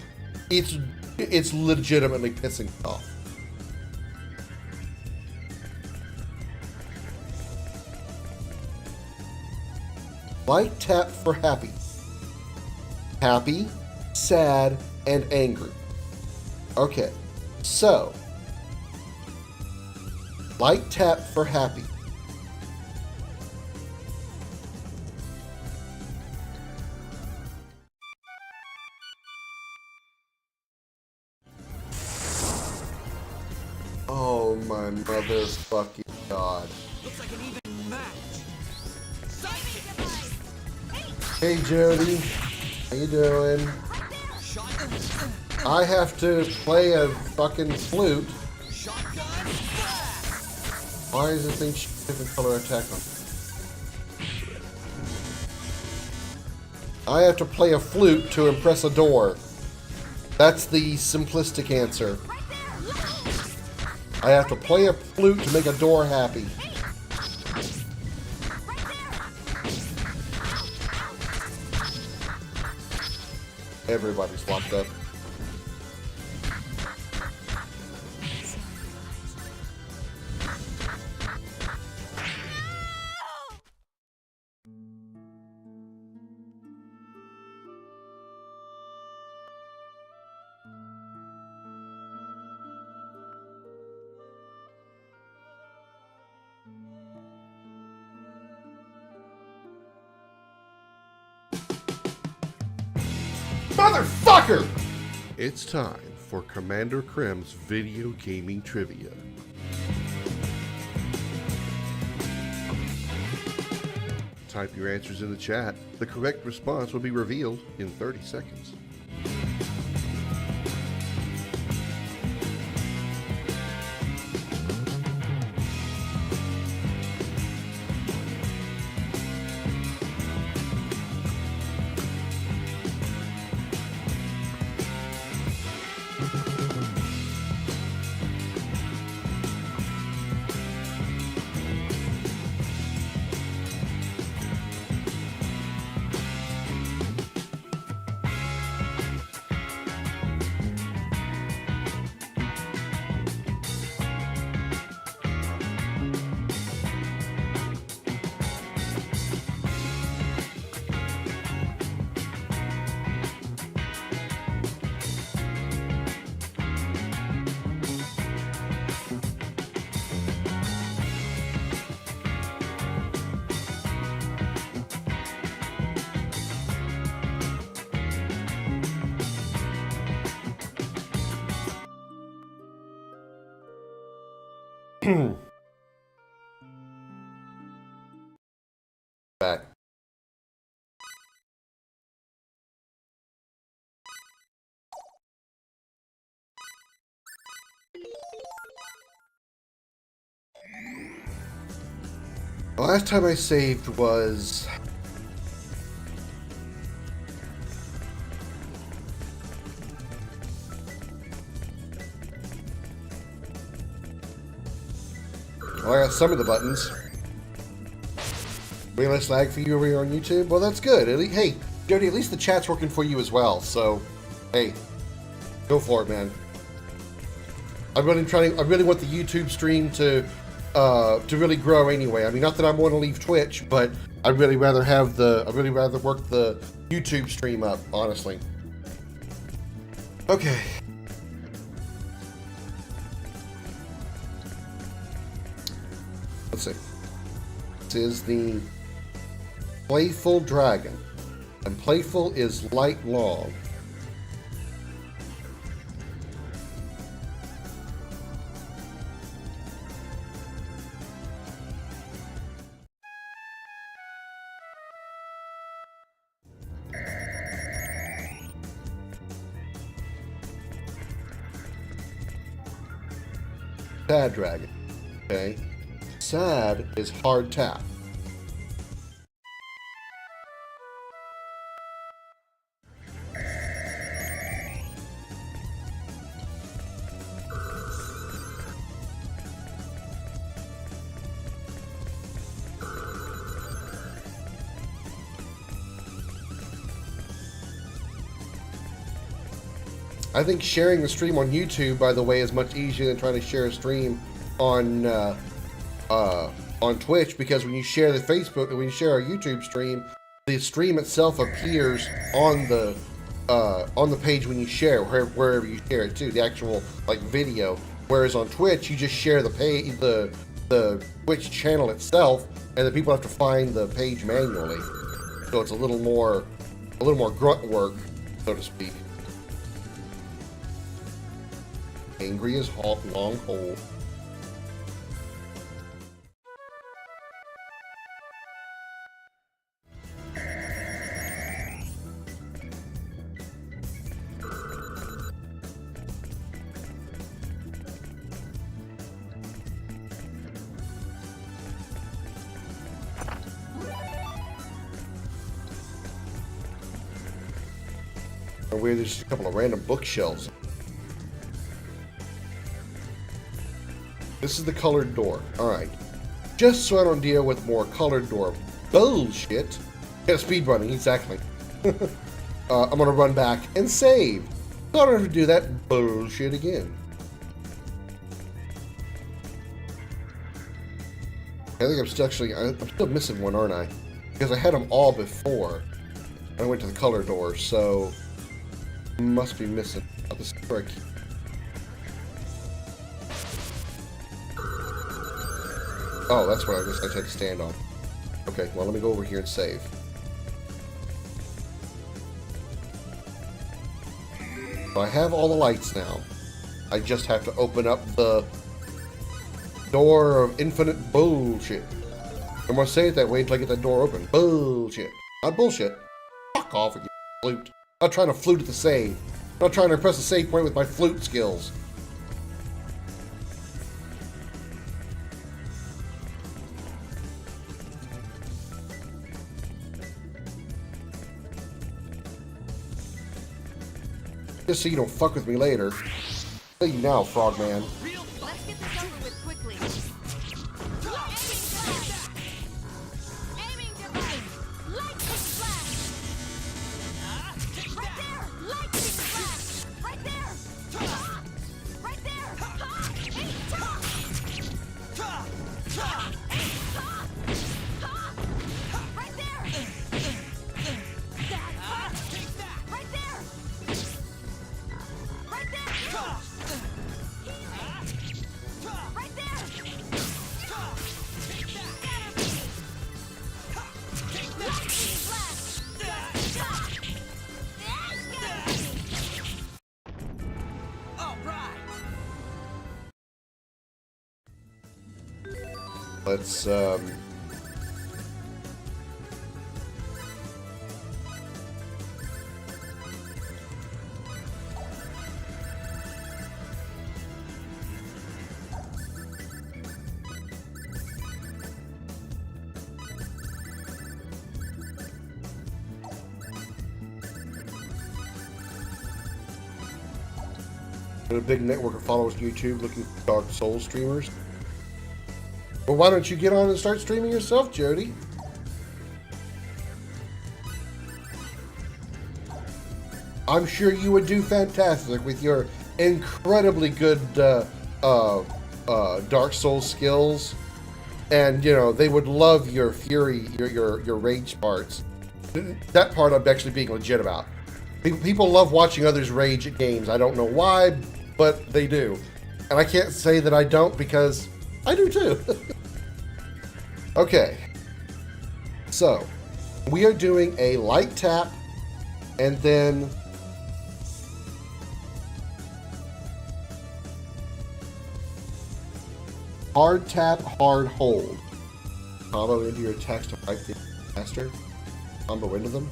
It's legitimately pissing me off. Light tap for happy. Happy, sad, and angry. Okay, so light tap for happy. Oh my motherfucking god. Looks like an even match. Hey Jody, how you doing? I have to play a fucking flute. Why is this thing different color attack on? I have to play a flute to impress a door. That's the simplistic answer. I have to play a flute to make a door happy. Everybody's locked up. Joker! It's time for Commander Krem's video gaming trivia. Type your answers in the chat. The correct response will be revealed in 30 seconds. Back. The last time I saved was... Well, I got some of the buttons. Way less lag for you over here on YouTube? Well, that's good. Hey, Jody, at least the chat's working for you as well. So, hey, go for it, man. I really want the YouTube stream to really grow anyway. I mean, not that I want to leave Twitch, but I'd really rather work the YouTube stream up, honestly. Okay. Let's see. This is the Playful Dragon, and playful is light long. Sad dragon. Okay. Sad is hard tap. I think sharing the stream on YouTube, by the way, is much easier than trying to share a stream on Twitch, because when you share the Facebook, when you share a YouTube stream, the stream itself appears on the page when you share, wherever you share it to, the actual like video. Whereas on Twitch, you just share the page, the Twitch channel itself, and then people have to find the page manually. So it's a little more grunt work, so to speak. Angry as long hole. Weird, there's just a couple of random bookshelves. This is the colored door. Alright. Just so I don't deal with more colored door bullshit. Yeah, speed running, exactly. I'm gonna run back and save. So I don't have to do that bullshit again. I think I'm still missing one, aren't I? Because I had them all before. I went to the color door, so must be missing. Oh, this is where I keep. Oh, that's what I guess I had to stand on. Okay, well, let me go over here and save. So I have all the lights now. I just have to open up the door of infinite bullshit. I'm gonna say it that way until I get that door open. Bullshit. Not bullshit. Fuck off with your flute. I'm not trying to flute at the save. I'm not trying to press the save point with my flute skills. Just so you don't fuck with me later. Tell you now, Frogman. Let's get this over with quickly. Aiming device. Lightning flash. Right there. Lightning flash. Right there. Right there. Right there. Right there. Right there! Right there! All right. Let's a big network of followers on YouTube looking for Dark Souls streamers. Well, why don't you get on and start streaming yourself, Jody? I'm sure you would do fantastic with your incredibly good Dark Souls skills, and you know they would love your fury, your rage parts. That part I'm actually being legit about. People love watching others rage at games. I don't know why, but they do. And I can't say that I don't because I do too. Okay. So, we are doing a light tap and then hard tap, hard hold. Combo into your attacks to fight the master. Combo into them.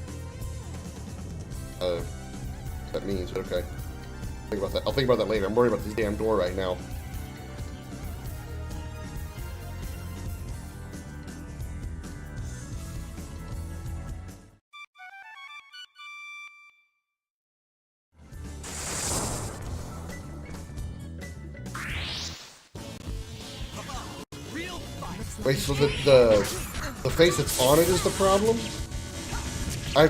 That means, okay. Think about that. I'll think about that later. I'm worried about this damn door right now. Wait, so the face that's on it is the problem? I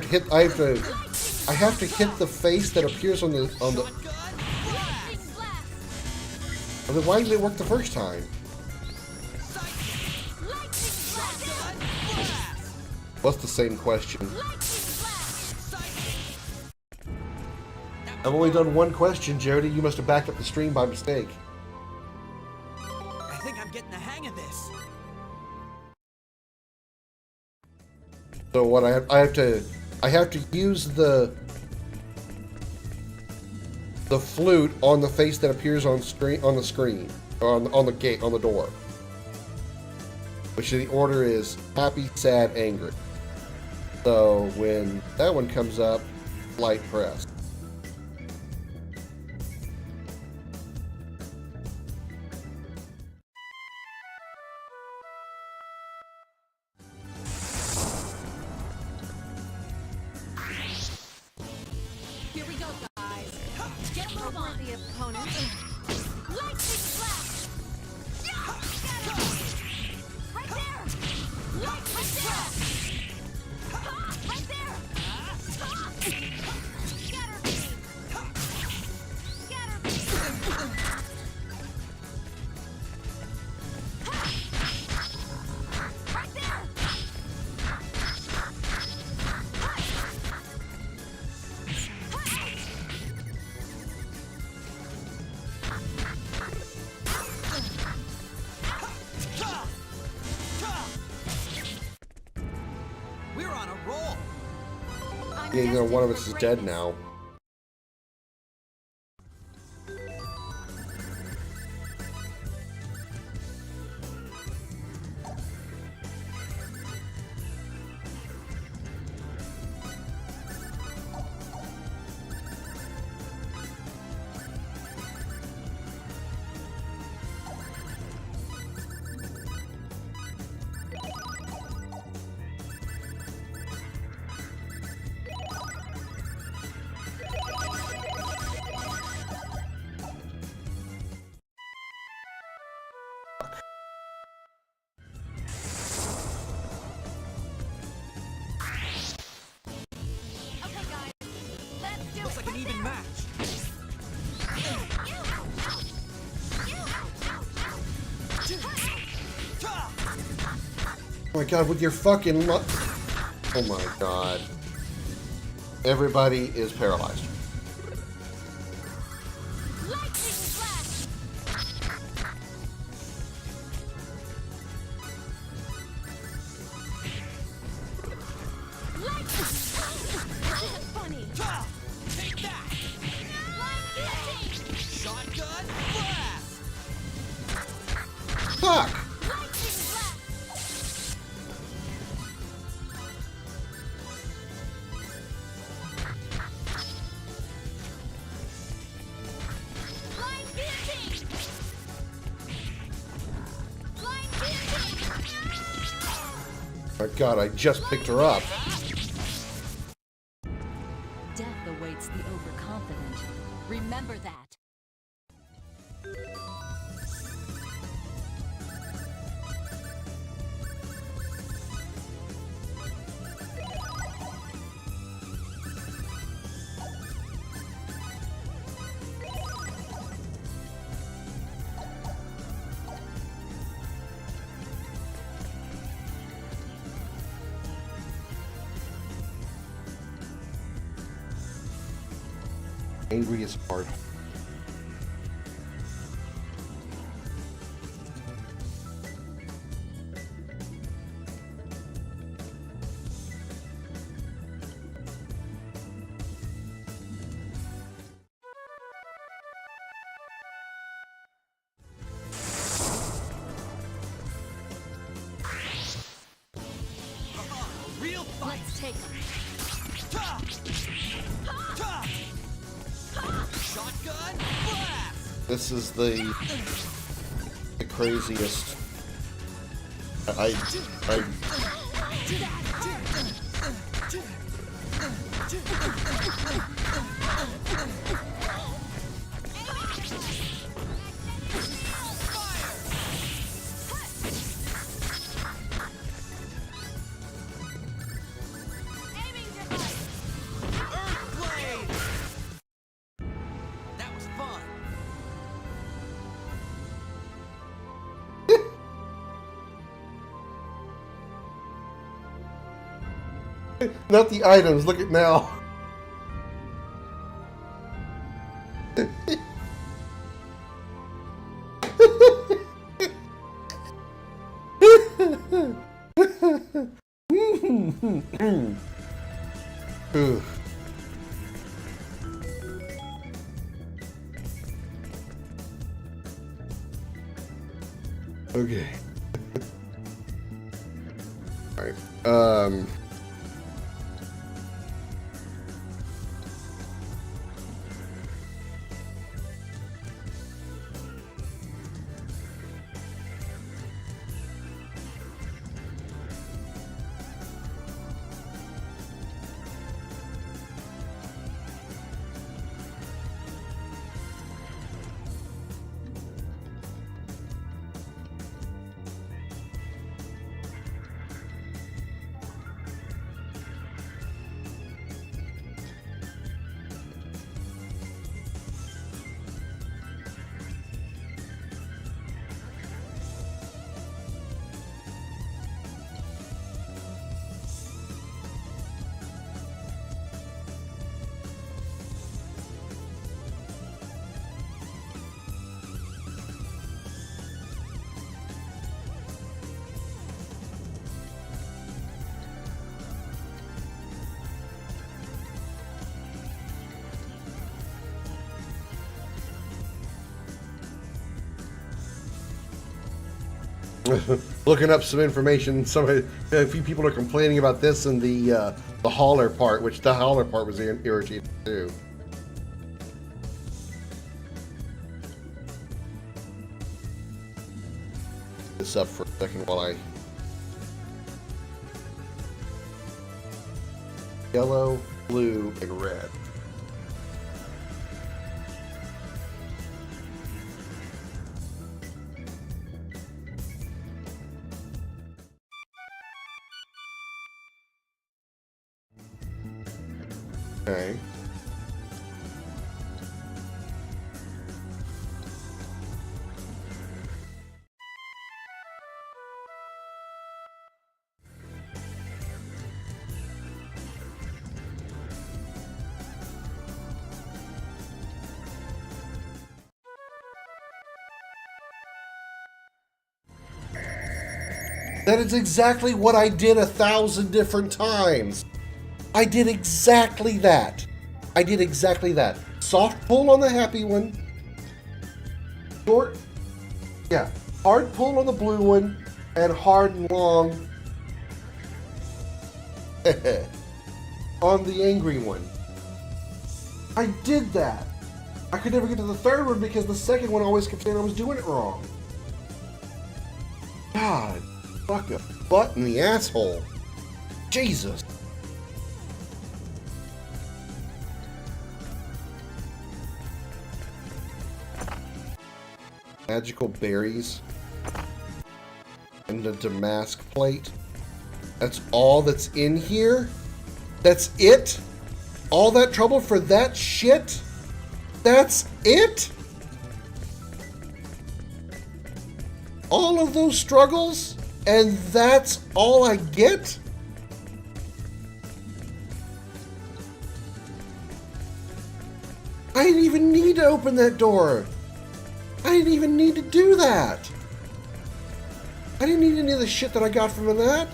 have to hit the face that appears on the Well, then why did it work the first time? What's the same question? I've only done one question, Jody. You must have backed up the stream by mistake. I think I'm getting the hang of this. So what I have to use the flute on the face that appears on the screen on the gate on the door. Which the order is happy, sad, angry. So when that one comes up, light press. Here we go, guys. Get a move on the opponent. Lightning flash. Right there. Lightning flash. Right there. Scatter beam. Scatter beam. Right there. We're on a roll. Yeah, you know, one of us is dead now. Oh my god, with your fucking oh my god. Everybody is paralyzed. Lightning flash. Lightning. Funny. Take that! Lightning. Shotgun blast! Fuck! Lightning flash. Line piercing. Line piercing. My god, I just picked her up. Death awaits the overconfident. Remember that. Angriest part. Real fight! Let's take 'em. Shotgun blast! This is the craziest. I Aiming device. Earthblade! That was fun. not the items. Look at now. Ooh. Okay. All right. Looking up some information. A few people are complaining about this and the hauler part, which the hauler part was irritating too. This up for a second while I yellow, blue, and red. Okay. That is exactly what I did 1,000 different times. I did exactly that. I did exactly that. Soft pull on the happy one. Short, yeah, hard pull on the blue one, and hard and long on the angry one. I did that. I could never get to the third one because the second one always kept saying I was doing it wrong. God, fuck a butt in the asshole. Jesus. Magical berries and a damask plate. That's all that's in here? That's it? All that trouble for that shit? That's it? All of those struggles? And that's all I get? I didn't even need to open that door. I didn't even need to do that. I didn't need any of the shit that I got from that.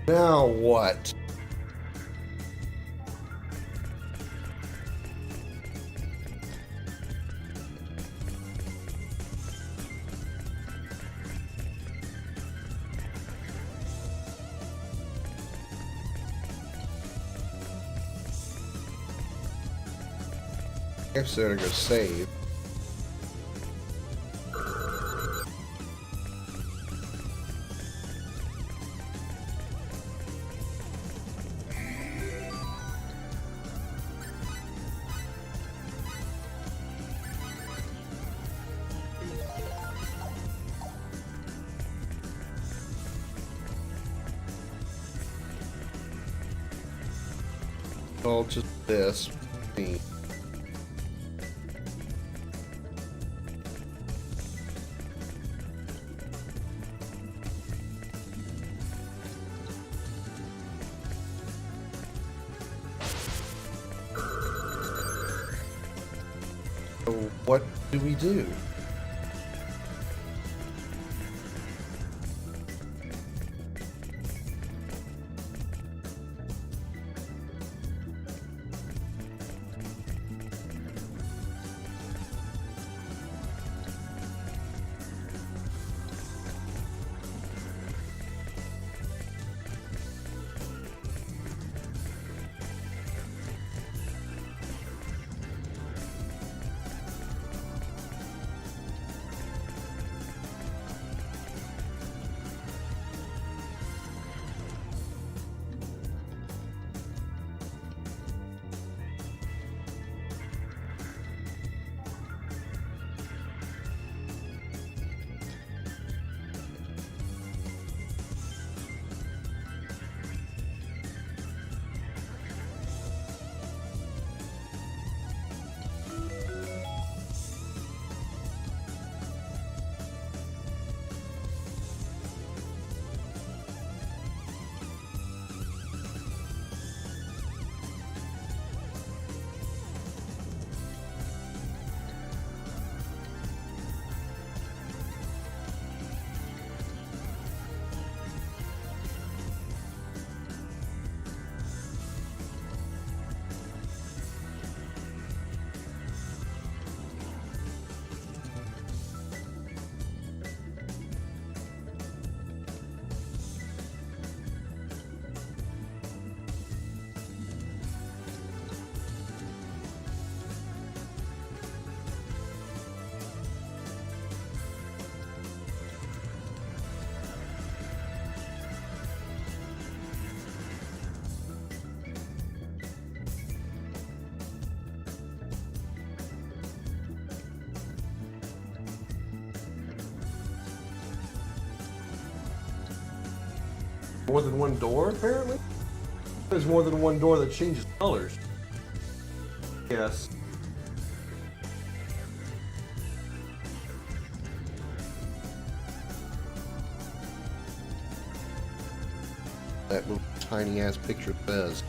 Now what? I guess they're gonna go save. Oh, just this. Me. So what do we do? More than one door, apparently? There's more than one door that changes colors. Yes. That little tiny ass picture says.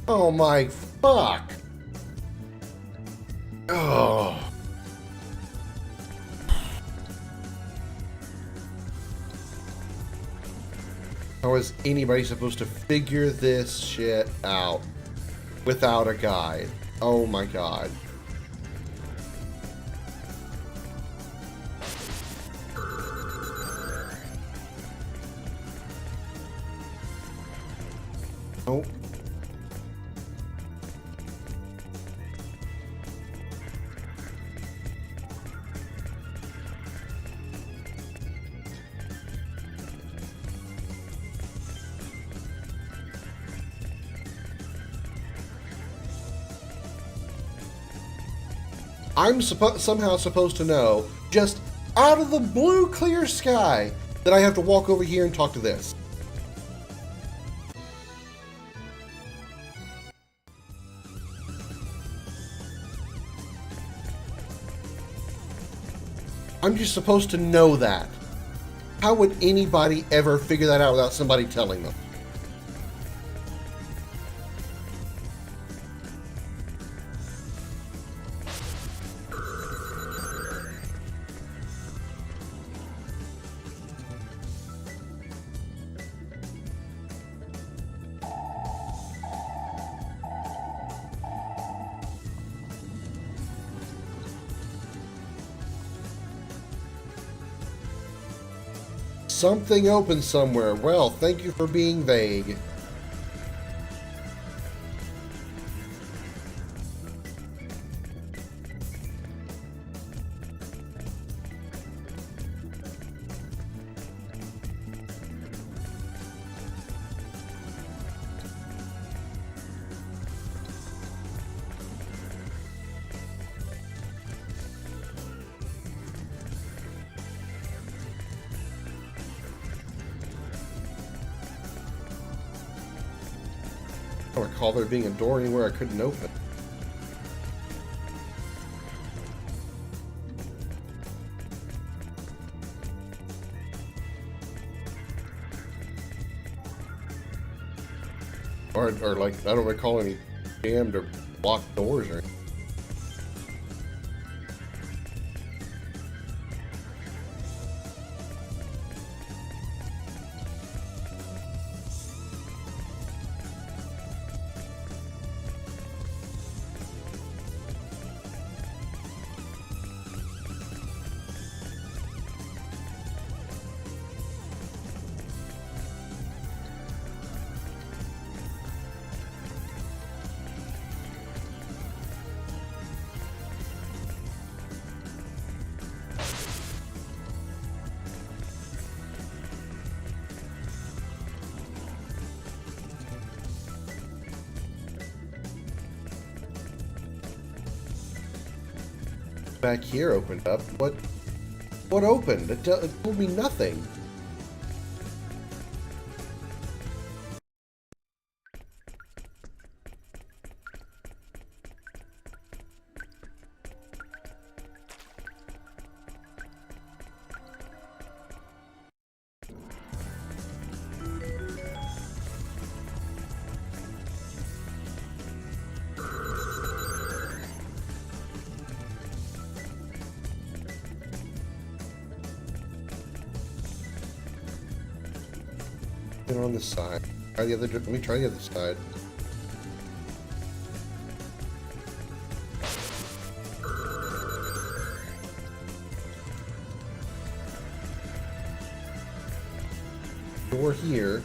Oh my fuck! Oh. How is anybody supposed to figure this shit out without a guide? Oh my god. Nope. I'm somehow supposed to know, just out of the blue clear sky, that I have to walk over here and talk to this. I'm just supposed to know that. How would anybody ever figure that out without somebody telling them? Something open somewhere. Well, thank you for being vague. I don't recall there being a door anywhere I couldn't open. Or like, I don't recall any jammed or blocked doors or anything. back here opened up. What opened? It told me nothing. Get on this side. Try the other. Let me try the other side. Door here.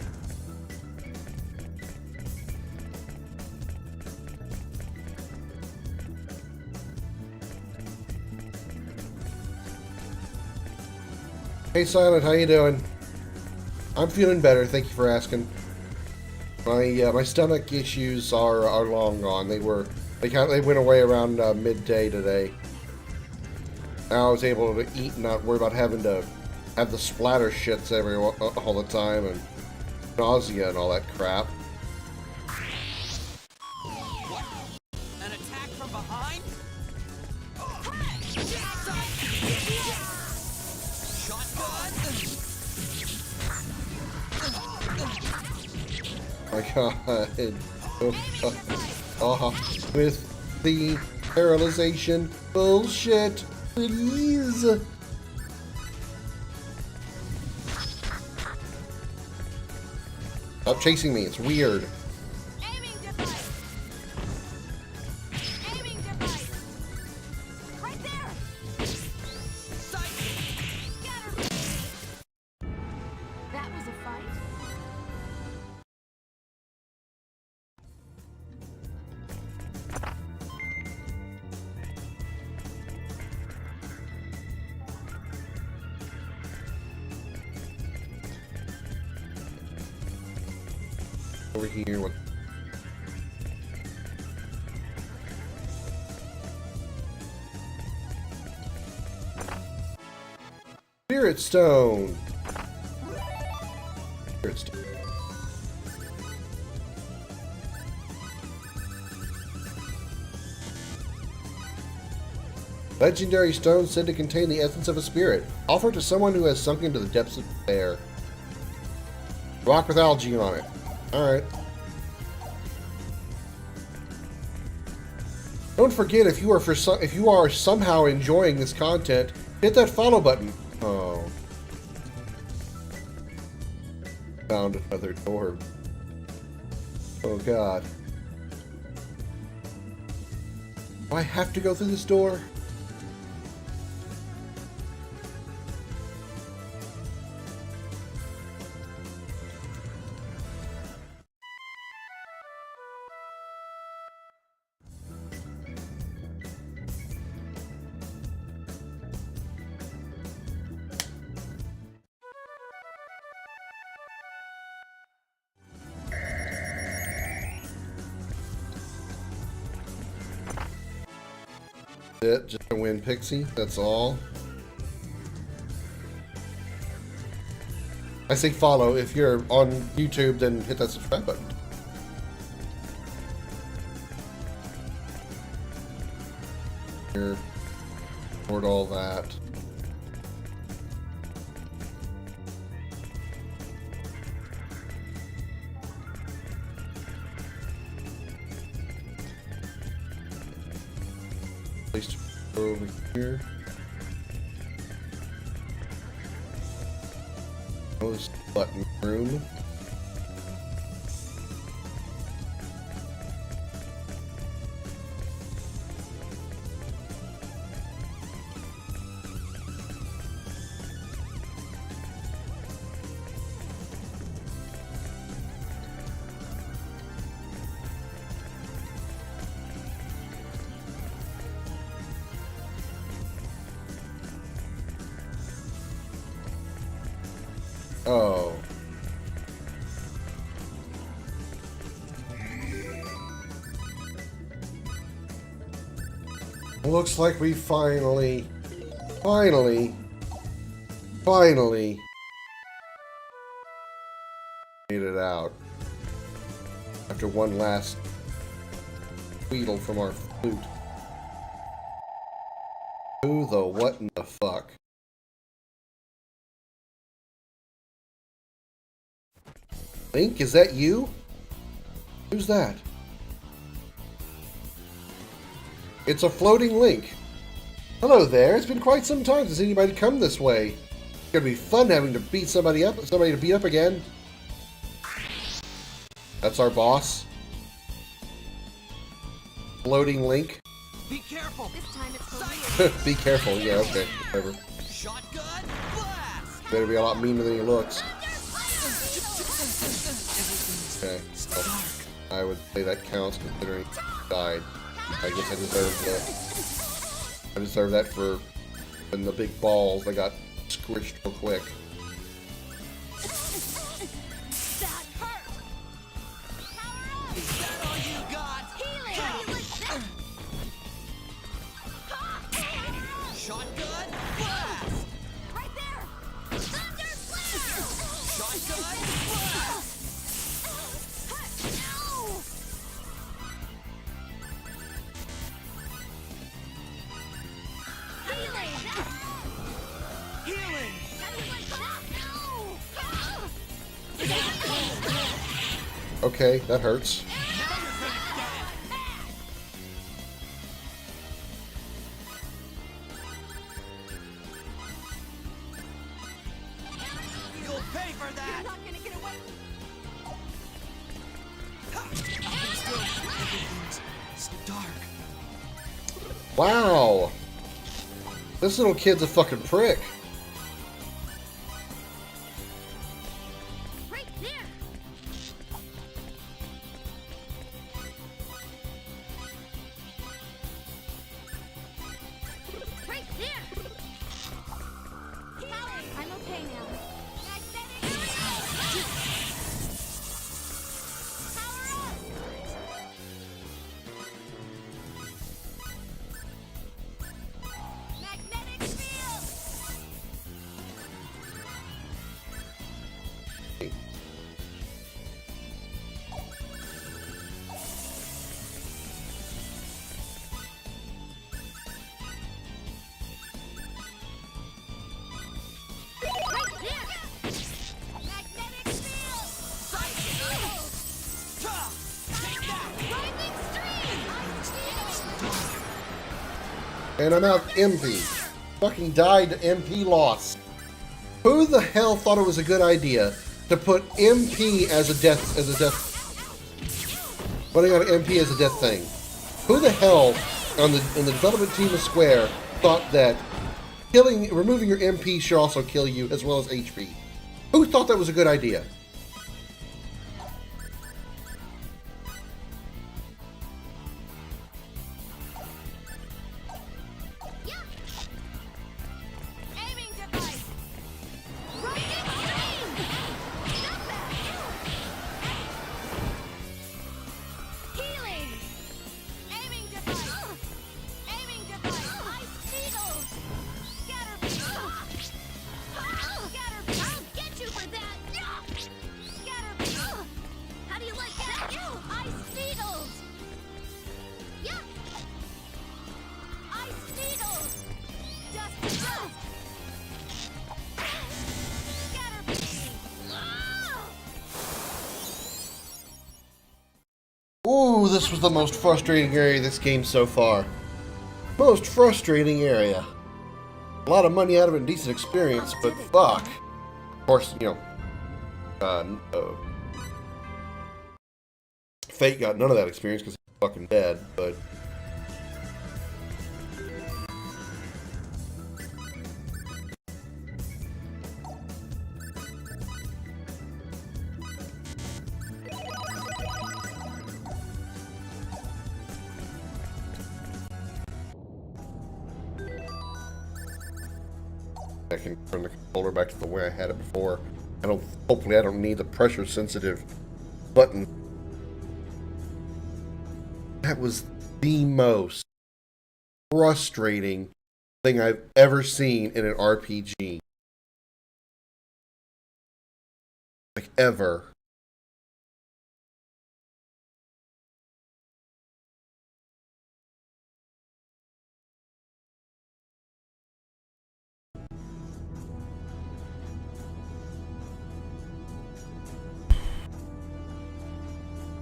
Hey Silent, how you doing? I'm feeling better, thank you for asking. My stomach issues are long gone. They went away around midday today. Now I was able to eat and not worry about having to have the splatter shits all the time and nausea and all that crap. An attack from behind? Shotgun? My God. With the paralyzation bullshit, please. Stop chasing me, it's weird. Aiming device. Aiming device. Right there. Sight. Get her. That was a fight. Over here, what? Spirit Stone! Spirit Stone. Legendary stone said to contain the essence of a spirit. Offered to someone who has sunk into the depths of despair. Rock with algae on it. Alright. Don't forget, if you are somehow enjoying this content, hit that follow button. Oh. Found another door. Oh God. Do I have to go through this door? It just to win Pixie, that's all. I say follow. If you're on YouTube, then hit that subscribe button. Here, record all that. Placed over here. Oh, this button room. Oh. looks like we finally made it out. After one last wheedle from our flute. Who the what in the fuck? Link, is that you? Who's that? It's a floating Link. Hello there, it's been quite some time since anybody come this way. It's gonna be fun having to beat somebody to beat up again. That's our boss. Floating Link. Be careful! This time it's for real. Be careful, yeah, okay, whatever. Shotgun blast! Better be a lot meaner than he looks. Okay, well, I would say that counts considering he died. I guess I deserve that for when the big balls that got squished real quick. That hurt! Power up! Is that all you got? Healing! How do you like that? Shotgun blast! Right there! Thunder flare! Shotgun blast! No! Healing! Healing! How do you like that? No! Okay, that hurts. You'll pay for You're that! not gonna get away! Everything's so dark. Wow! This little kid's a fucking prick. Right there! Right there! I'm okay now. Magnetic power up! Magnetic field! Right there! Magnetic field! Take that! Rising stream! Ice field! And I'm out MP. Fucking died to MP loss. Who the hell thought it was a good idea to put MP as a death putting on MP as a death thing? Who the hell in the development team of Square thought that removing your MP should also kill you as well as HP? Who thought that was a good idea? Yeah! Aiming device! Rising stream! Stop that! Healing! Aiming device! Aiming device! Ice needles! Scatter beam! Scatter beam! I'll get you for that! Scatter beam! How do you like that? Ice needles! Yeah! Ice needles! Dust to dust! Scatter beam! Ooh, this was the most frustrating area of this game so far. Most frustrating area. A lot of money out of it and decent experience, but fuck. Of course, you know, Fate got none of that experience because he's fucking dead, but... I can turn the controller back to the way I had it before. Hopefully I don't need the pressure sensitive button. That was the most frustrating thing I've ever seen in an RPG. Like, ever.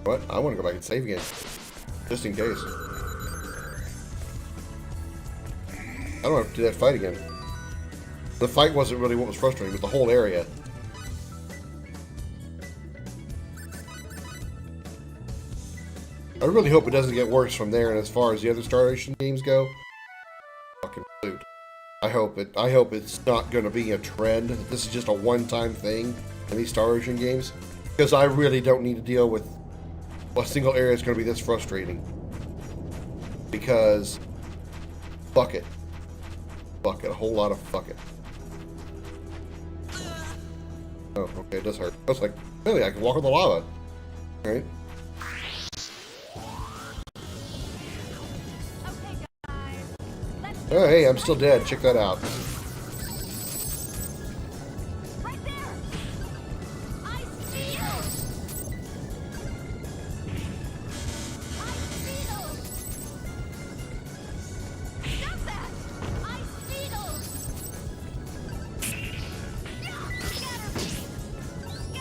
What? I want to go back and save again. Just in case. I don't have to do that fight again. The fight wasn't really what was frustrating, but the whole area. I really hope it doesn't get worse from there, and as far as the other Star Ocean games go, fucking food. I hope it's not going to be a trend. This is just a one-time thing in these Star Ocean games, because I really don't need to deal with a single area that's going to be this frustrating. Because fuck it, a whole lot of fuck it. Oh, okay, it does hurt. I was like, really, I can walk on the lava. All right. Okay, guys. Let's Oh, hey, I'm still dead. Check that out. right there. Ice Beetle. Ice Beetle. Stop that. Ice Beetle. Scatter me.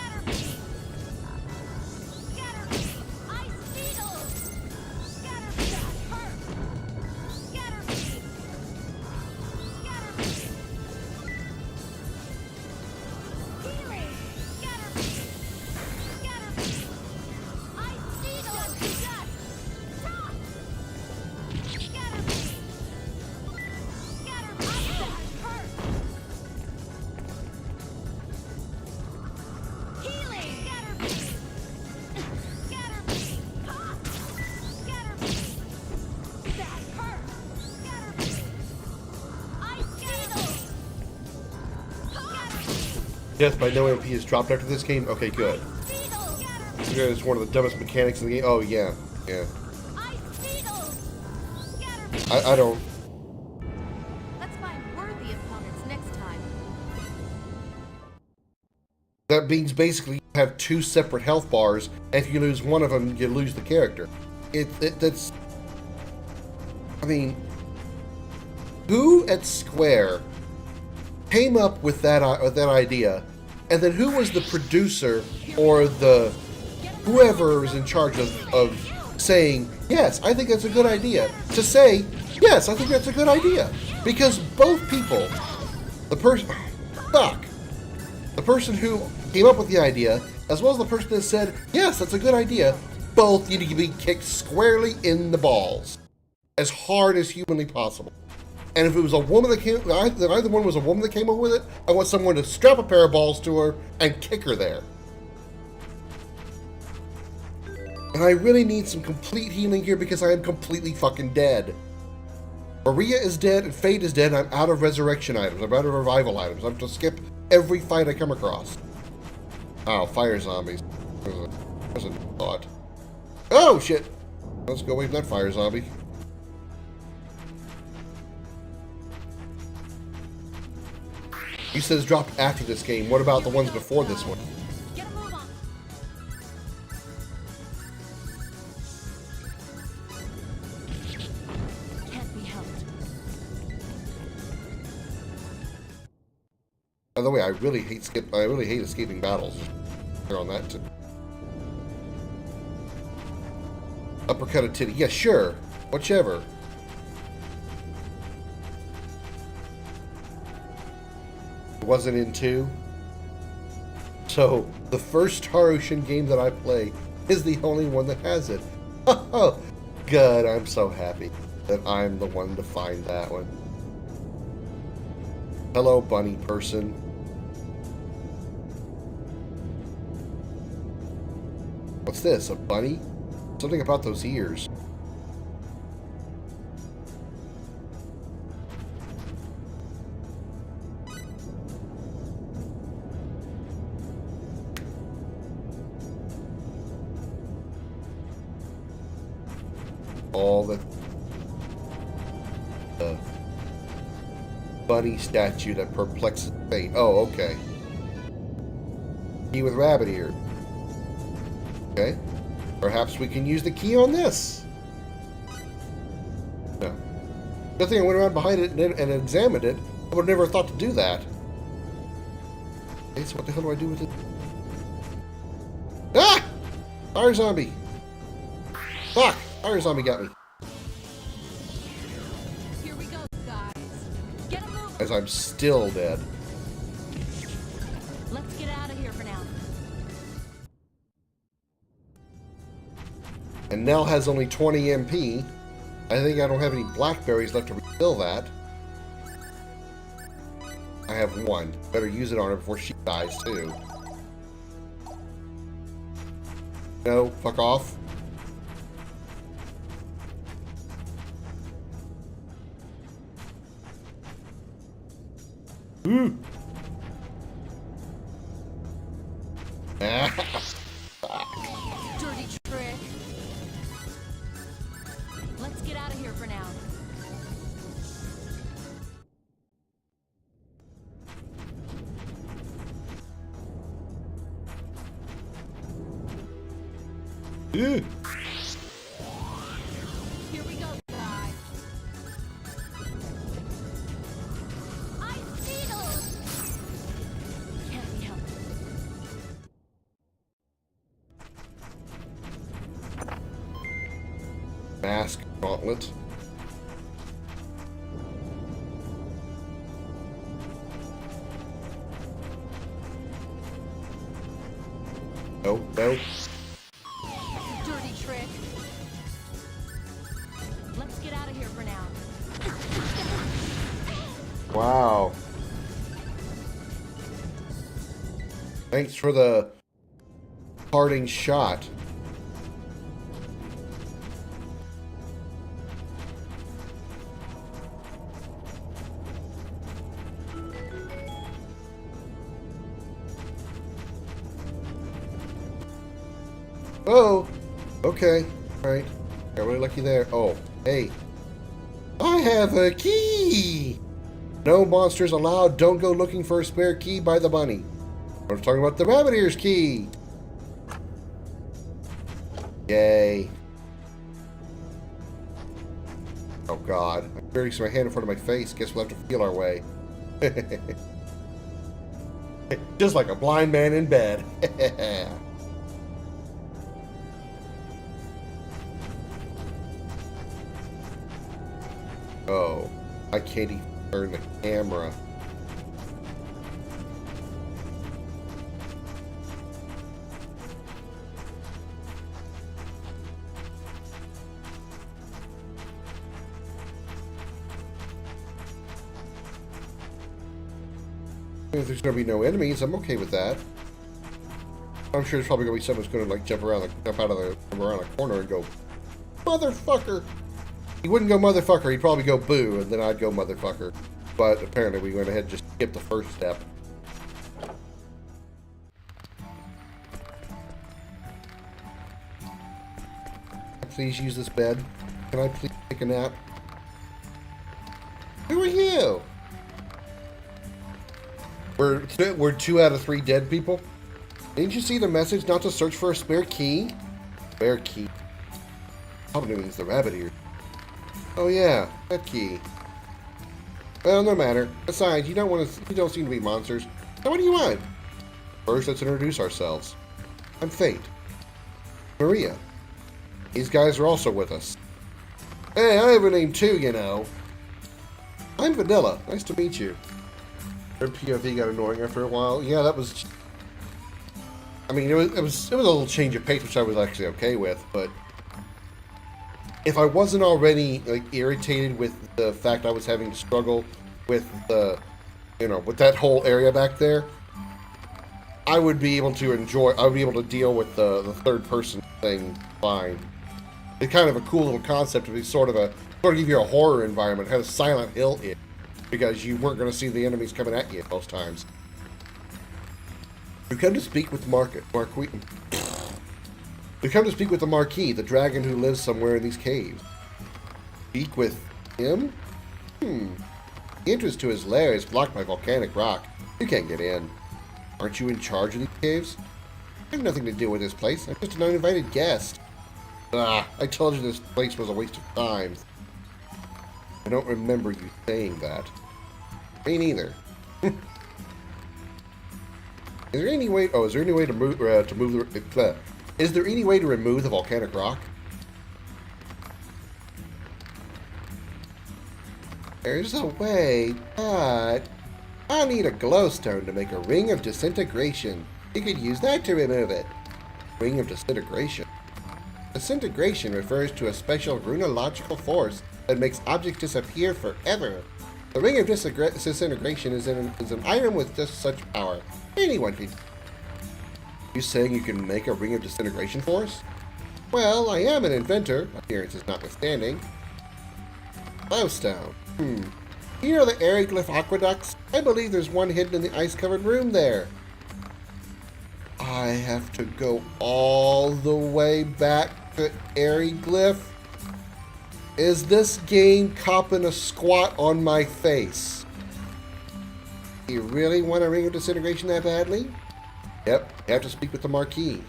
Scatter me. Scatter me. Ice Beetle. Scatter me. That hurt. Scatter me. Scatter me. Healing. Scatter me. Scatter me. Ice Beetle. Shut. Stop. Scatter me. Scatter me. That hurt. Healing. Scatter me. Scatter me. Ha. Scatter me. That hurt. Scatter me. Ice Beetle. Scatter me. Death by no MP is dropped after this game? Okay, good. Beetle. Scatter me. It's one of the dumbest mechanics in the game. Oh, yeah. Yeah. Ice Beetle. Scatter me. I don't... Let's find worthy opponents next time. That means basically you have two separate health bars, and if you lose one of them, you lose the character. That's... I mean... Who at Square came up with that idea, and then who was the producer or the... whoever was in charge of saying, yes, I think that's a good idea, to say, yes, I think that's a good idea. Because both people, the person who came up with the idea, as well as the person that said, yes, that's a good idea, both need to be kicked squarely in the balls. As hard as humanly possible. And if it was a woman that came, either one was a woman that came up with it, I want someone to strap a pair of balls to her and kick her there. And I really need some complete healing here because I am completely fucking dead. Maria is dead and Fate is dead and I'm out of resurrection items. I'm out of revival items. I have to skip every fight I come across. Oh, fire zombies. There's a thought. Oh, shit! Let's go away from that fire zombie. You said it's dropped after this game. What about the ones before this one? Get a move on. Can't be helped. By the way, I really hate escaping battles. They're on that too. Uppercut a titty. Yeah, sure. Whichever. It wasn't in 2. So, the first Star Ocean game that I play is the only one that has it. Oh, good. I'm so happy that I'm the one to find that one. Hello, bunny person. What's this? A bunny? Something about those ears. All the... the bunny statue that perplexes fate. Oh, okay. Key with rabbit ear. Okay. Perhaps we can use the key on this. No. Good thing I went around behind it and examined it. I would have never thought to do that. Okay, so what the hell do I do with it? Ah! Fire zombie! Fuck! Fire zombie got me. Here we go, guys. Get a move. As I'm still dead. Let's get out of here for now. And Nell has only 20 MP. I think I don't have any blackberries left to refill that. I have one. Better use it on her before she dies, too. No, fuck off. Ooh. Dirty trick. Let's get out of here for now. Ew. Here we go, guys. Ice needles! Can't be helped. Mask gauntlet. No, no. Dirty trick. Let's get out of here for now. Wow. Thanks for the parting shot. Oh, okay. Alright. Got really lucky there. Oh, hey. I have a key! No monsters allowed. Don't go looking for a spare key by the bunny. I was talking about the rabbit ears key. Yay. Oh god. I barely see my hand in front of my face. Guess we'll have to feel our way. Just like a blind man in bed. Oh, I can't even turn the camera. If there's going to be no enemies, I'm okay with that. I'm sure there's probably going to be someone who's going to like jump around the corner and go, motherfucker. He wouldn't go motherfucker, he'd probably go boo, and then I'd go motherfucker. But apparently we went ahead and just skipped the first step. Please use this bed. Can I please take a nap? Who are you? We're 2 out of 3 dead people. Didn't you see the message not to search for a spare key? Spare key. Probably means the rabbit ear. Oh yeah, that key. Well, no matter. Besides, you don't seem to be monsters. So what do you want? First, let's introduce ourselves. I'm Fate. Maria. These guys are also with us. Hey, I have a name too, you know. I'm Vanilla. Nice to meet you. Her POV got annoying after a while. Yeah, that was. I mean, it was a little change of pace, which I was actually okay with, but if I wasn't already like irritated with the fact I was having to struggle with the, with that whole area back there, I would be able to enjoy. I would be able to deal with the third person thing fine. It's kind of a cool little concept to be sort of give you a horror environment. It had a Silent Hill in, because you weren't going to see the enemies coming at you most times. We come to speak with We come to speak with the Marquis, the dragon who lives somewhere in these caves. Speak with him? The entrance to his lair is blocked by volcanic rock. You can't get in. Aren't you in charge of these caves? I have nothing to do with this place. I'm just an uninvited guest. Ah, I told you this place was a waste of time. I don't remember you saying that. Me neither. Is there any way? Oh, is there any way to move is there any way to remove the volcanic rock? There's a way, but I'll need a glowstone to make a ring of disintegration. You could use that to remove it. Ring of disintegration. Disintegration refers to a special runological force that makes objects disappear forever. The ring of disintegration is an item with just such power. Anyone can. You saying you can make a ring of disintegration force? Well, I am an inventor, appearances notwithstanding. Glowstone. You know the Aeroglyph aqueducts? I believe there's one hidden in the ice-covered room there. I have to go all the way back to Aeroglyph? Is this game copping a squat on my face? You really want a ring of disintegration that badly? Yep, you have to speak with the Marquis.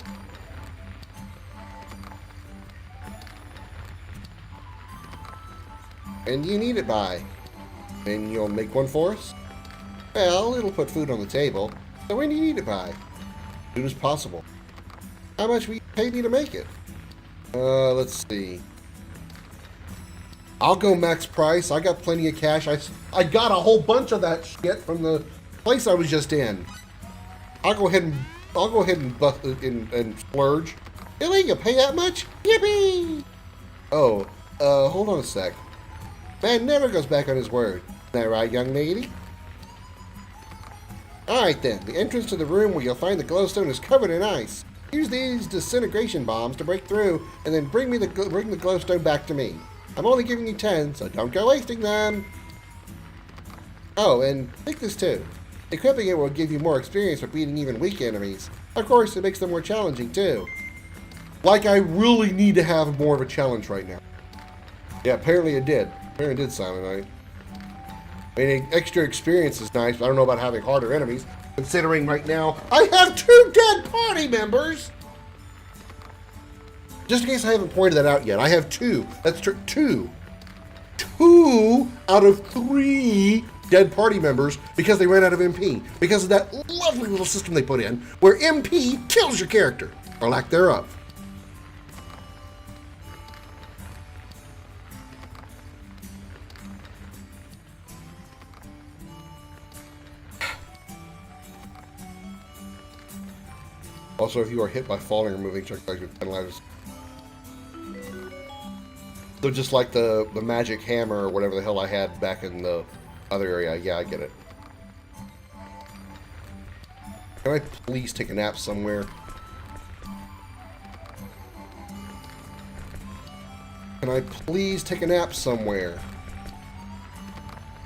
And you need it by? And you'll make one for us? Well, it'll put food on the table. So when do you need it by? As soon as possible. How much will you pay me to make it? Let's see. I'll go max price. I got plenty of cash. I got a whole bunch of that shit from the place I was just in. I'll go ahead and splurge. Really? You pay that much? Yippee! Oh, hold on a sec. Man never goes back on his word. Isn't that right, young lady? Alright then, the entrance to the room where you'll find the glowstone is covered in ice. Use these disintegration bombs to break through, and then bring the glowstone back to me. I'm only giving you 10, so don't go wasting them. Oh, and take this too. Equipping it will give you more experience for beating even weak enemies. Of course, it makes them more challenging too. Like I really need to have more of a challenge right now. Yeah, apparently it did. Apparently it did, Silent Night. I mean, extra experience is nice, but I don't know about having harder enemies, considering right now I have 2 dead party members! Just in case I haven't pointed that out yet, I have 2. That's true. 2. 2 out of 3 dead party members because they ran out of MP. Because of that lovely little system they put in where MP kills your character, or lack thereof. Also, if you are hit by falling or moving, check back with penalizes. So just like the magic hammer or whatever the hell I had back in the other area. Yeah, I get it. Can I please take a nap somewhere? Can I please take a nap somewhere?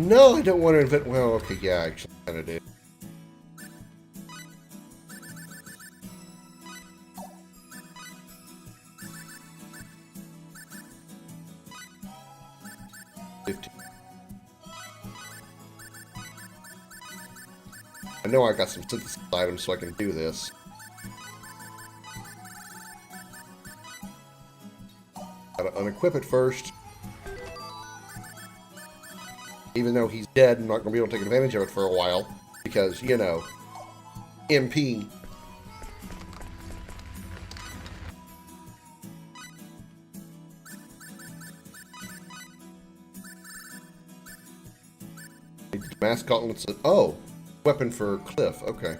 No, I don't want to invent. Well, okay, yeah, I actually kind of did. I know I got some synthesis items so I can do this. Gotta unequip it first. Even though he's dead, I'm not gonna be able to take advantage of it for a while. Because, you know, MP. Mask gauntlets. Oh, weapon for Cliff. Okay.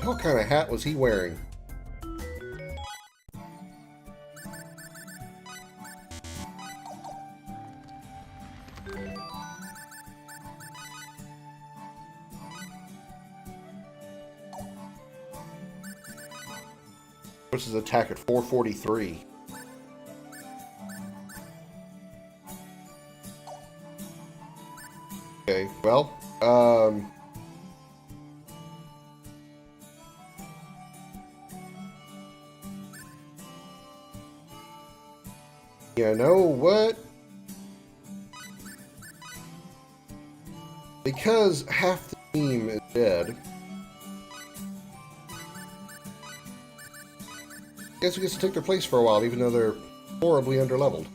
hell kind of hat was he wearing? What's his attack at 443? Okay, well, you know what? Because half the team is dead, I guess we get to take their place for a while, even though they're horribly underleveled.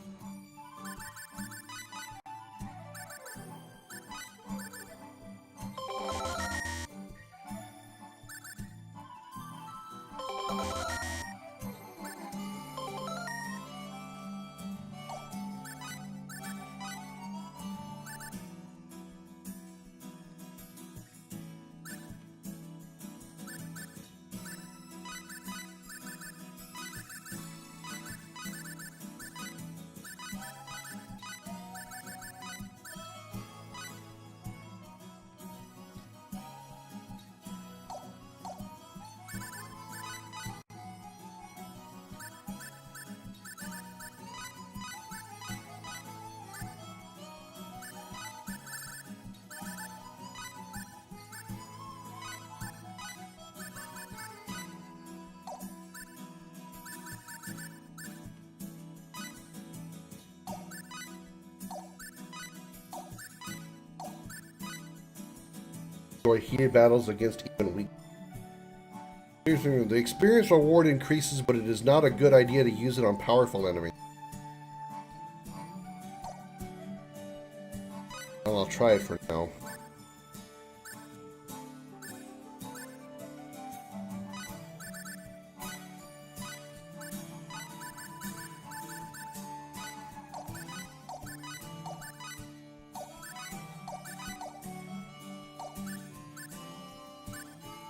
Enjoy heated battles against even weak. The experience reward increases, but it is not a good idea to use it on powerful enemies. Well, I'll try it for now.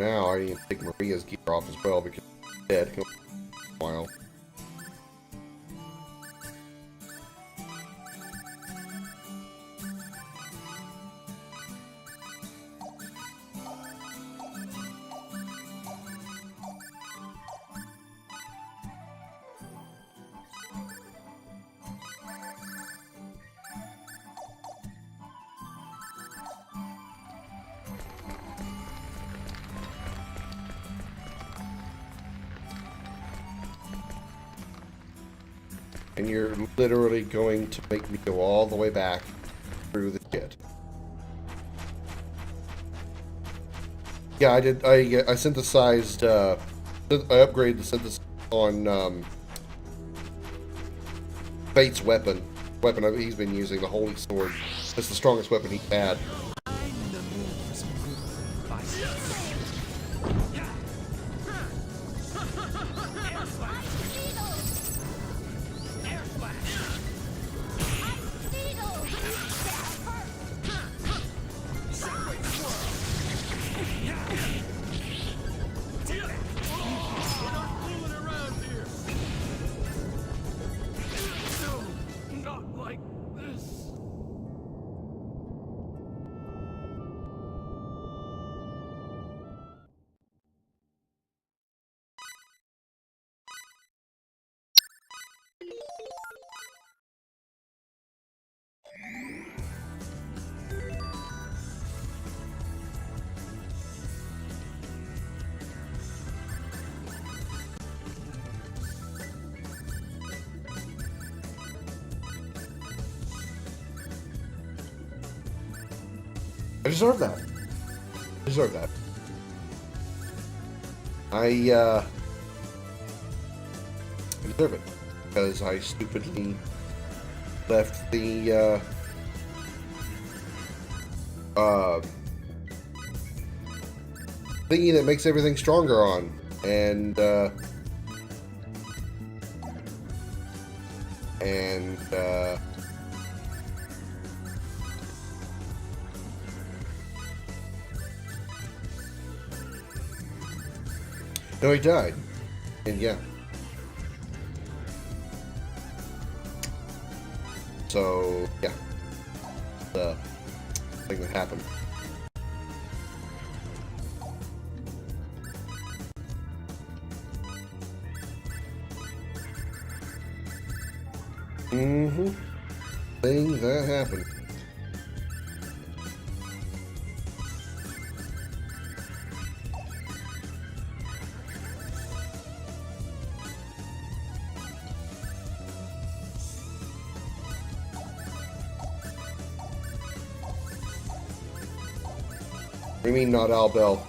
Now I need to take Maria's gear off as well because she's dead. He'll take a while. And you're literally going to make me go all the way back through the shit. Yeah, I did. I synthesized. I upgraded the synthesis on Fate's weapon. He's been using, the Holy Sword. It's the strongest weapon he's had. I deserve that. I deserve that. I deserve it because I stupidly left the thingy that makes everything stronger on, and No, he died. And yeah. So, yeah. The thing that happened. Mm-hmm. Thing that happened. What do you mean, not Al Bell?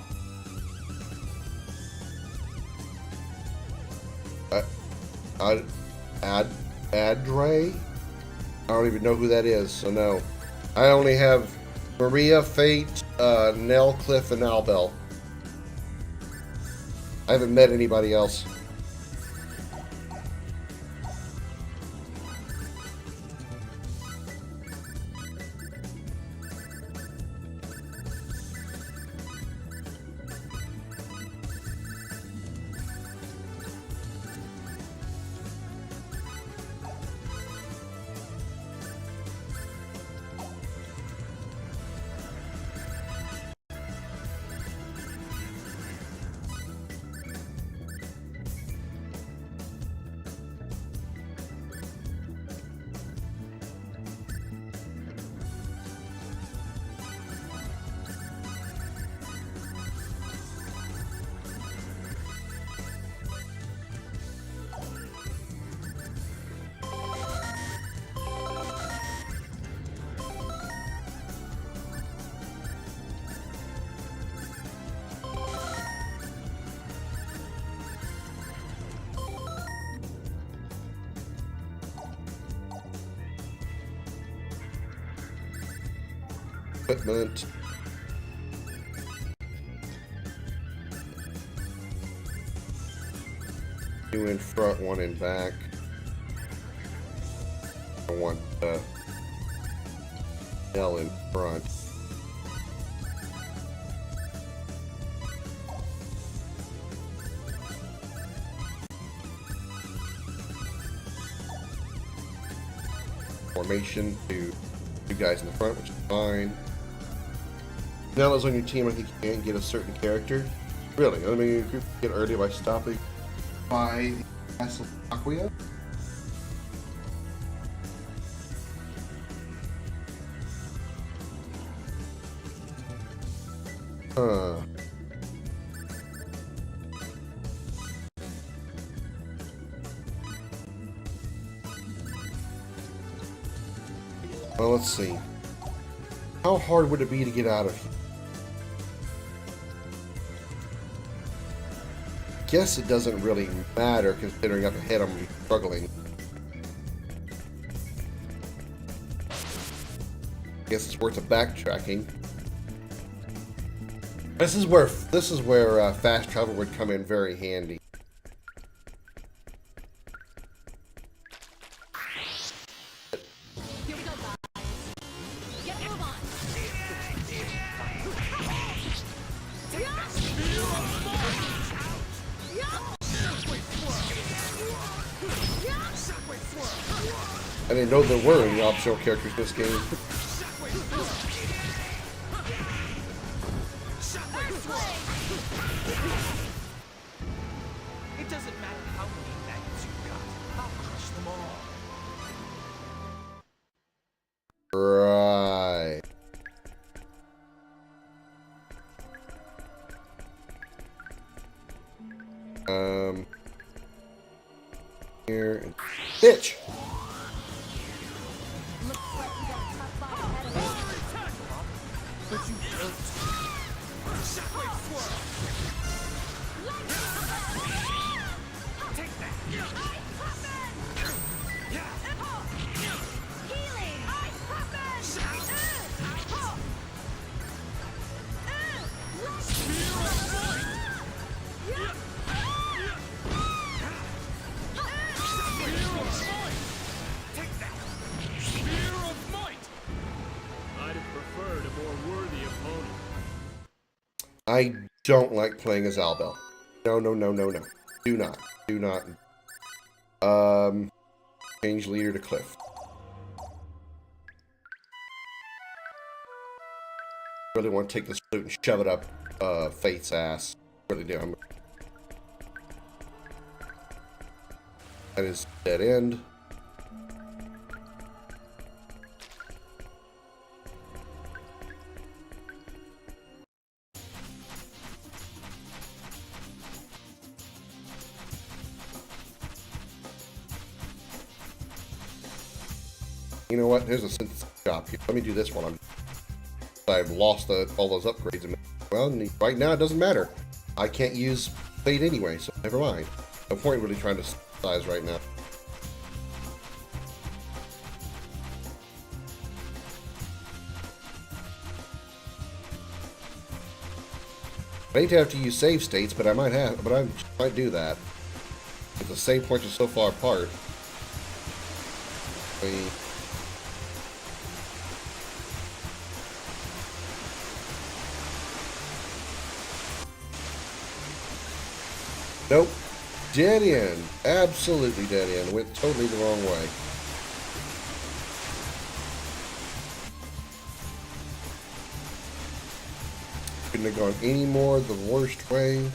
Adre? I don't even know who that is, so no. I only have Maria, Fate, Nell, Cliff, and Al Bell. I haven't met anybody else. Equipment. Two in front, one in back. I want L in front. Formation to two guys in the front, which is fine. Now that's on your team, I think you can get a certain character. Really? I mean, you could get early by stopping by the Castle Aquia. Huh. Well, let's see. How hard would it be to get out of here? Guess it doesn't really matter considering up ahead I'm going to be struggling. Guess it's worth a backtracking. This is where fast travel would come in very handy. Here we go, guys. Get a move on. I didn't know there were any optional characters in this game. It doesn't matter how many magnets you've got. I'll crush them all. Right. Here and bitch. Looks like we got a tough fight ahead of us. But you don't. Shockwave swirl. Take that. Healing! Ice weapon! Take that. Spear of might! I'd have preferred a more worthy opponent. I don't like playing as Albel. No, no, no, no, no. Do not. Do not. Change leader to Cliff. Really want to take this flute and shove it up Faith's ass. Really do. That is dead end. You know what? Here's a synthesis shop here. Let me do this one. I've lost all those upgrades. Well, right now it doesn't matter. I can't use Fate anyway, so never mind. No point really trying to size right now. I hate to have to use save states, but I might do that. If the save points are so far apart. Nope. Dead end. Absolutely dead end. Went totally the wrong way. Couldn't have gone any more the worst way.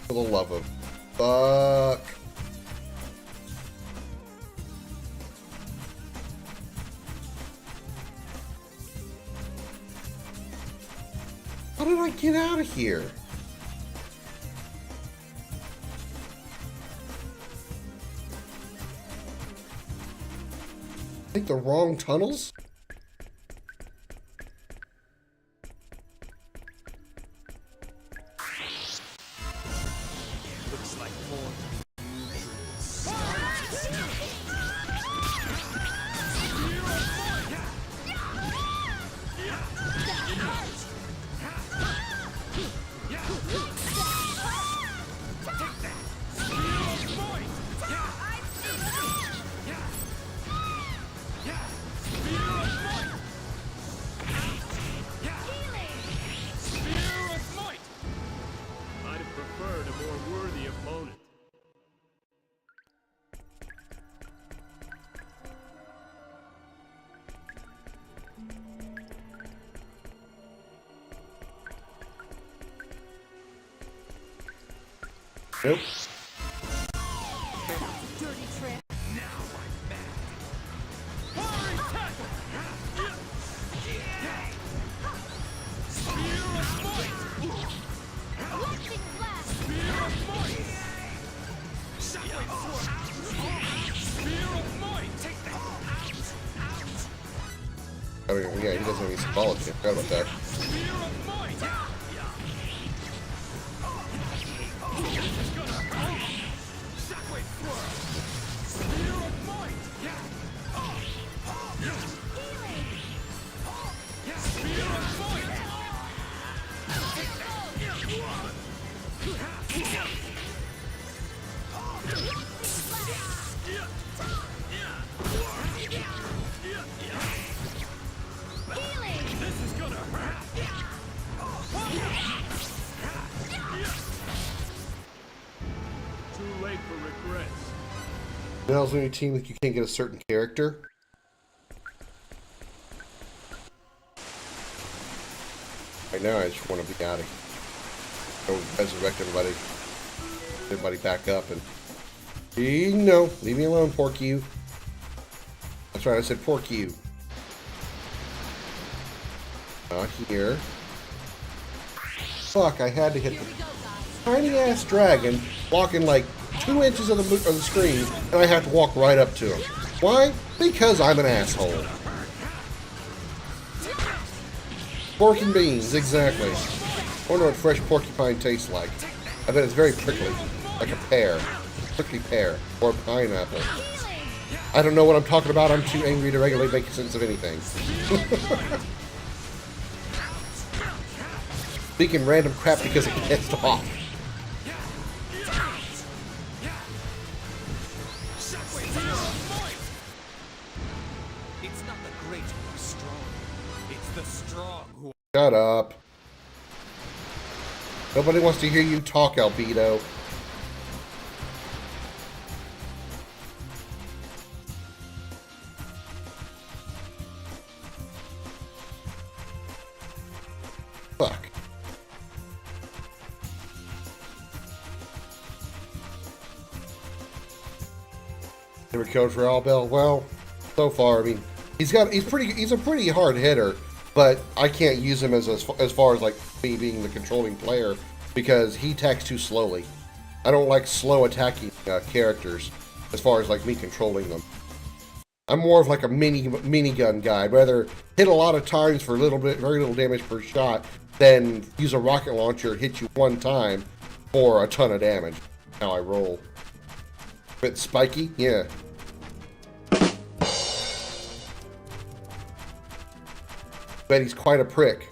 For the love of fuck. How did I get out of here? Take the wrong tunnels? Looks like more. I'd have preferred a more worthy opponent. Nope. Dirty trick. Lightning blast! I mean, yeah, he doesn't have any symbology. I forgot about that. Too late for regrets. Now, on your team that you can't get a certain character. Right now, I just want to be out of here. Go resurrect everybody. Everybody back up and. No, leave me alone, pork you. That's right, I said pork you. Not here. Fuck, I had to hit the tiny ass dragon walking like 2 inches of the screen, and I have to walk right up to him. Why? Because I'm an asshole. Pork and beans, exactly. I wonder what fresh porcupine tastes like. I bet it's very prickly, like a pear. Prickly pear, or pineapple. I don't know what I'm talking about. I'm too angry to regularly make sense of anything. speaking random crap because it pissed off. It's not the great who are strong. It's the strong who are. Shut up. Nobody wants to hear you talk, Albedo. Fuck. Never killed for Albel. Well, so far, I mean, he's a pretty hard hitter, but I can't use him as far as like me being the controlling player because he attacks too slowly. I don't like slow attacking characters as far as like me controlling them. I'm more of like a minigun guy. I'd rather hit a lot of times for very little damage per shot than use a rocket launcher and hit you one time for a ton of damage. How I roll. Bit spiky, yeah. Bet he's quite a prick.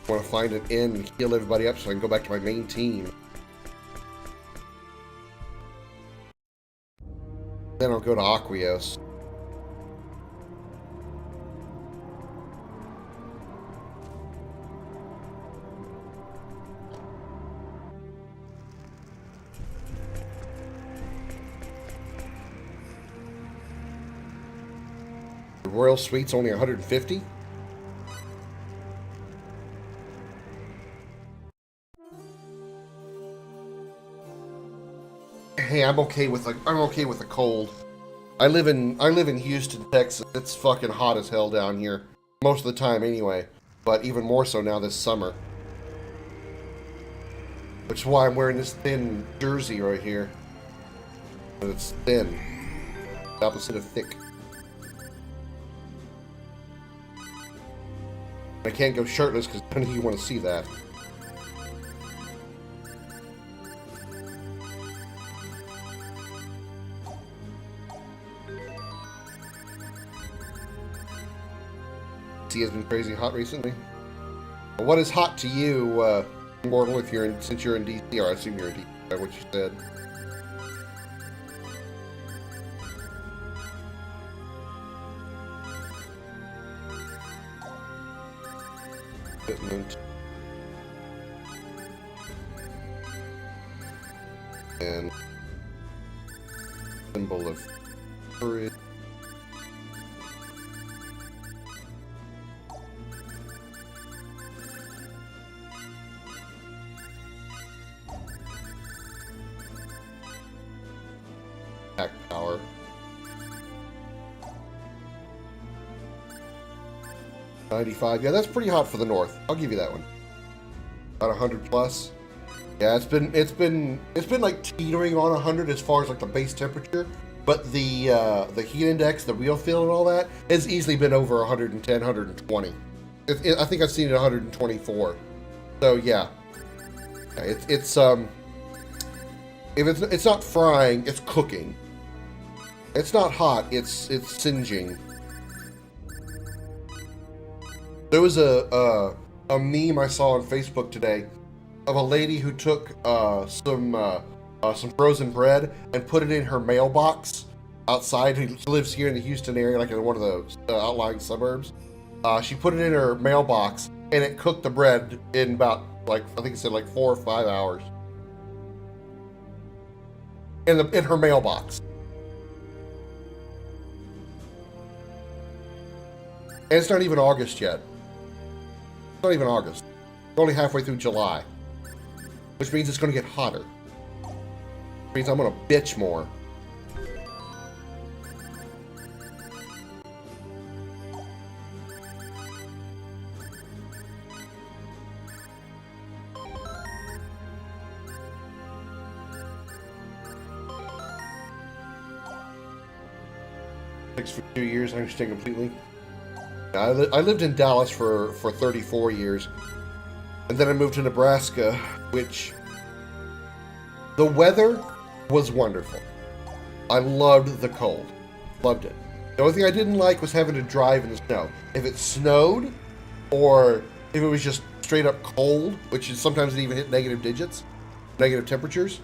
I want to find an inn and heal everybody up so I can go back to my main team. Then I'll go to Aquios. The Royal Suite's only 150? Hey, I'm okay with a cold. I live in Houston, Texas. It's fucking hot as hell down here. Most of the time anyway. But even more so now this summer. Which is why I'm wearing this thin jersey right here. But it's thin. The opposite of thick. I can't go shirtless because none of you want to see that. Has been crazy hot recently. What is hot to you, Immortal? Since you're in DC, or I assume you're in DC, by what you said. Equipment and symbol of courage. Power. $95. Yeah, that's pretty hot for the north. I'll give you that one. About 100 plus. Yeah, it's been like teetering on 100 as far as like the base temperature, but the heat index, the real feel, and all that has easily been over 110, 120. I think I've seen it 124. So yeah, if it's not frying, it's cooking. It's not hot, it's singeing. There was a meme I saw on Facebook today of a lady who took some frozen bread and put it in her mailbox outside, who lives here in the Houston area, like in one of the outlying suburbs. She put it in her mailbox and it cooked the bread in about, like, I think it said like 4 or 5 hours. In her mailbox. And it's not even August yet. It's not even August. We're only halfway through July. Which means it's going to get hotter. Which means I'm going to bitch more. for 2 years. I understand completely. I lived in Dallas for 34 years. And then I moved to Nebraska, which the weather was wonderful. I loved the cold. Loved it. The only thing I didn't like was having to drive in the snow. If it snowed, or if it was just straight up cold, which is sometimes it even hit negative digits, negative temperatures,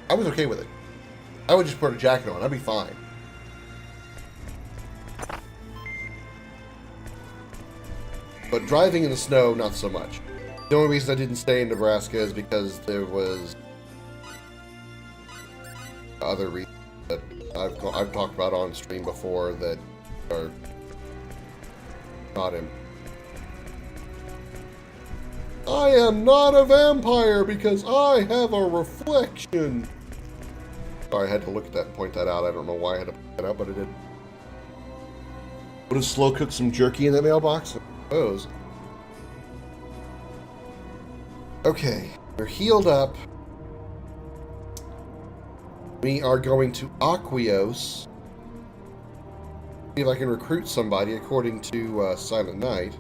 I was okay with it. I would just put a jacket on. I'd be fine. But driving in the snow, not so much. The only reason I didn't stay in Nebraska is because there was other reasons that I've talked about on stream before that are not in. I am not a vampire because I have a reflection. Sorry, I had to look at that and point that out. I don't know why I had to point that out, but I did. Would have slow cooked some jerky in that mailbox? I suppose. Okay, we're healed up. We are going to Aquios. See if I can recruit somebody according to Silent Night.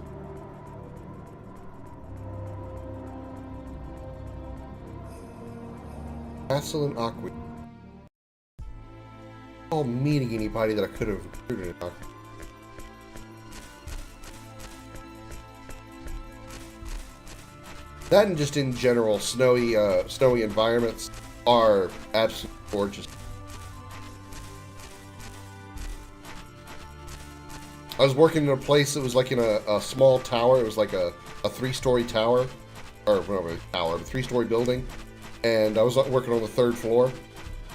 Castle and Aquios. All meeting anybody that I could have recruited in Aquios. That and just in general, snowy environments are absolutely gorgeous. I was working in a place that was like in a small tower. It was like a 3-story tower, or no, a tower, a 3-story building, and I was working on the 3rd floor.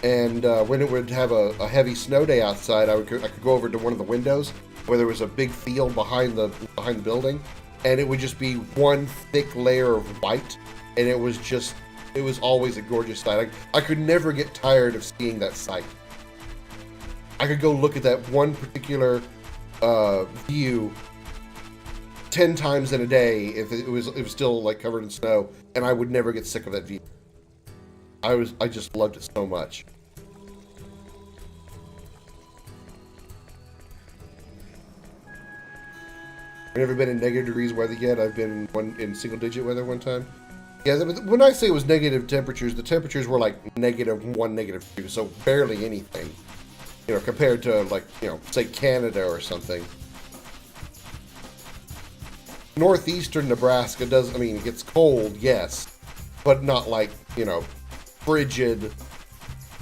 And when it would have a heavy snow day outside, I could go over to one of the windows where there was a big field behind the building. And it would just be one thick layer of white, and it was always a gorgeous sight. I could never get tired of seeing that sight. I could go look at that one particular view 10 times in a day if it was still like covered in snow, and I would never get sick of that view. I just loved it so much. I've never been in negative degrees weather yet. I've been in single-digit weather one time. Yeah, when I say it was negative temperatures, the temperatures were like -1, -2, so barely anything. You know, compared to like, you know, say Canada or something. Northeastern Nebraska does, I mean, it gets cold, yes, but not like, you know, frigid,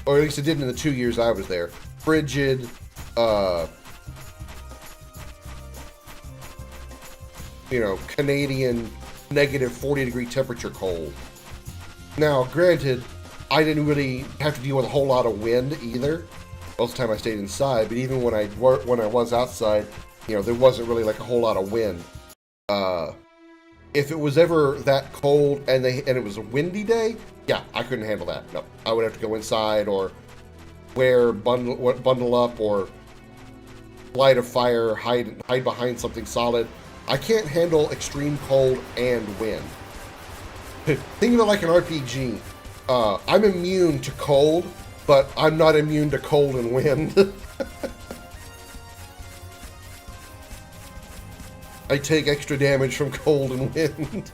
or at least it didn't in the 2 years I was there. Frigid, you know, Canadian -40-degree temperature cold. Now, granted, I didn't really have to deal with a whole lot of wind either. Most of the time I stayed inside, but even when I was outside, you know, there wasn't really like a whole lot of wind. If it was ever that cold and it was a windy day, yeah, I couldn't handle that. No, I would have to go inside or bundle up or light a fire, hide behind something solid. I can't handle extreme cold and wind. Think of it like an RPG. I'm immune to cold, but I'm not immune to cold and wind. I take extra damage from cold and wind.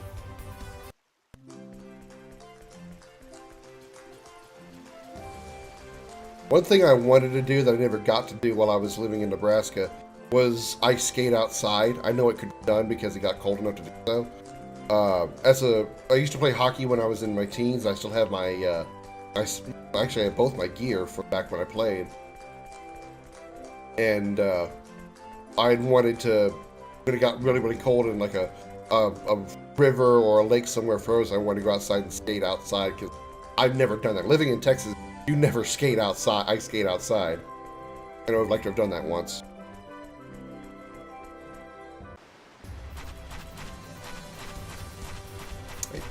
One thing I wanted to do that I never got to do while I was living in Nebraska was ice skate outside. I know it could be done because it got cold enough to do so. I used to play hockey when I was in my teens. I still have my, actually I have both my gear from back when I played. And, I wanted to, when it got really, really cold and like a river or a lake somewhere froze, I wanted to go outside and skate outside because I've never done that. Living in Texas, you never skate outside, ice skate outside. And I would like to have done that once.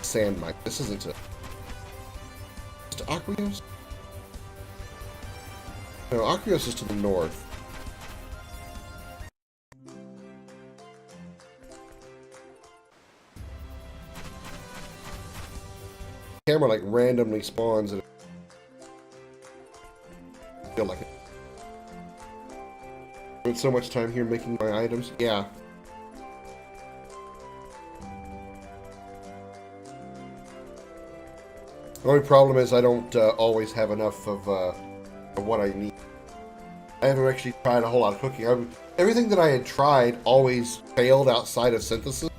Sand mine. This isn't it. Is it Aquios? No, Aquios is to the north. Camera like randomly spawns and I feel like it. spent so much time here making my items. Yeah. The only problem is I don't always have enough of what I need. I haven't actually tried a whole lot of cooking. Everything that I had tried always failed outside of synthesis.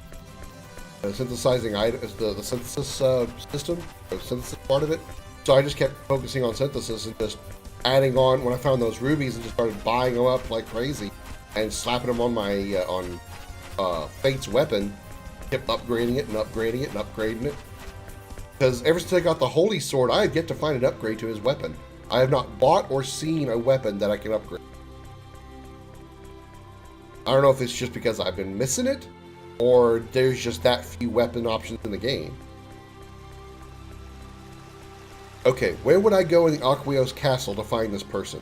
Synthesizing items, the synthesis system, the synthesis part of it. So I just kept focusing on synthesis and just adding on, when I found those rubies, and just started buying them up like crazy and slapping them on my Fate's weapon. Kept upgrading it and upgrading it and upgrading it. Because ever since I got the Holy Sword, I have yet to find an upgrade to his weapon. I have not bought or seen a weapon that I can upgrade. I don't know if it's just because I've been missing it, or there's just that few weapon options in the game. Okay, where would I go in the Aqueous Castle to find this person?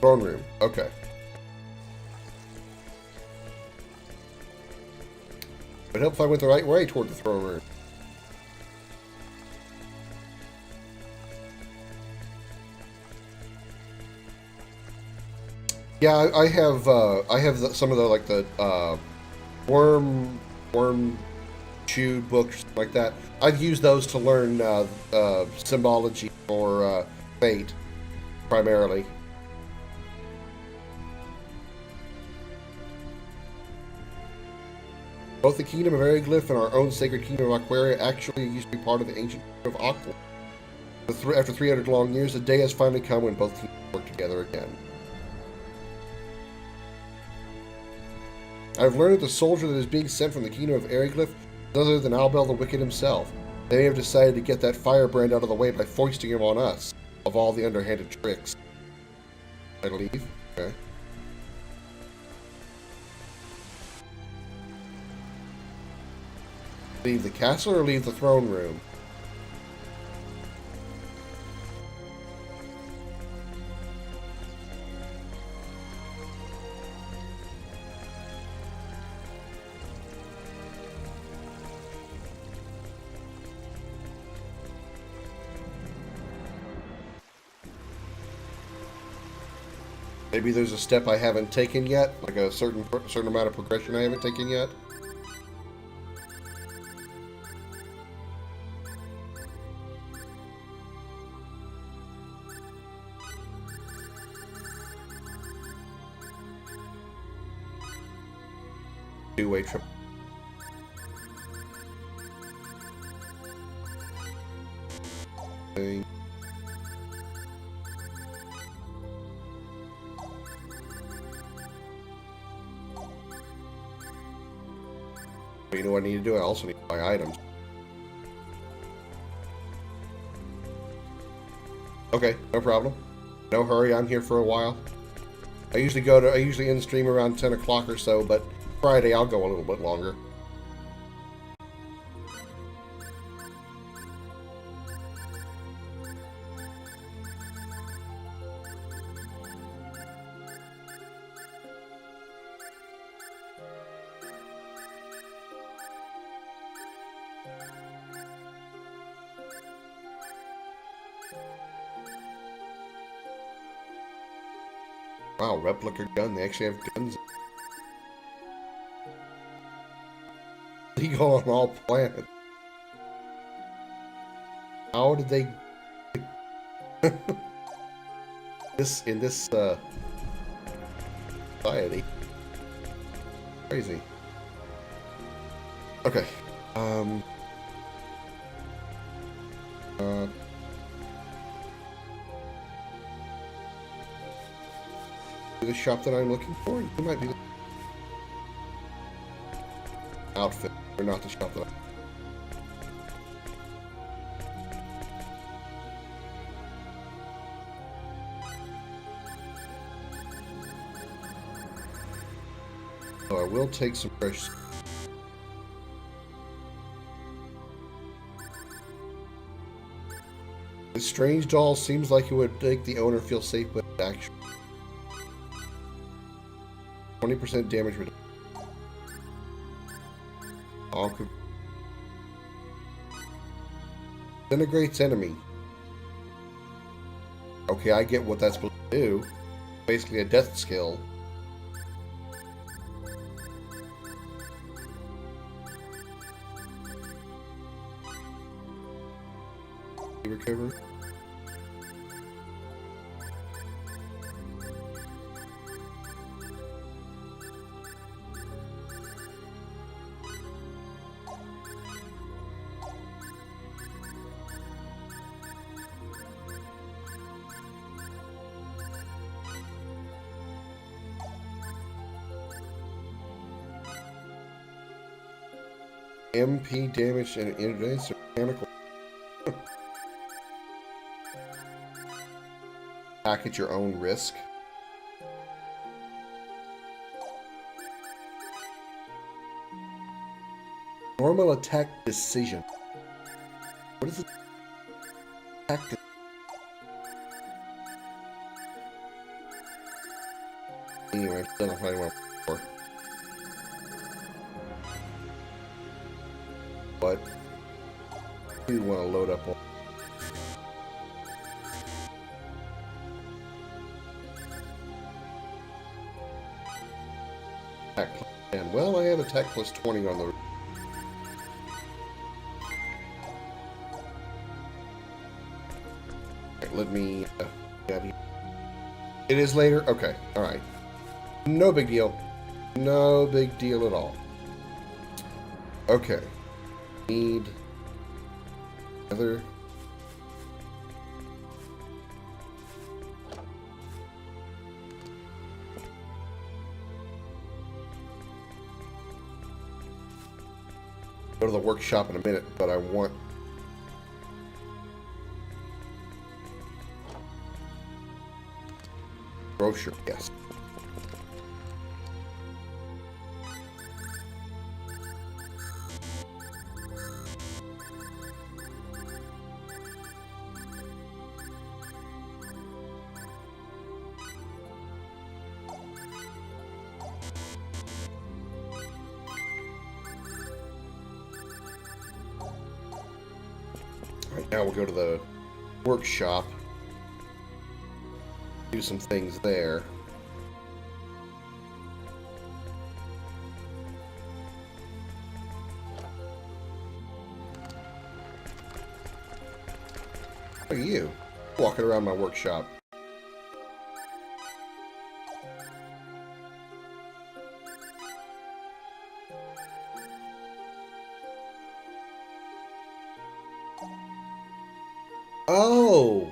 Throne room. Okay. It would help if I went the right way toward the throne room. Yeah, I have some of the worm chewed books like that. I've used those to learn symbology for fate primarily. Both the Kingdom of Aryglyph and our own sacred Kingdom of Aquaria actually used to be part of the ancient Kingdom of Aqua. After 300 long years, the day has finally come when both kingdoms work together again. I have learned that the soldier that is being sent from the Kingdom of Aryglyph is other than Albel the Wicked himself. They may have decided to get that firebrand out of the way by foisting him on us, of all the underhanded tricks. I leave? Okay. Leave the castle or leave the throne room? Maybe there's a step I haven't taken yet, like a certain amount of progression I haven't taken yet. Two-way trip. Okay. But you know what I need to do? I also need to buy items. Okay, no problem. No hurry, I'm here for a while. I usually end stream around 10 o'clock or so, but Friday I'll go a little bit longer. Wow, replica gun. They actually have guns. Legal on all planets. How did they... in this society. Crazy. Okay. The shop that I'm looking for? You might be the outfit, or not the shop that So I will take some fresh. This This strange doll seems like it would make the owner feel safe with action. 20% damage reduction. Disintegrates enemy. Okay, I get what that's supposed to do. Basically a death skill. Recover. MP damage and injuries or mechanical. Attack at your own risk. Normal attack decision. What is it? Attack de Anyway, still not finding one before. But you want to load up on attack plus 10. Well, I have attack plus 20 on the. Right, let me. It is later. Okay. All right. No big deal. No big deal at all. Okay. Need other. Go to the workshop in a minute, but I want brochure. Yes. Alright, now we'll go to the workshop. Do some things there. Who are you? Walking around my workshop. Oh,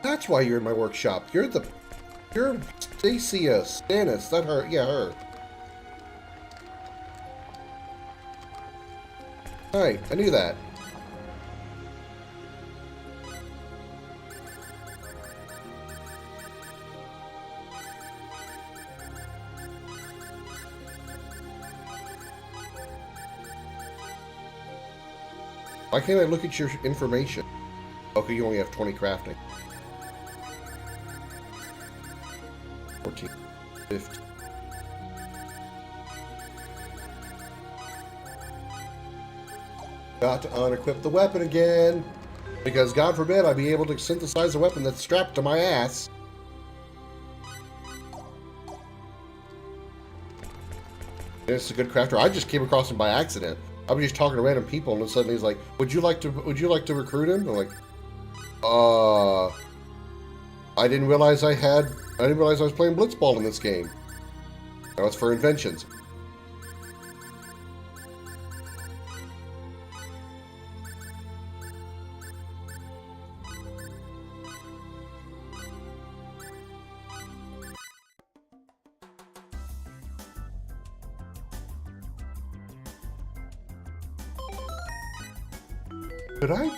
that's why you're in my workshop. You're Stacia Stannis. That her? Yeah, her. Hi, I knew that. Why can't I look at your information? Okay, you only have 20 crafting. 14, 15. Got to unequip the weapon again. Because God forbid I be able to synthesize a weapon that's strapped to my ass. It's a good crafter. I just came across him by accident. I was just talking to random people, and suddenly he's like, "Would you like to recruit him?" I'm like, I didn't realize I was playing Blitzball in this game. Now it's for inventions. Could I?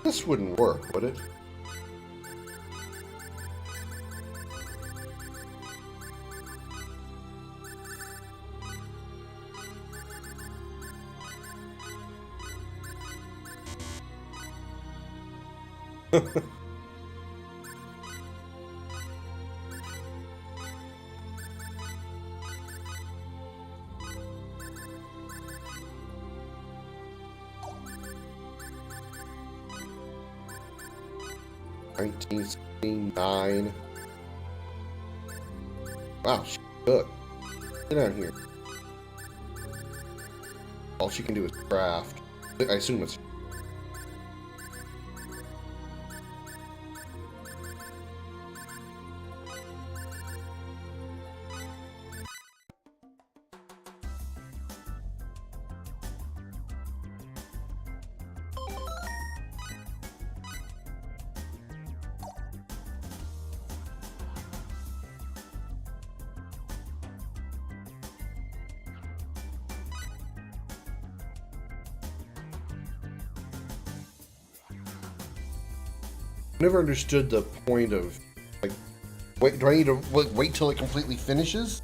This wouldn't work, would it? $19.69. Wow, she cook. Get down here. All she can do is craft. I assume it's. I never understood the point of, like, wait. Do I need to wait till it completely finishes?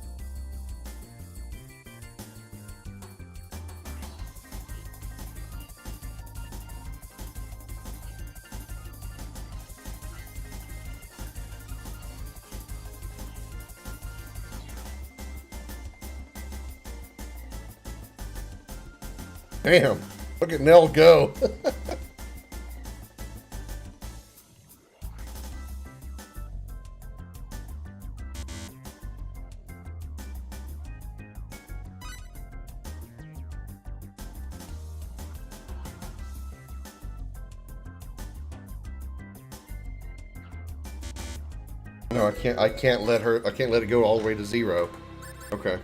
Damn! Look at Nell go. No, I can't. I can't let her. I can't let it go all the way to 0. Okay.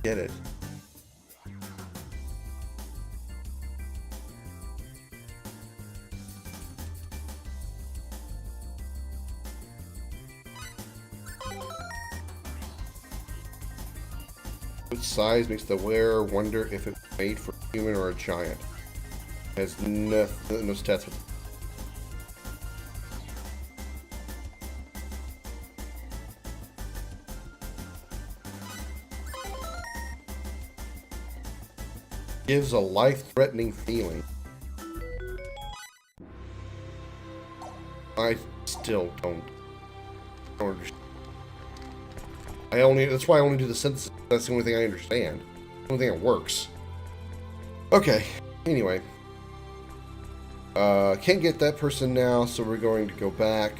Get it. Which size makes the wearer wonder if it's made for a human or a giant? Has no stats with. Gives a life-threatening feeling. I still don't understand. That's why I only do the synthesis. That's the only thing I understand. The only thing that works. Okay. Anyway. Can't get that person now, so we're going to go back.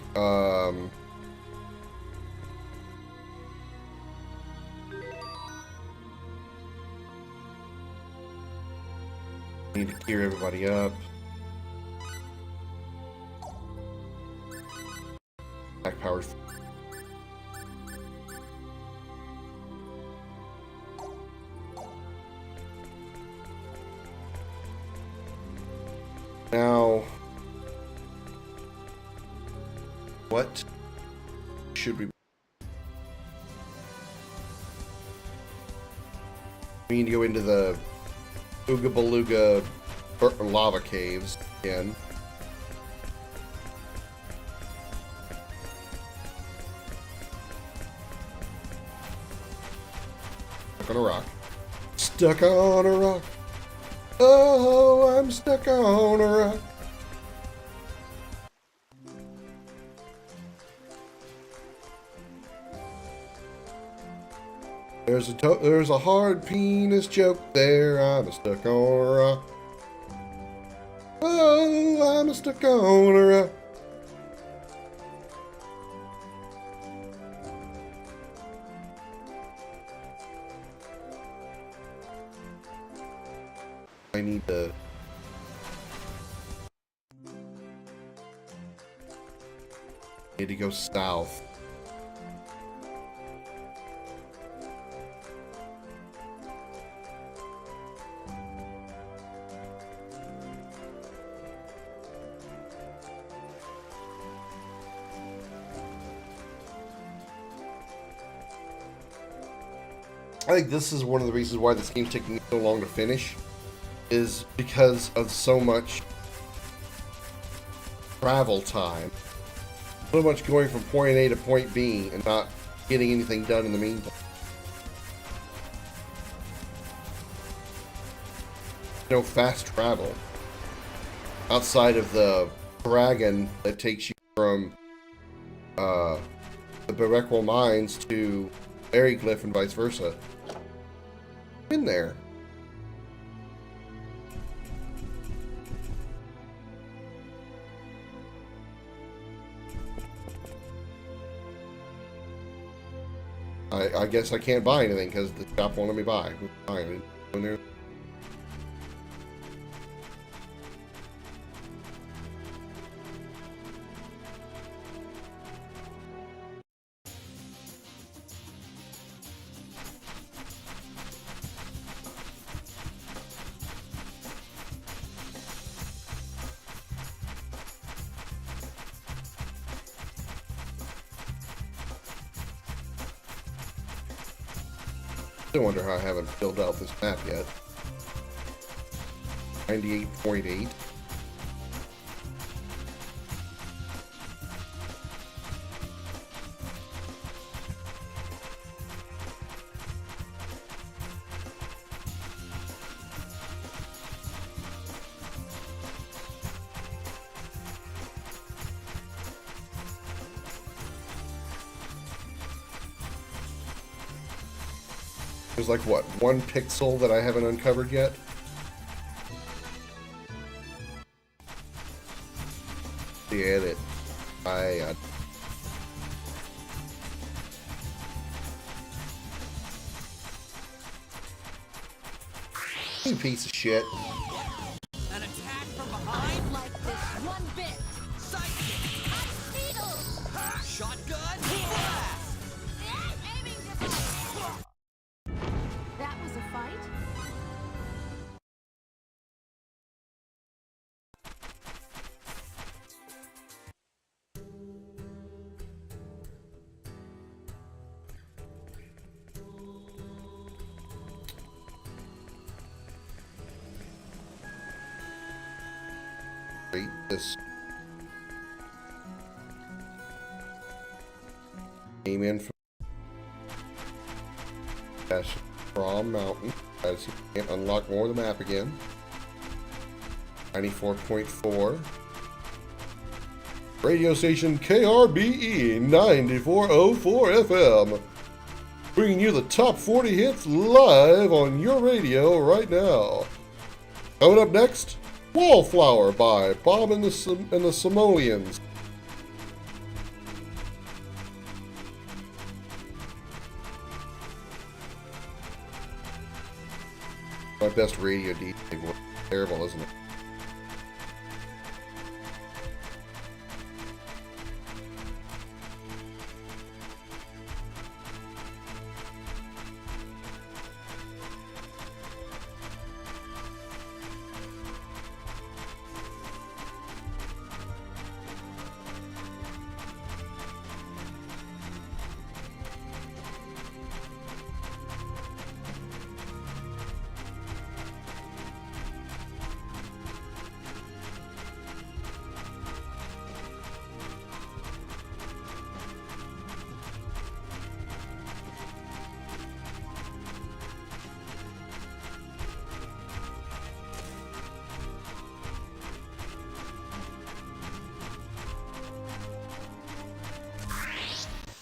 Need to gear everybody up. Back powers. Now, what should we? We need to go into the Ooga Beluga lava caves again. Stuck on a rock. Stuck on a rock. Oh, I'm stuck on a rock. There's a hard penis joke there. I'm a stuck on a rock. Oh, I'm a stuck on a rock. I need to. Need to go south. I think this is one of the reasons why this game's taking so long to finish, is because of so much travel time. So much going from point A to point B and not getting anything done in the meantime. No fast travel. Outside of the dragon that takes you from the Berequel Mines to Berryglyph and vice versa. In there. I guess I can't buy anything because the shop won't let me buy. Fine. In there. I wonder how I haven't filled out this map yet. 98.8. There's like, what, 1 pixel that I haven't uncovered yet? The edit. You piece of shit. An attack from behind? Like this one bit. Sidekick! Ice beetles! Shotgun! Blast! Aiming device! That was a fight? Wait, this came in from Dash from Mountain. As you can't unlock more of the map again. 94.4. Radio station KRBE 9404 FM. Bringing you the top 40 hits live on your radio right now. Coming up next, Wallflower by Bob and the Simoleons. My best radio DJ voice. Terrible, isn't it?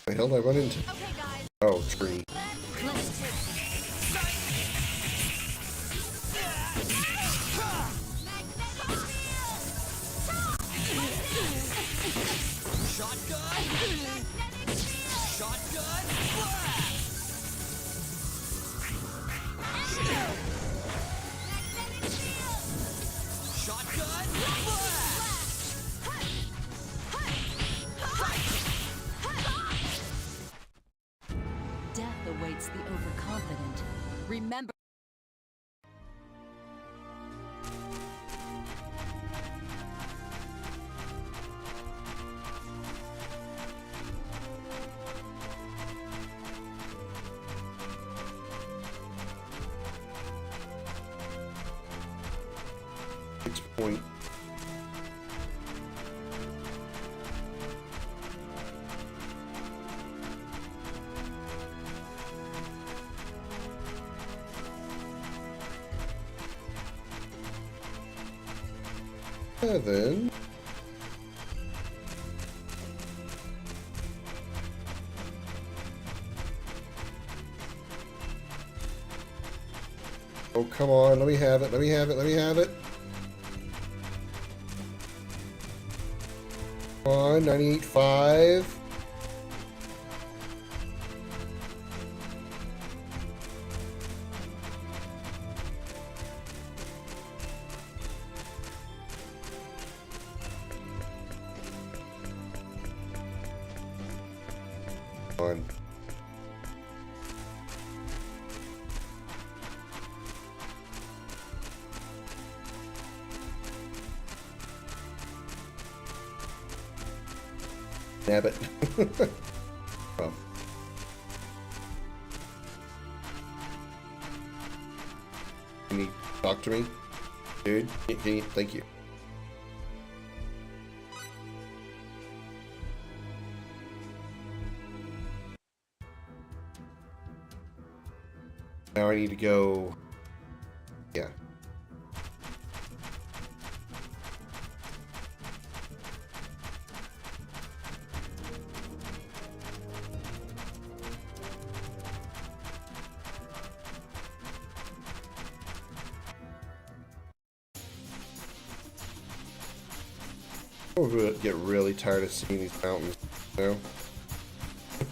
The hell did I run into? Okay, guys, Oh, tree. let's against the overconfident. Remember. Point. Seven. Oh, come on. Let me have it. Let me have it. Let me have it. Come on. 98.5. On. Nab it. Oh. Can you talk to me? Dude, can you, thank you. Now I need to go. Yeah. I'm gonna get really tired of seeing these mountains, you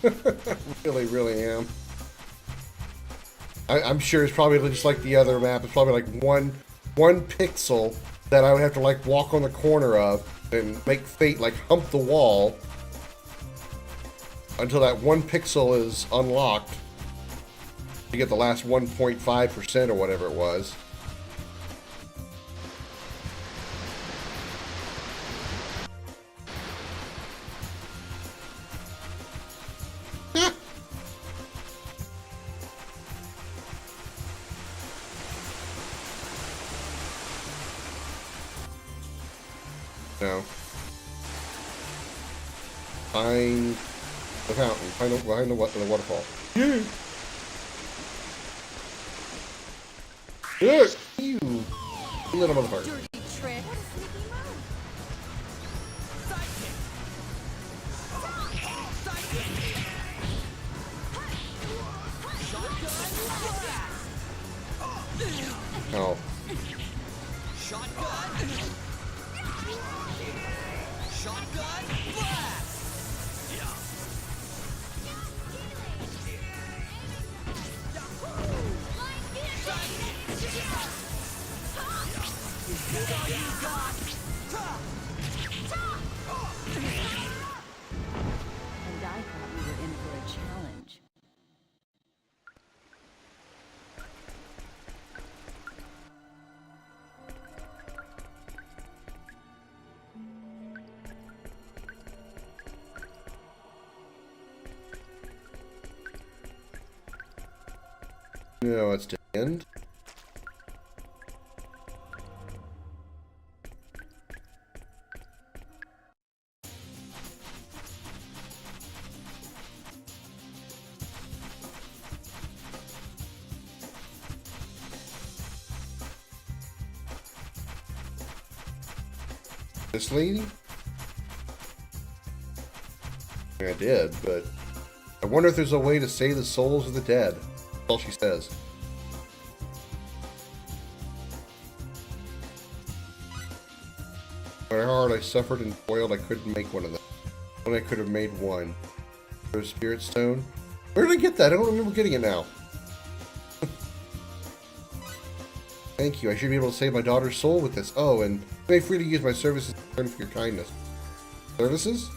know? really, really am. I'm sure it's probably just like the other map. It's probably like one pixel that I would have to like walk on the corner of and make fate like hump the wall until that one pixel is unlocked to get the last 1.5% or whatever it was. No. Find the fountain. Find the waterfall. Yeah. Yeah. You little motherfucker. Dirty trick. What a sneaky move. Oh. And I thought we were in for a challenge. No, it's the end. This lady? I did, but I wonder if there's a way to save the souls of the dead. That's all she says. No matter how hard I suffered and toiled, I couldn't make one of them. When I could have made one. A spirit stone? Where did I get that? I don't remember getting it now. Thank you. I should be able to save my daughter's soul with this. Oh, and you may free to use my services in return for your kindness. Services?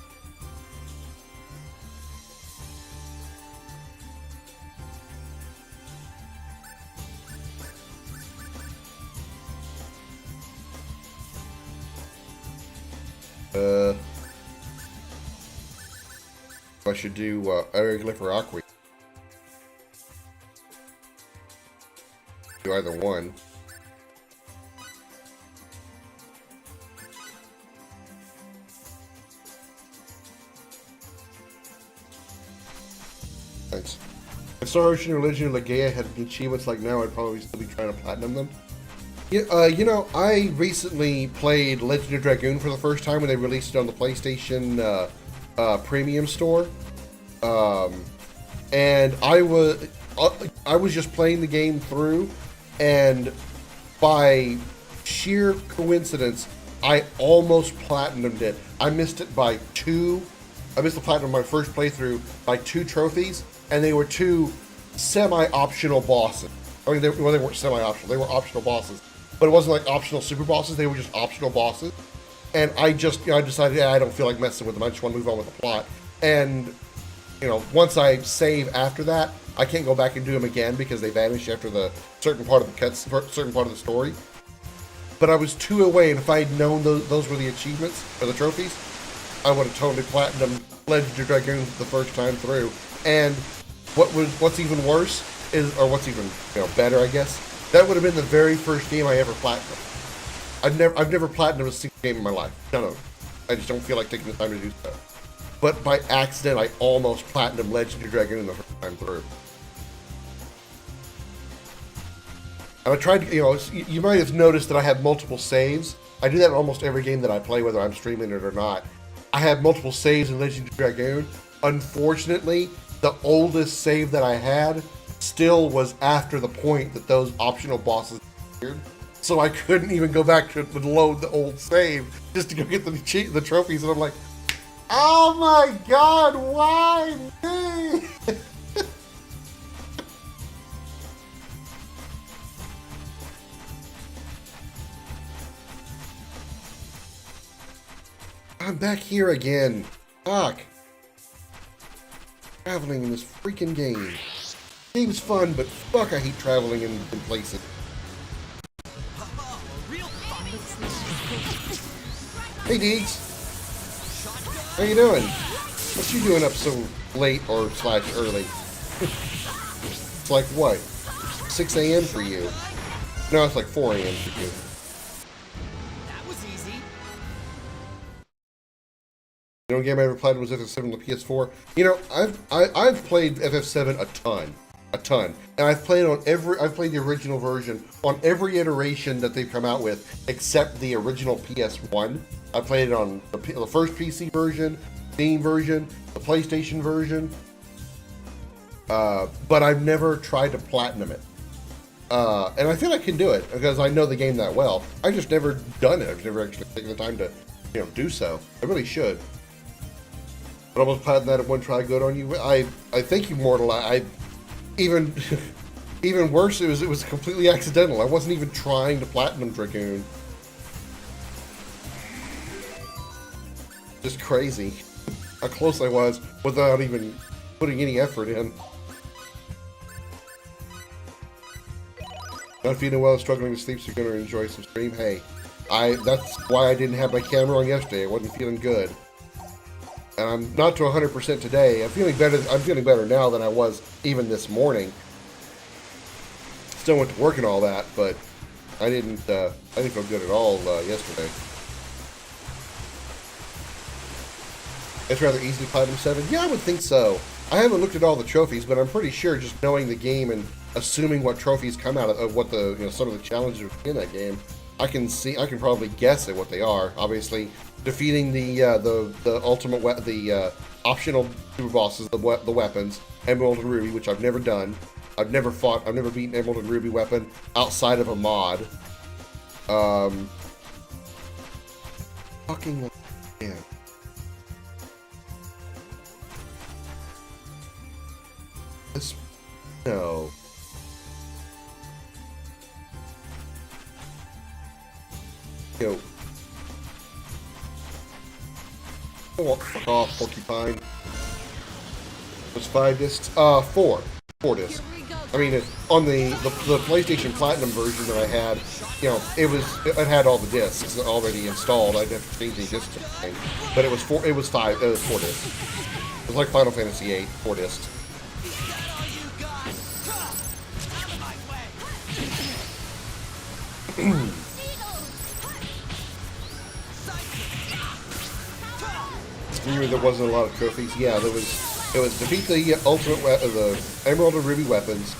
I should do Aeroglyph or Aqua. Do either one. Thanks. If Star Ocean or Legend of Legaia had achievements like now, I'd probably still be trying to platinum them. Yeah, you know, I recently played Legend of Dragoon for the first time when they released it on the PlayStation Premium Store, and I was just playing the game through, and by sheer coincidence, I almost platinumed it. I missed it by 2. I missed the platinum of my first playthrough by 2 trophies, and they were 2 semi-optional bosses. I mean, they weren't semi-optional; they were optional bosses. But it wasn't like optional super bosses; they were just optional bosses. And I just, I decided, I don't feel like messing with them. I just want to move on with the plot. And once I save after that, I can't go back and do them again because they vanish after the certain part of the story. But I was 2 away, and if I had known those were the achievements or the trophies, I would have totally platinumed Legend of Dragoon the first time through. And what's even worse is, or what's even better, I guess, that would have been the very first game I ever platinumed. I've never platinumed a single game in my life. None of them. I just don't feel like taking the time to do so. But by accident, I almost platinumed Legend of Dragoon the first time through. And I tried to, you might have noticed that I have multiple saves. I do that in almost every game that I play, whether I'm streaming it or not. I have multiple saves in Legend of Dragoon. Unfortunately, the oldest save that I had still was after the point that those optional bosses appeared. So I couldn't even go back to load the old save just to go get the trophies. And I'm like, oh my god, why me? I'm back here again. Fuck. Traveling in this freaking game. Game's fun, but fuck, I hate traveling in places. Hey, Deegs. How you doing? What you doing up so late or / early? It's like what? 6 a.m. for you. No, it's like 4 a.m. for you. That was easy. The only game I ever played was FF7 on the PS4. I've played FF7 a ton, and I've played the original version on every iteration that they've come out with, except the original PS1. I played it on the first PC version, Steam version, the PlayStation version, but I've never tried to platinum it. And I feel I can do it because I know the game that well. I've just never done it. I've never actually taken the time to, do so. I really should. But almost platinum that at one try. Good on you. I think you Mortal. Even worse, it was completely accidental. I wasn't even trying to platinum Dragoon. Just crazy how close I was without even putting any effort in. Not feeling well, struggling to sleep, so you're gonna enjoy some stream. Hey, that's why I didn't have my camera on yesterday. I wasn't feeling good. And I'm not to 100% today. I'm feeling better now than I was even this morning. Still went to work and all that, but I didn't feel good at all yesterday. It's rather easy to platinum 7. Yeah, I would think so. I haven't looked at all the trophies, but I'm pretty sure just knowing the game and assuming what trophies come out of what the some of the challenges in that game, I can probably guess at what they are. Obviously, defeating the ultimate the optional super bosses, the weapons, Emerald and Ruby, which I've never done. I've never beaten Emerald and Ruby weapon outside of a mod. Fucking yeah. No. Yo. Oh, fuck off, porcupine. There's 5 discs? 4. 4 discs. I mean, on the PlayStation Platinum version that I had, it had all the discs already installed. I didn't have to change any discs or anything. But it was 4 discs. It's like Final Fantasy VIII, 4 discs. There wasn't a lot of trophies. Yeah, there was. It was defeat the ultimate, the Emerald and Ruby weapons,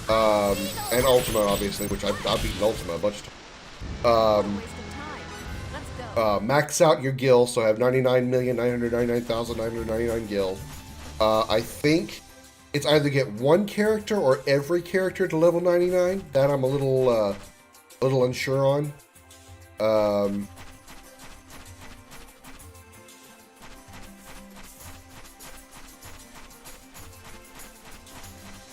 and Ultima, obviously, which I've beaten Ultima a bunch of times. Wasting time. Let's go. Max out your gil, so I have 99,999,999 gil. I think it's either get one character or every character to level 99. That I'm a little unsure on.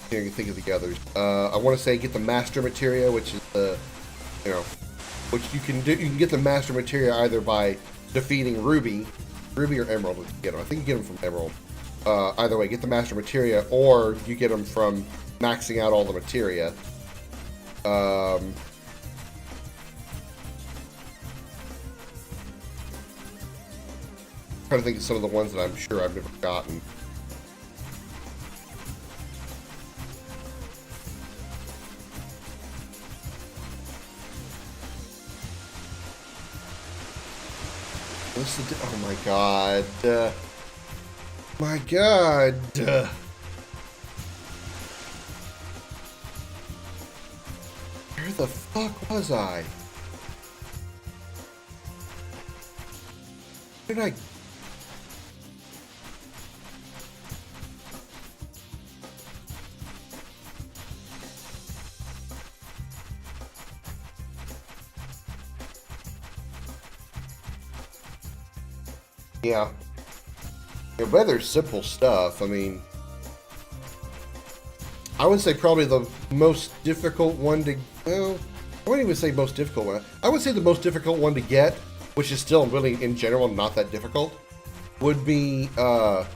Here you think of the others. I want to say get the master materia, which is the, which you can do. You can get the master materia either by defeating Ruby or Emerald. Get them. I think you get them from Emerald. Either way, get the master materia, or you get them from maxing out all the materia. Trying to think of some of the ones that I'm sure I've never gotten. Oh my god. My god. Where the fuck was I? Where did I... Yeah. Rather simple stuff. I mean, I would say probably the most difficult one to, well, I wouldn't even say most difficult one. I would say the most difficult one to get, which is still really, in general, not that difficult, would be, the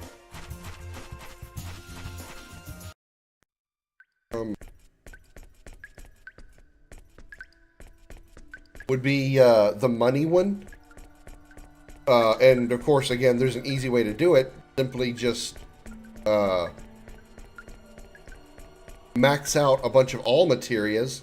money one. And of course, again, there's an easy way to do it. Simply just max out a bunch of all materias,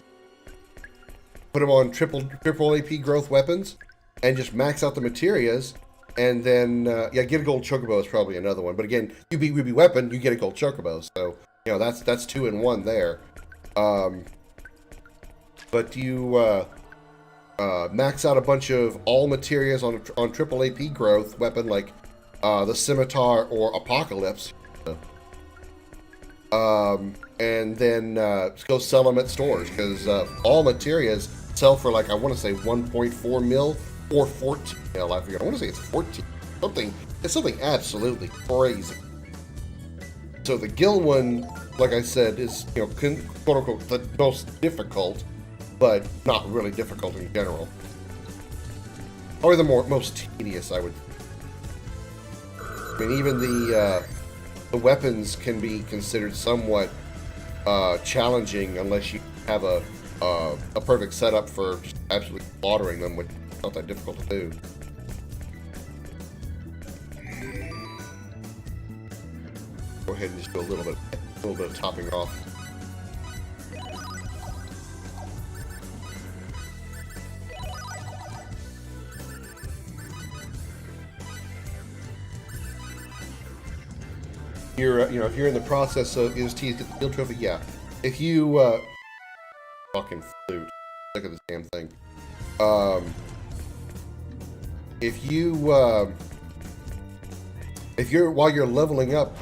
put them on triple AP growth weapons, and just max out the materias. And then, yeah, get a gold chocobo is probably another one. But again, you beat Ruby Weapon, you get a gold chocobo. So, that's 2 in 1 there. But you max out a bunch of all materias on triple AP growth weapon like the Scimitar or Apocalypse. And then go sell them at stores, because all materias sell for, like, I want to say 1.4 mil or 14 mil. I forget. I want to say it's 14. It's something absolutely crazy. So the Gil one, like I said, is, quote unquote, the most difficult, but not really difficult in general. Or the most tedious, I would. I mean, even the weapons can be considered somewhat challenging unless you have a perfect setup for just absolutely slaughtering them, which is not that difficult to do. Go ahead and just do a little bit of topping off. You're, if you're in the process of is teased at the field trophy, yeah. If you fucking flute, look at this damn thing. If you're while you're leveling up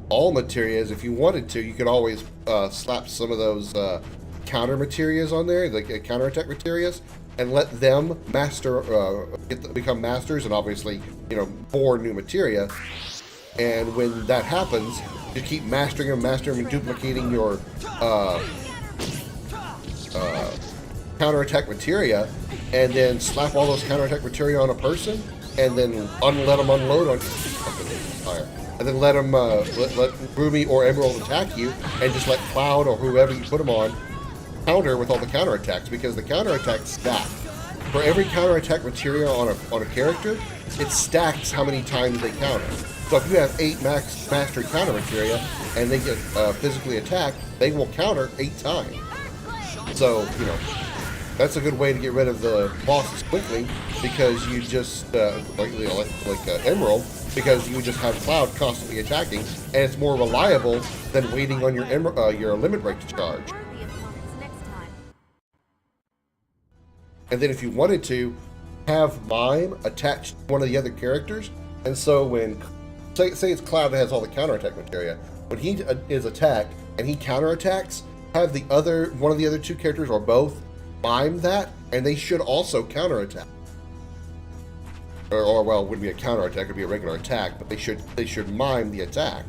all materias, if you wanted to, you could always slap some of those counter materias on there, like counterattack materias, and let them become masters, and obviously, pour new materia. And when that happens, you keep mastering them and duplicating your counterattack materia, and then slap all those counterattack materia on a person, and then let them unload on fire. And then let them let Ruby or Emerald attack you, and just let Cloud or whoever you put them on counter with all the counterattacks, because the counterattacks stack. for every counterattack material on a character, it stacks how many times they counter. So if you have 8 mastered counter materia and they get physically attacked, they will counter 8 times. So, you know, that's a good way to get rid of the bosses quickly, because you just, like Emerald, because you just have Cloud constantly attacking, and it's more reliable than waiting on your limit break to charge. Worthy opponents next time. And then if you wanted to, have Mime attached to one of the other characters, and so when, say it's Cloud that has all the counterattack materia, when he is attacked and he counterattacks, have one of the other 2 characters or both mime that, and they should also counterattack. Or well, it wouldn't be a counterattack, it'd be a regular attack, but they should mime the attack.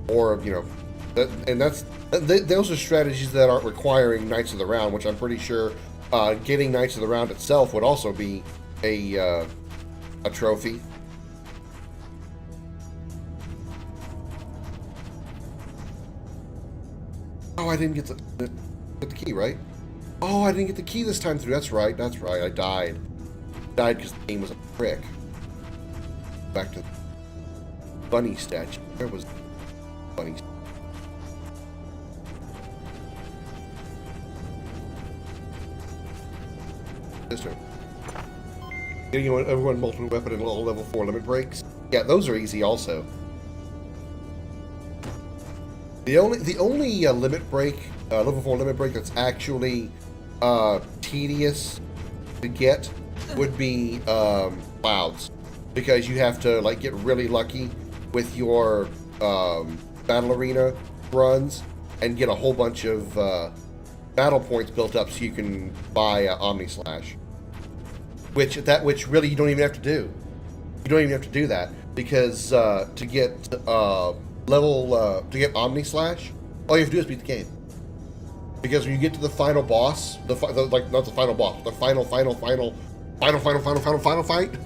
Or, you know, those are strategies that aren't requiring Knights of the Round, which I'm pretty sure getting Knights of the Round itself would also be a trophy. Oh, I didn't get the key, right? Oh, I didn't get the key this time through. That's right. I died. Died because the game was a prick. Back to the bunny statue. Where was the bunny? This one. Getting everyone multiple weapon and level 4 limit breaks. Yeah, those are easy also. The only limit break, level 4 limit break that's actually tedious to get would be Clouds, because you have to like get really lucky with your battle arena runs and get a whole bunch of battle points built up so you can buy Omni Slash, which really you don't even have to do. You don't even have to do that, because to get to get Omni Slash, all you have to do is beat the game. Because when you get to the final boss, not the final boss, the final fight,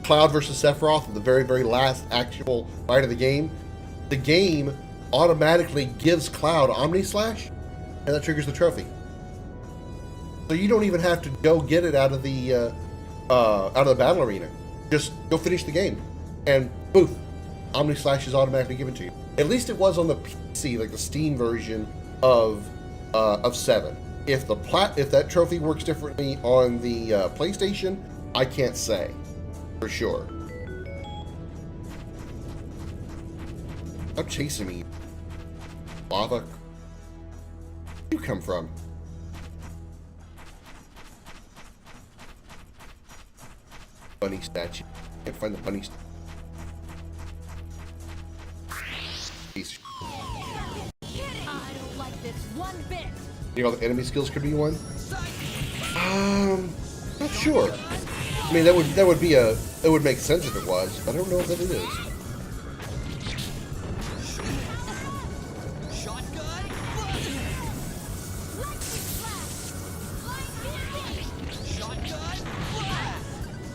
Cloud versus Sephiroth, the very last actual fight of the game automatically gives Cloud Omni Slash, and that triggers the trophy. So you don't even have to go get it out of the battle arena. Just go finish the game, and poof, Omni Slash is automatically given to you. At least it was on the PC, like the Steam version of 7. If that trophy works differently on the PlayStation, I can't say for sure. Stop chasing me, lava. Where'd you come from? Bunny statue. Can't find the bunny statue. I don't like this one bit. You know, the enemy skills could be one. Not sure. I mean, that would make sense if it was, but I don't know if that it is.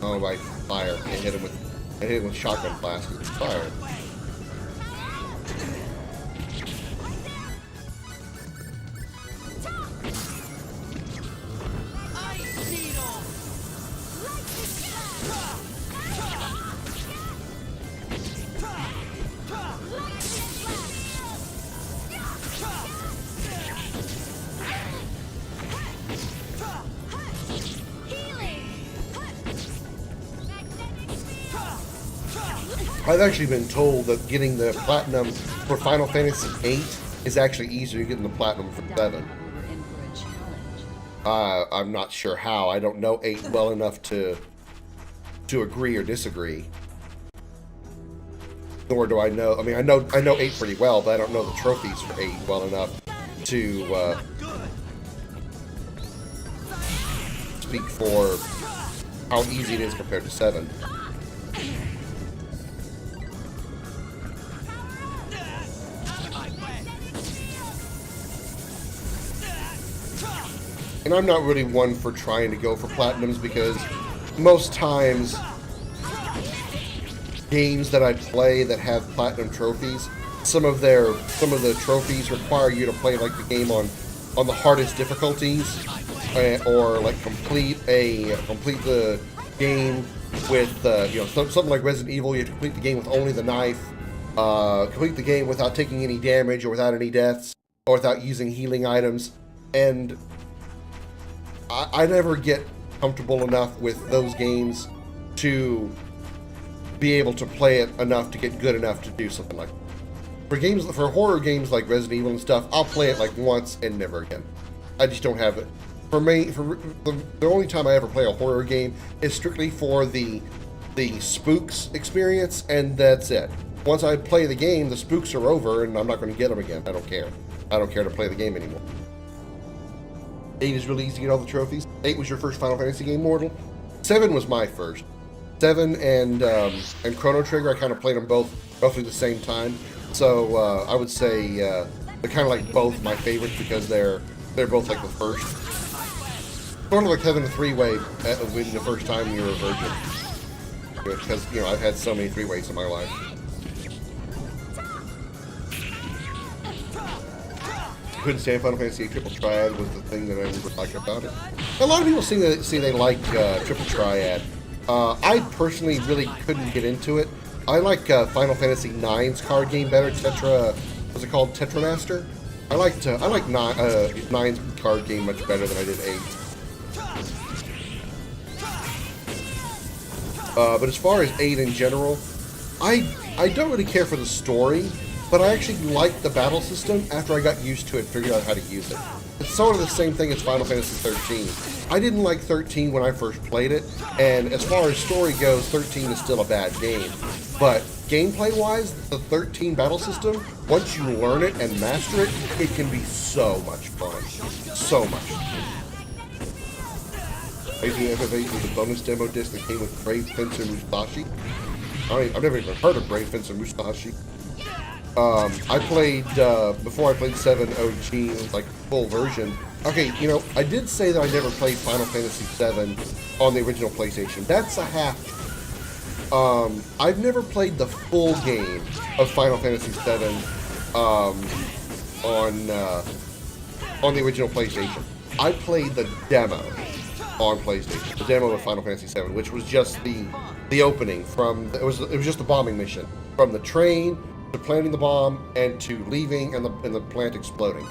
Oh, by fire! I hit him with shotgun blast with fire. I've actually been told that getting the platinum for Final Fantasy VIII is actually easier than getting the platinum for 7. I'm not sure how. I don't know 8 well enough to agree or disagree. Nor do I know. I mean, I know 8 pretty well, but I don't know the trophies for 8 well enough to speak for how easy it is compared to 7. And I'm not really one for trying to go for platinums, because most times games that I play that have platinum trophies, some of the trophies require you to play like the game on on the hardest difficulties, or like complete the game with something like Resident Evil. You have to complete the game with only the knife, complete the game without taking any damage or without any deaths or without using healing items, and I never get comfortable enough with those games to be able to play it enough to get good enough to do something like that. For horror games like Resident Evil and stuff, I'll play it like once and never again. I just don't have it. For me, the only time I ever play a horror game is strictly for the spooks experience, and that's it. Once I play the game, the spooks are over, and I'm not going to get them again. I don't care. I don't care to play the game anymore. 8 is really easy to get all the trophies. 8 was your first Final Fantasy game, Mortal. 7 was my first. 7 and Chrono Trigger, I kind of played them both roughly the same time. So I would say they're kind of like both my favorites because they're both like the first. Sort of like having a three-way when the first time you're a virgin. Because I've had so many three-ways in my life. Couldn't stand Final Fantasy Triple Triad was the thing that I really liked about it. A lot of people say they like Triple Triad. I personally really couldn't get into it. I like Final Fantasy IX's card game better. What's it called? Tetramaster. I like 9's card game much better than I did 8. But as far as 8 in general, I don't really care for the story, but I actually like the battle system after I got used to it and figured out how to use it. It's sort of the same thing as Final Fantasy 13. I didn't like 13 when I first played it, and as far as story goes, 13 is still a bad game. But gameplay-wise, the 13 battle system, once you learn it and master it, it can be so much fun. So much. Amazing FF8 was a bonus demo disc that came with Brave Fencer Musashi. I've never even heard of Brave Fencer Musashi. I played, before I played 7 OG, like full version. Okay, I did say that I never played Final Fantasy 7 on the original PlayStation. That's a half. I've never played the full game of Final Fantasy 7 on the original PlayStation. I played the demo on PlayStation, the demo of Final Fantasy 7, which was just the opening it was just the bombing mission from the train to planting the bomb and to leaving and the plant exploding.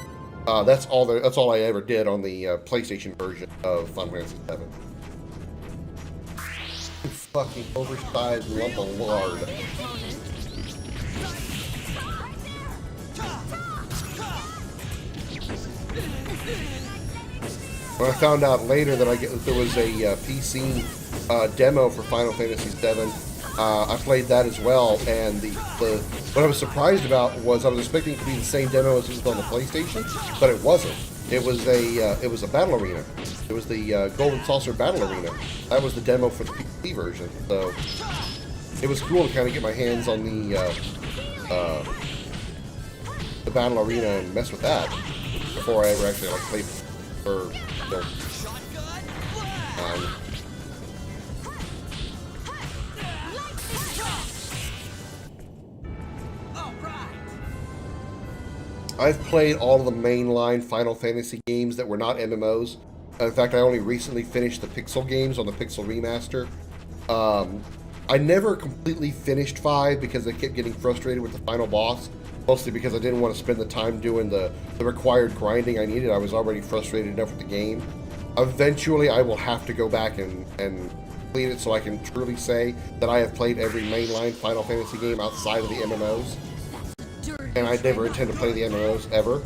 That's all I ever did on the PlayStation version of Final Fantasy 7. You fucking oversized lump of lard. When I found out later that there was a PC demo for Final Fantasy 7, I played that as well, and what I was surprised about was I was expecting it to be the same demo as it was on the PlayStation, but it wasn't. It was a battle arena. It was the Golden Saucer Battle Arena. That was the demo for the PC version. So it was cool to kind of get my hands on the battle arena and mess with that before I ever actually played for I've played all of the mainline Final Fantasy games that were not MMOs. In fact, I only recently finished the Pixel games on the Pixel Remaster. I never completely finished 5 because I kept getting frustrated with the final boss, mostly because I didn't want to spend the time doing the required grinding I needed. I was already frustrated enough with the game. Eventually, I will have to go back and complete it so I can truly say that I have played every mainline Final Fantasy game outside of the MMOs. And I never intend to play the MMOs ever.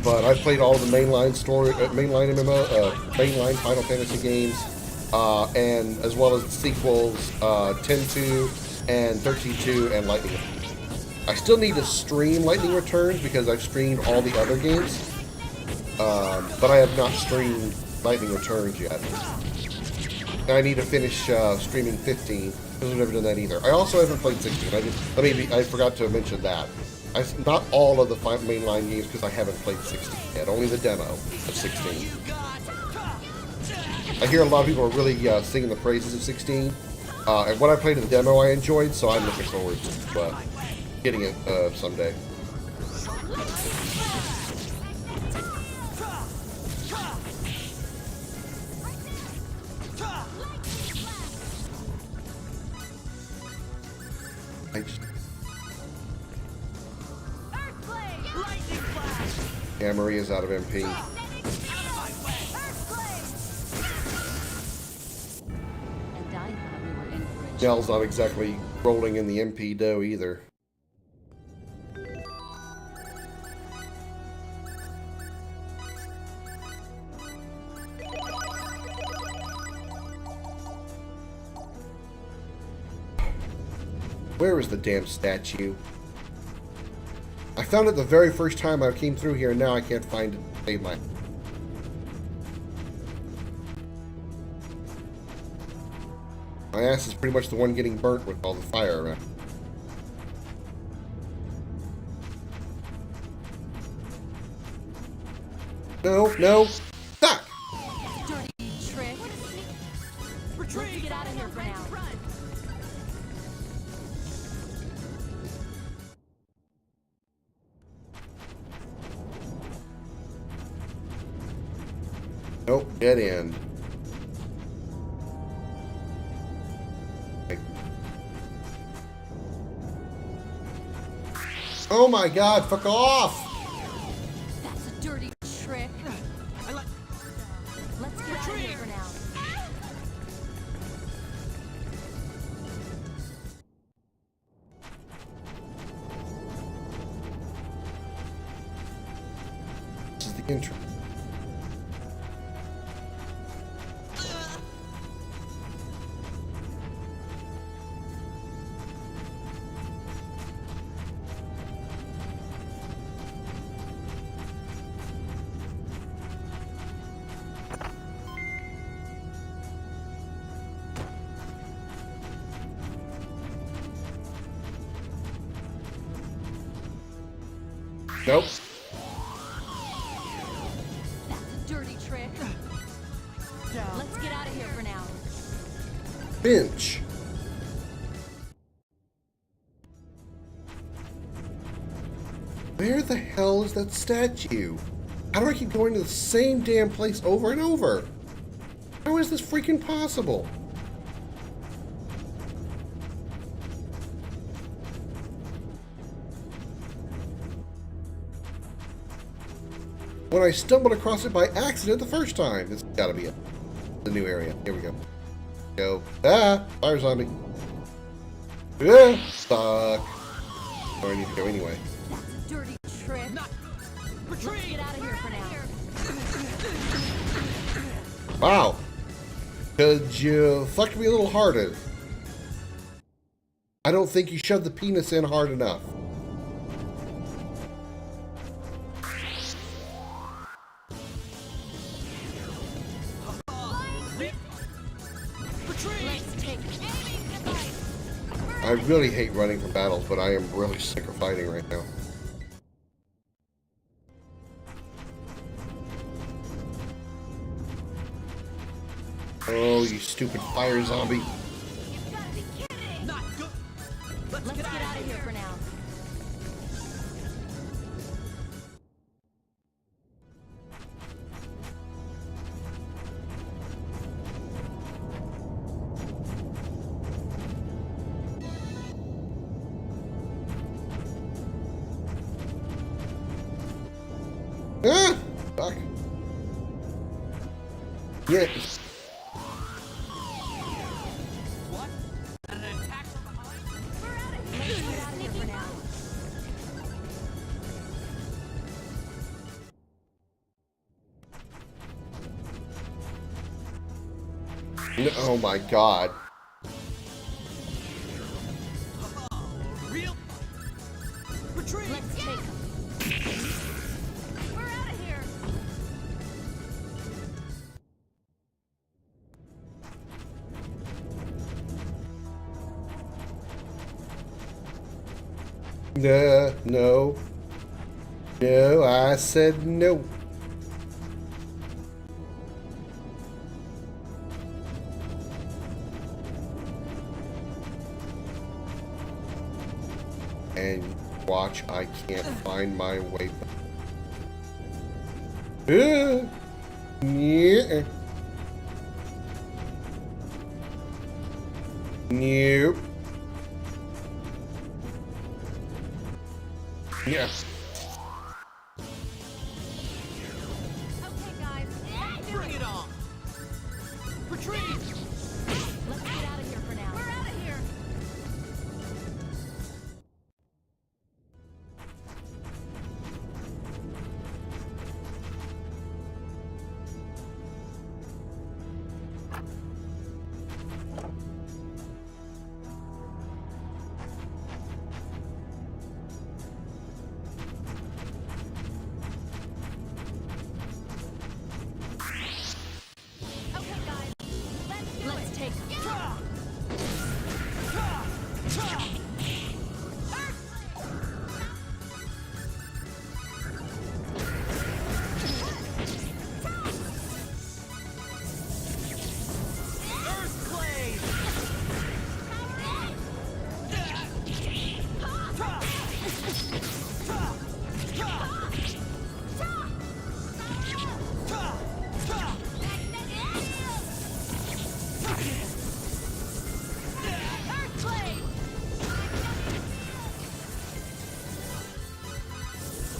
But I've played all of the mainline mainline Final Fantasy games, and as well as the sequels, 10-2 and 13-2 and Lightning. I still need to stream Lightning Returns because I've streamed all the other games, but I have not streamed Lightning Returns yet. And I need to finish streaming 15. I've never done that either. I also haven't played 16. I forgot to mention that. Not all of the mainline games because I haven't played 16 yet. Only the demo of 16. I hear a lot of people are really singing the praises of 16. And what I played in the demo I enjoyed, so I'm looking forward to getting it someday. I just, Lightning flash! yeah, Maria's out of MP. And I thought we were in for a Nell's not exactly rolling in the MP dough either. Where is the damn statue? I found it the very first time I came through here, and now I can't find it to save my... My ass is pretty much the one getting burnt with all the fire around. No, no, stop! dirty trick. Let's get out of here for now. Nope, dead end. Oh my god, fuck off! That's a dirty trick. Let's get out of here for now. This is the intro. Nope. That's a dirty trick. Let's get out of here for now. Finch. Where the hell is that statue? How do I keep going to the same damn place over and over? How is this freaking possible? When I stumbled across it by accident the first time. This has gotta be it. The new area. Here we go. Go. Ah! Fire zombie. Yeah! Stuck. Where I need to go anyway. That's a dirty trick. Let's get out of here for now. Wow. Could you fuck me a little harder? I don't think you shoved the penis in hard enough. Let's take it. I really hate running from battles, but I am really sick of fighting right now. Oh, you stupid fire zombie. You've got to be kidding! Not good. Let's get out of here for now. Ah! Fuck. Yes. What? An attack from behind? We're out of here! Let's get out of here for now. Oh my god. Real? Retreat! Let's take them. We're out of here! No. No, I said no. And Watch, I can't find my way back. Yeah. Nope. Yeah. Okay, guys, let's do Bring it on! Retreat! Let's get out of here for now. We're out of here. Okay, guys, let's take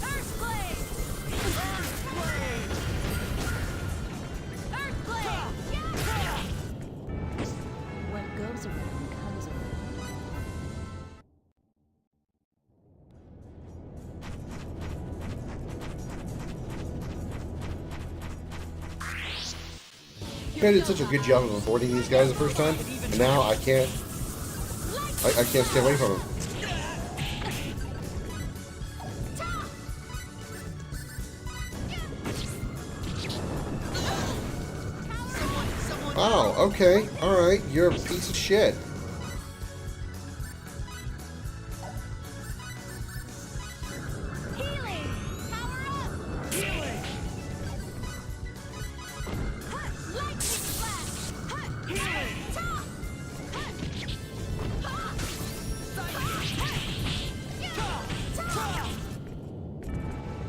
Earthblade! Earthblade! Earthblade! Earthblade! what goes around comes around. I did such a good job of avoiding these guys the first time, and now I can't. I can't stay away from them. Oh, okay, all right. You're a piece of shit. Healing! Power up! Healing! Lightning flash! Healing!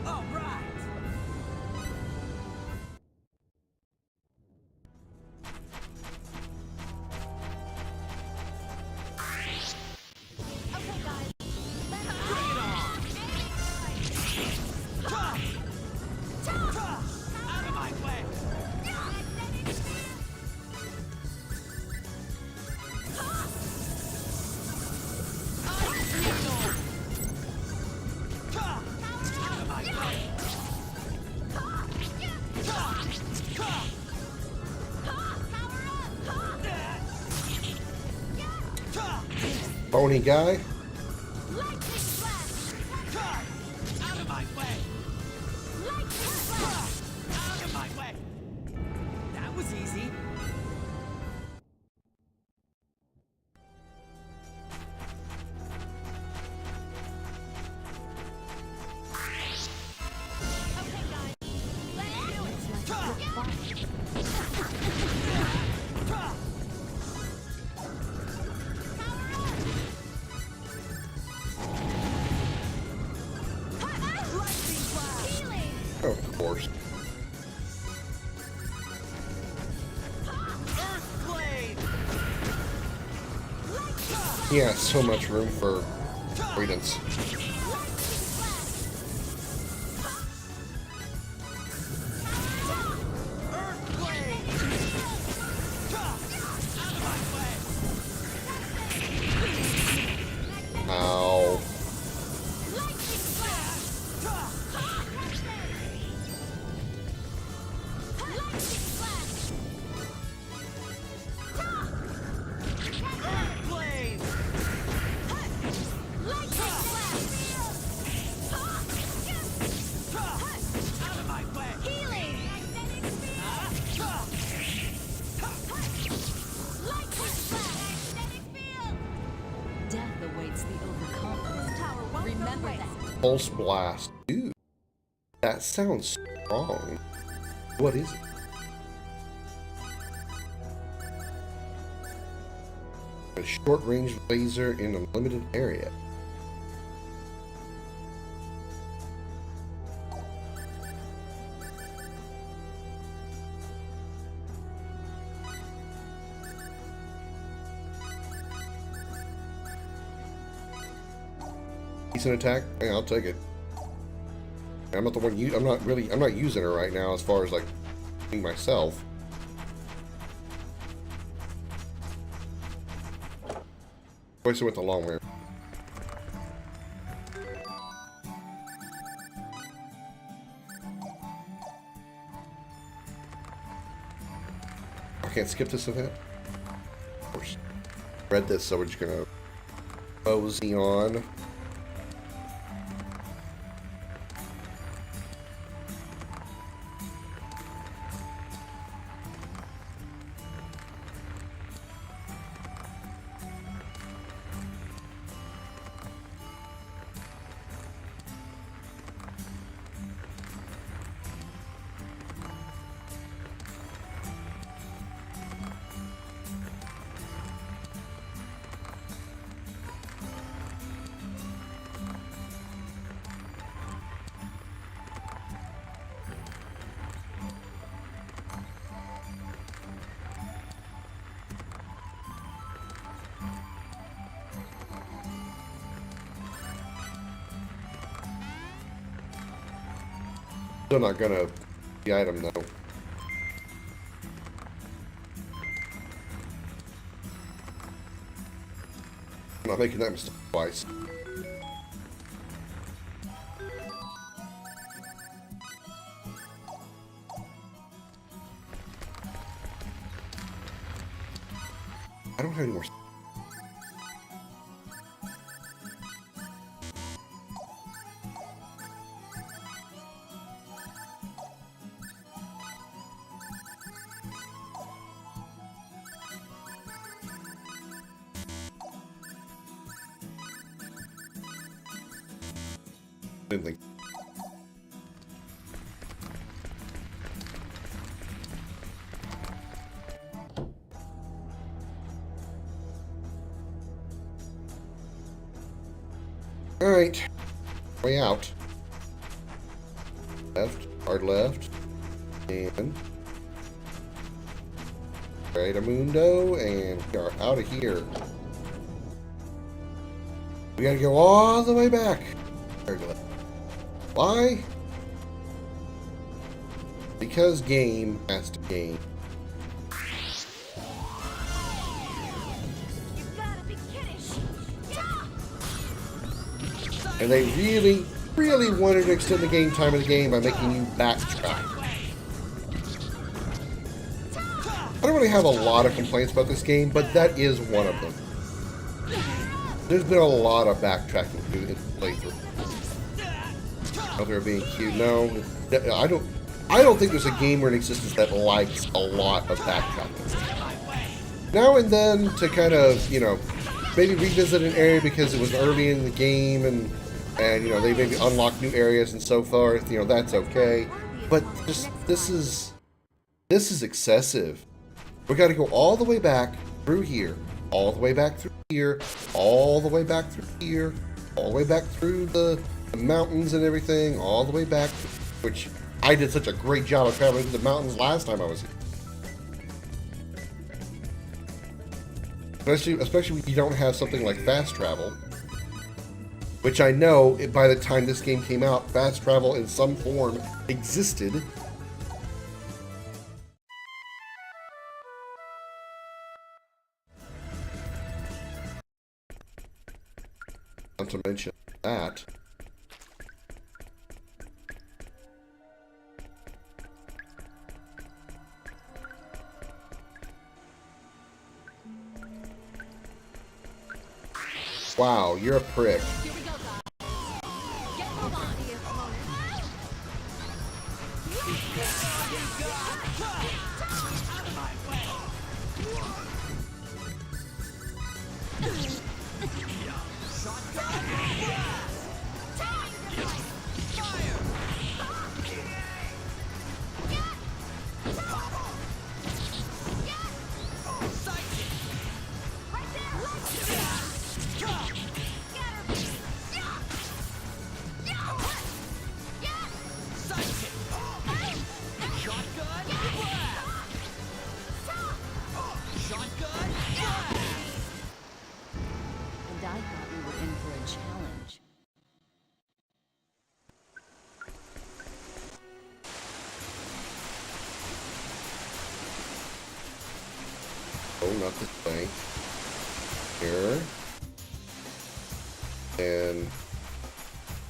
All right. Okay, guys, let's Bring it on! Out of my way! Out of my way! Bony guy. Lightning flash! Out of my way! Lightning flash! Out of my way! That was easy. Okay, guys, let's do it! like a good fight. Healing! Of course. Earthblade! He has so much room for avoidance. Earthblade! Out of my way! Ow. Lightning flash! Lightning flash! Earthblade! Lightning flash! Out of my way! Healing! Lightning flash! Magnetic field! Death awaits the overconfident. Tower won't Remember go that. waste. Pulse blast. Ooh. That sounds strong. What is it? A short range laser in a limited area. Decent attack. Yeah, I'll take it. I'm not the one. I'm not using her right now as far as like me myself. Voice went the long way. I can't skip this event. Of course. Read this, so we're just gonna mosey on. Still not gonna the item though. I'm not making that mistake twice. I don't have any more. Didn't think. All right, way out. Left, hard left, and right a mundo, and we are out of here. We gotta go all the way back. Hard left. Why? Because game has to game. You gotta be kidding. And they really wanted to extend the game time of the game by making you backtrack. I don't really have a lot of complaints about this game, but that is one of them. There's been a lot of backtracking through the playthrough. They're being cute. No, I don't think there's a gamer in existence that likes a lot of backtracking. Now and then to kind of, you know, maybe revisit an area because it was early in the game and you know, they maybe unlock new areas and so forth, you know, that's okay. But just this is excessive. We got to go all the way back through here, all the way back through here, all the way back through here, all the way back through the mountains and everything, all the way back, which I did such a great job of traveling through the mountains last time I was here. Especially when you don't have something like fast travel, which I know by the time this game came out, fast travel in some form existed. Not to mention that. Wow, you're a prick. Here we go, guys. Get hold on to your opponent. Oh, not this way. Here. And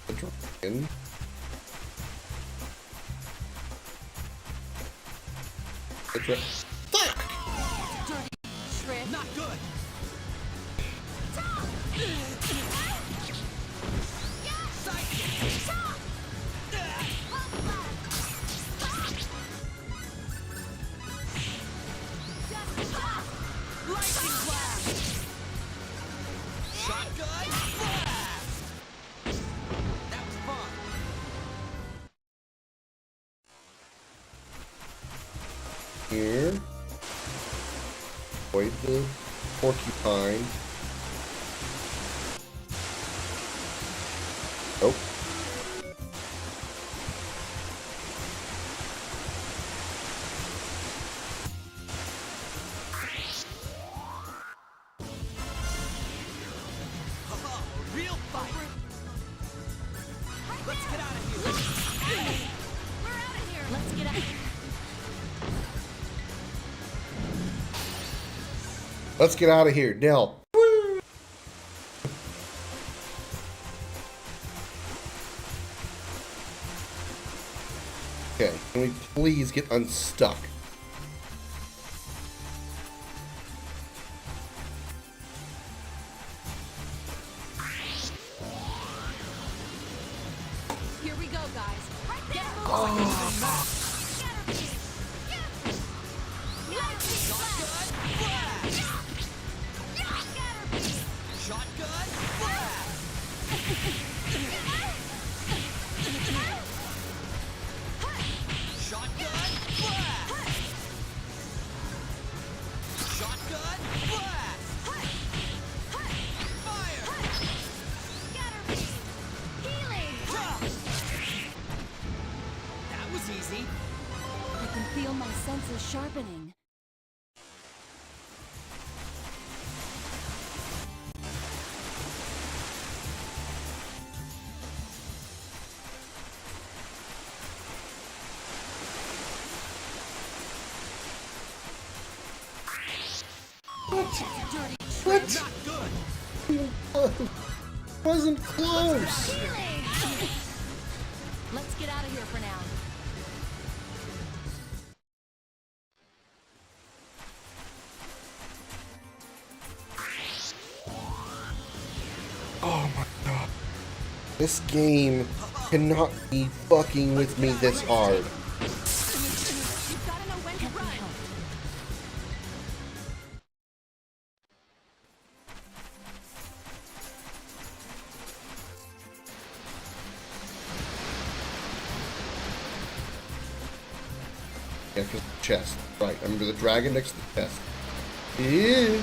the dragon. The dragon. Trick. Not good! Lightning blast! Shotgun blast! That was fun. Here. Avoid the porcupine. Oh. Oh, a real fight! Let's get out of here! We're out of here. Let's get out. Let's get out of here. Now. Okay, can we please get unstuck? Here we go, guys. Right Get there. moving. Shotgun blast! Shotgun blast! Shotgun blast! Fire! That was easy. I can feel my senses sharpening. What? Not good. Wasn't close. Let's get out of here for now. Oh my god. This game cannot be fucking with me this hard. You've got to know when to run. Yeah, because the chest. Right, I remember the dragon next to the chest. Yeah.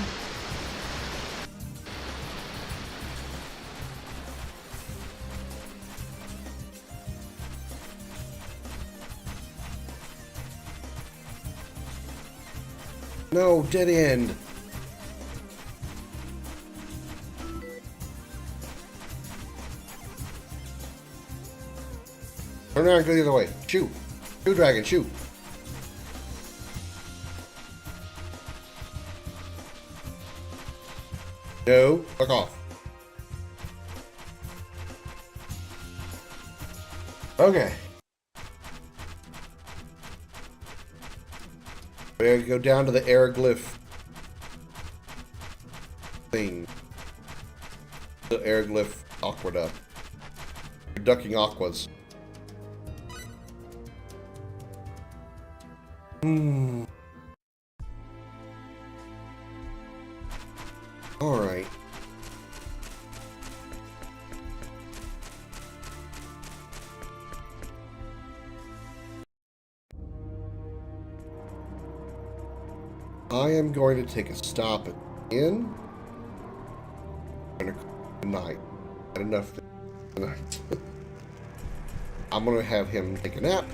No, dead end. Turn around and go the other way. Shoot. Shoot, dragon, shoot. No, fuck off. Okay. We're gonna go down to the airglyph thing. The airglyph aqueduct. You're ducking aquas. Alright. I am going to take a stop at the inn. I'm going to call it a night. Had enough tonight. I'm going to have him take a nap.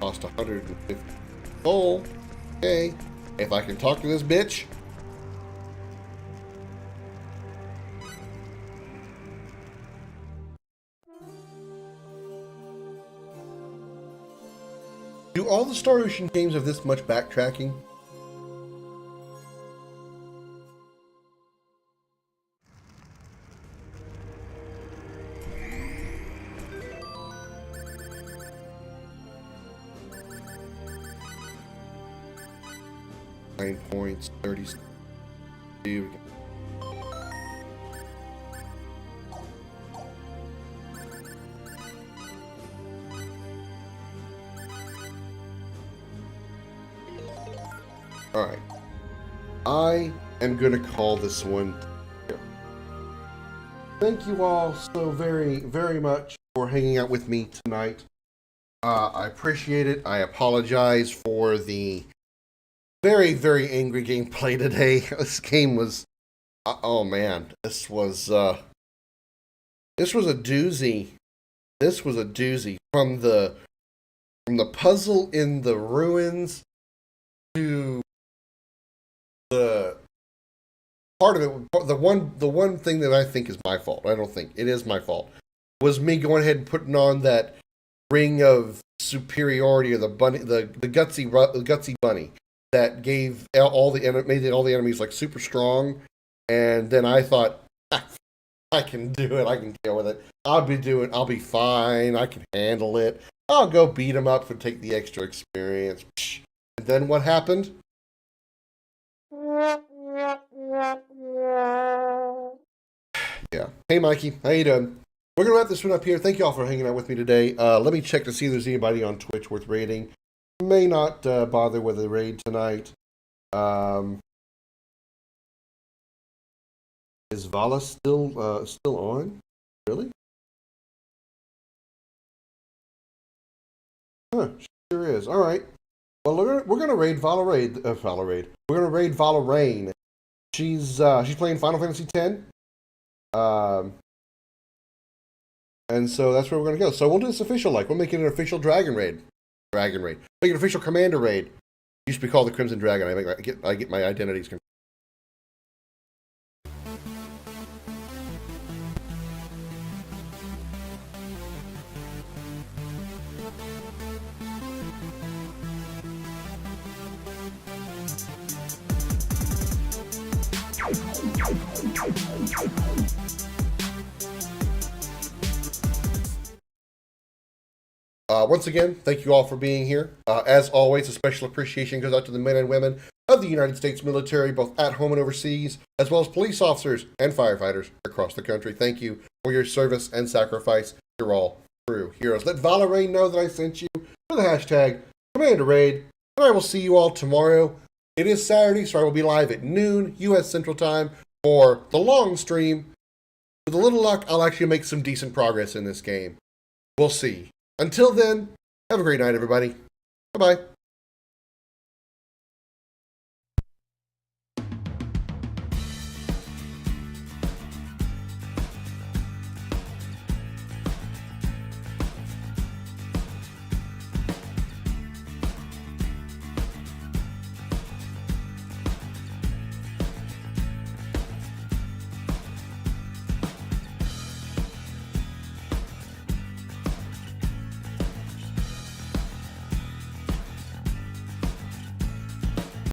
Cost 150 gold. Okay. If I can talk to this bitch. Do all the Star Ocean games have this much backtracking? 9 points, 30. Alright. I am going to call this one here. Thank you all so very, very much for hanging out with me tonight. I appreciate it. I apologize for the very, very angry gameplay today. This game was, oh man, this was a doozy. This was a doozy. From the puzzle in the ruins to the part of it, the one thing that I think is my fault. I don't think it is my fault. Was me going ahead and putting on that ring of superiority, or the bunny, the gutsy bunny that gave made all the enemies like super strong, and then I thought, I can do it, I can deal with it, I'll be fine, I can handle it, I'll go beat them up and take the extra experience. And then what happened? Yeah. Hey Mikey, how you doing? We're going to wrap this one up here. Thank you all for hanging out with me today. Let me check to see if there's anybody on Twitch worth raiding. May not bother with a raid tonight. Is Vala still on? Really? Huh, sure is. All right. Well, we're going to raid Vala Raid. Vala Raid. We're going to raid Vala Rain. She's playing Final Fantasy X. And so that's where we're going to go. So we'll do this official, we'll make it an official Dragon Raid. Make it an official Commander Raid. Used to be called the Crimson Dragon. I get my identities confused. Once again, thank you all for being here. As always, a special appreciation goes out to the men and women of the United States military, both at home and overseas, as well as police officers and firefighters across the country. Thank you for your service and sacrifice. You're all true heroes. Let Vala Rain know that I sent you for the hashtag Commander Raid, and I will see you all tomorrow. It is Saturday, so I will be live at noon U.S. Central Time for the long stream. With a little luck, I'll actually make some decent progress in this game. We'll see. Until then, have a great night, everybody. Bye-bye.